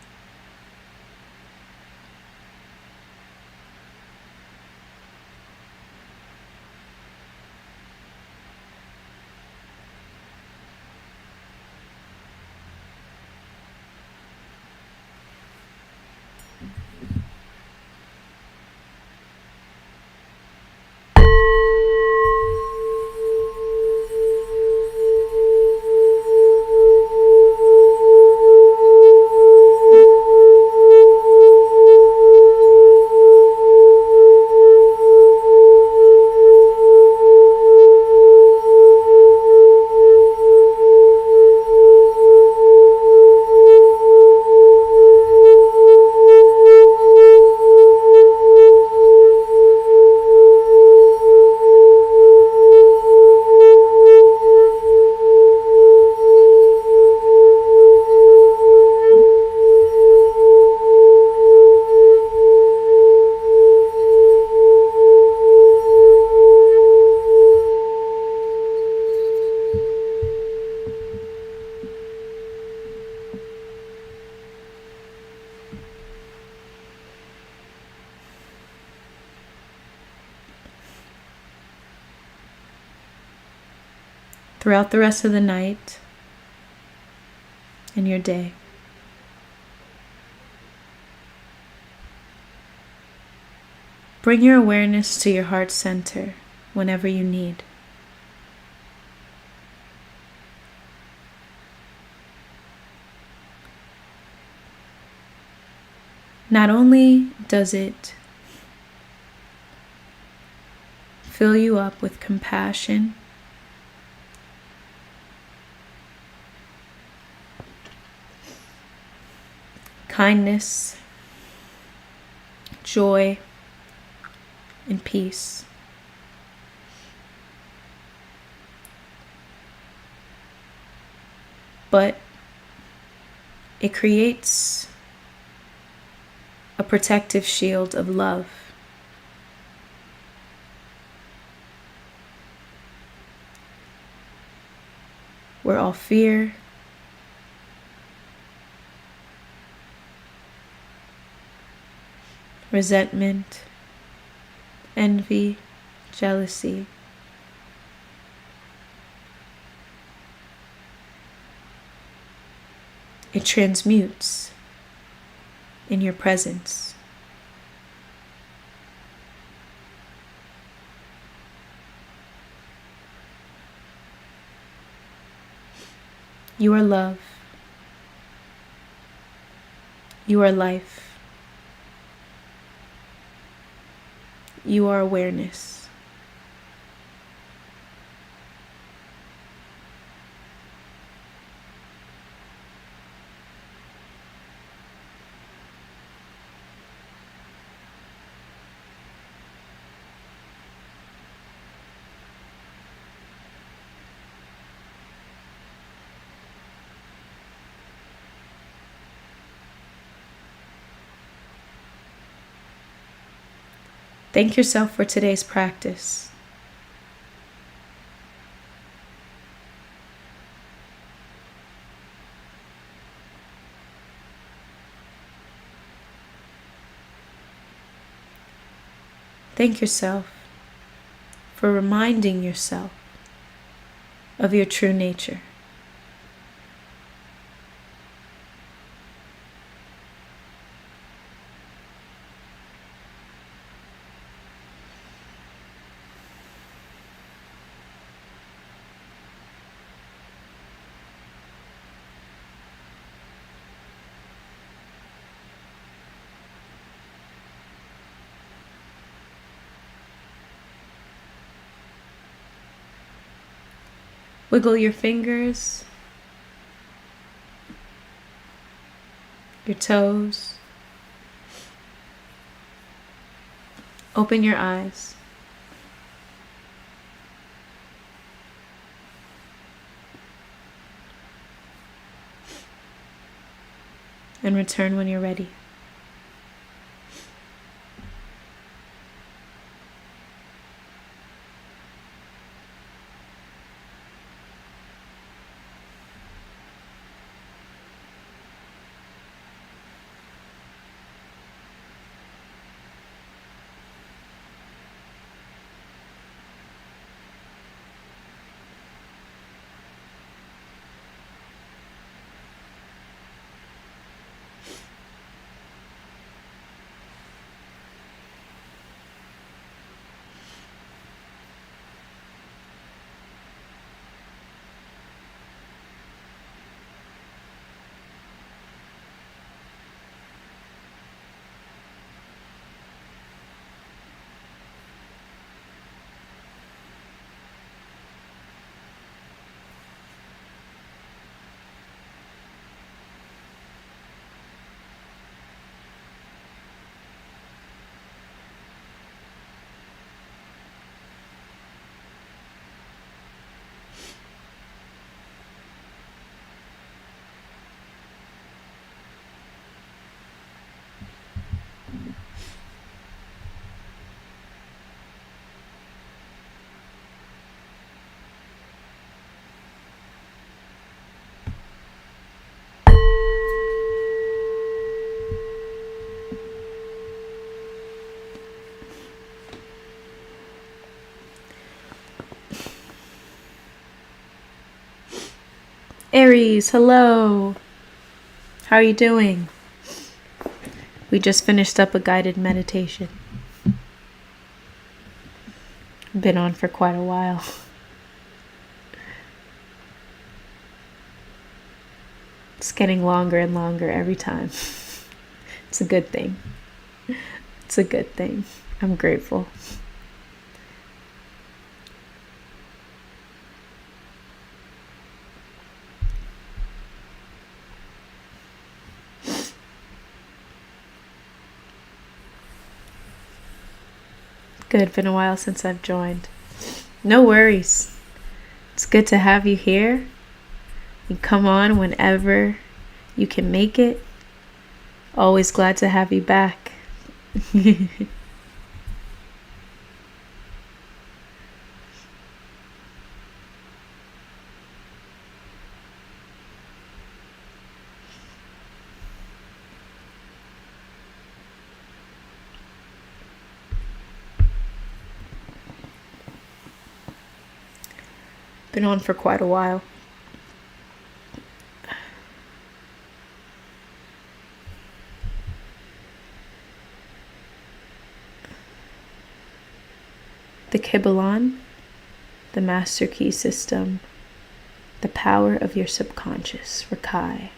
Throughout the rest of the night and your day, bring your awareness to your heart center whenever you need. Not only does it fill you up with compassion, kindness, joy, and peace, but it creates a protective shield of love. Where all fear, resentment, envy, jealousy, it transmutes in your presence. You are love. You are life. You are awareness. Thank yourself for today's practice. Thank yourself for reminding yourself of your true nature. Wiggle your fingers, your toes. Open your eyes. And return when you're ready. Aries, hello. How are you doing? We just finished up a guided meditation. Been on for quite a while. It's getting longer and longer every time. It's a good thing. It's a good thing. I'm grateful. Good, been a while since I've joined. No worries. It's good to have you here. You come on whenever you can make it. Always glad to have you back. Been on for quite a while. The Kibbalon, the Master Key System, the power of your subconscious, Rakai.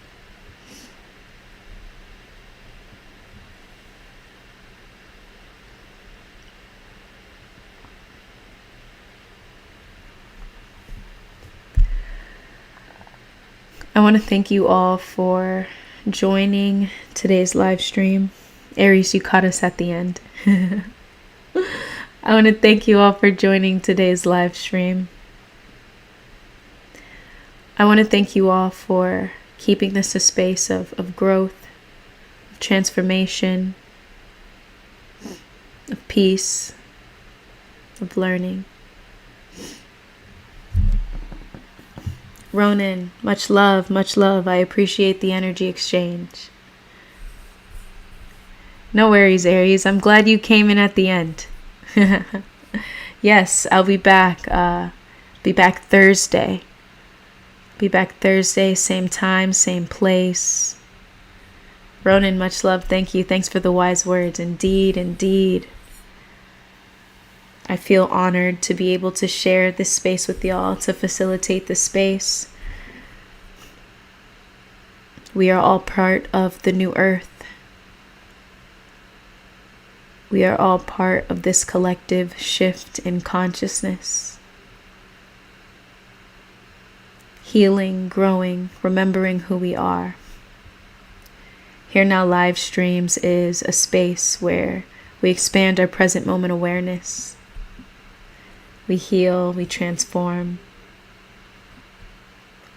I want to thank you all for joining today's live stream. Aries, you caught us at the end. I want to thank you all for joining today's live stream. I want to thank you all for keeping this a space of growth, of transformation, of peace, of learning. Ronan, much love, much love. I appreciate the energy exchange. No worries, Aries. I'm glad you came in at the end. Yes, I'll be back. Be back Thursday. Be back Thursday, same time, same place. Ronan, much love. Thank you. Thanks for the wise words. Indeed, indeed. I feel honored to be able to share this space with y'all, to facilitate this space. We are all part of the new earth. We are all part of this collective shift in consciousness. healing, growing, remembering who we are. Here Now Livestreams is a space where we expand our present moment awareness. We heal, we transform.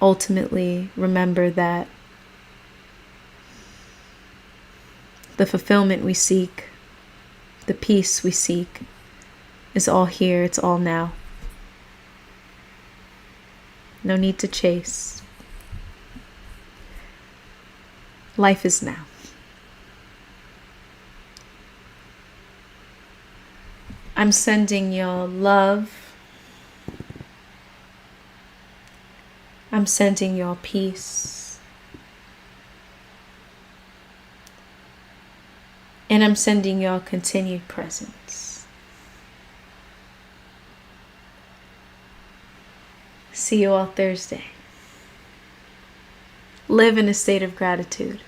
Ultimately, remember that the fulfillment we seek, the peace we seek, is all here, it's all now. No need to chase. Life is now. I'm sending y'all love. I'm sending y'all peace. And I'm sending y'all continued presence. See you all Thursday. Live in a state of gratitude.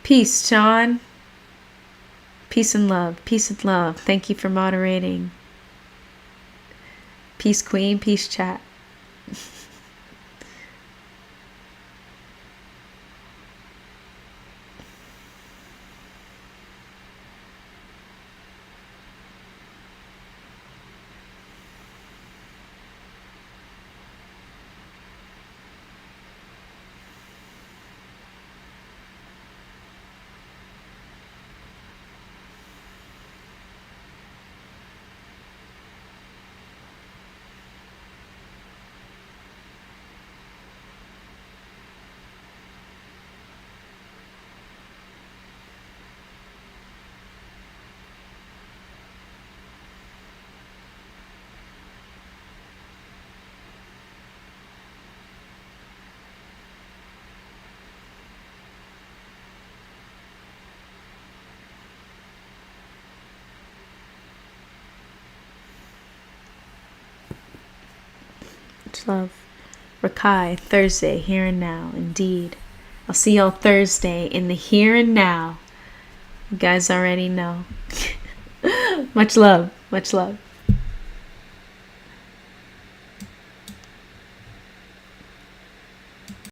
Peace, Sean. Peace and love. Peace and love. Thank you for moderating. Peace, Queen. Peace, chat. Much love. Rakai, Thursday, here and now, indeed. I'll see y'all Thursday in the here and now. You guys already know. Much love. Much love.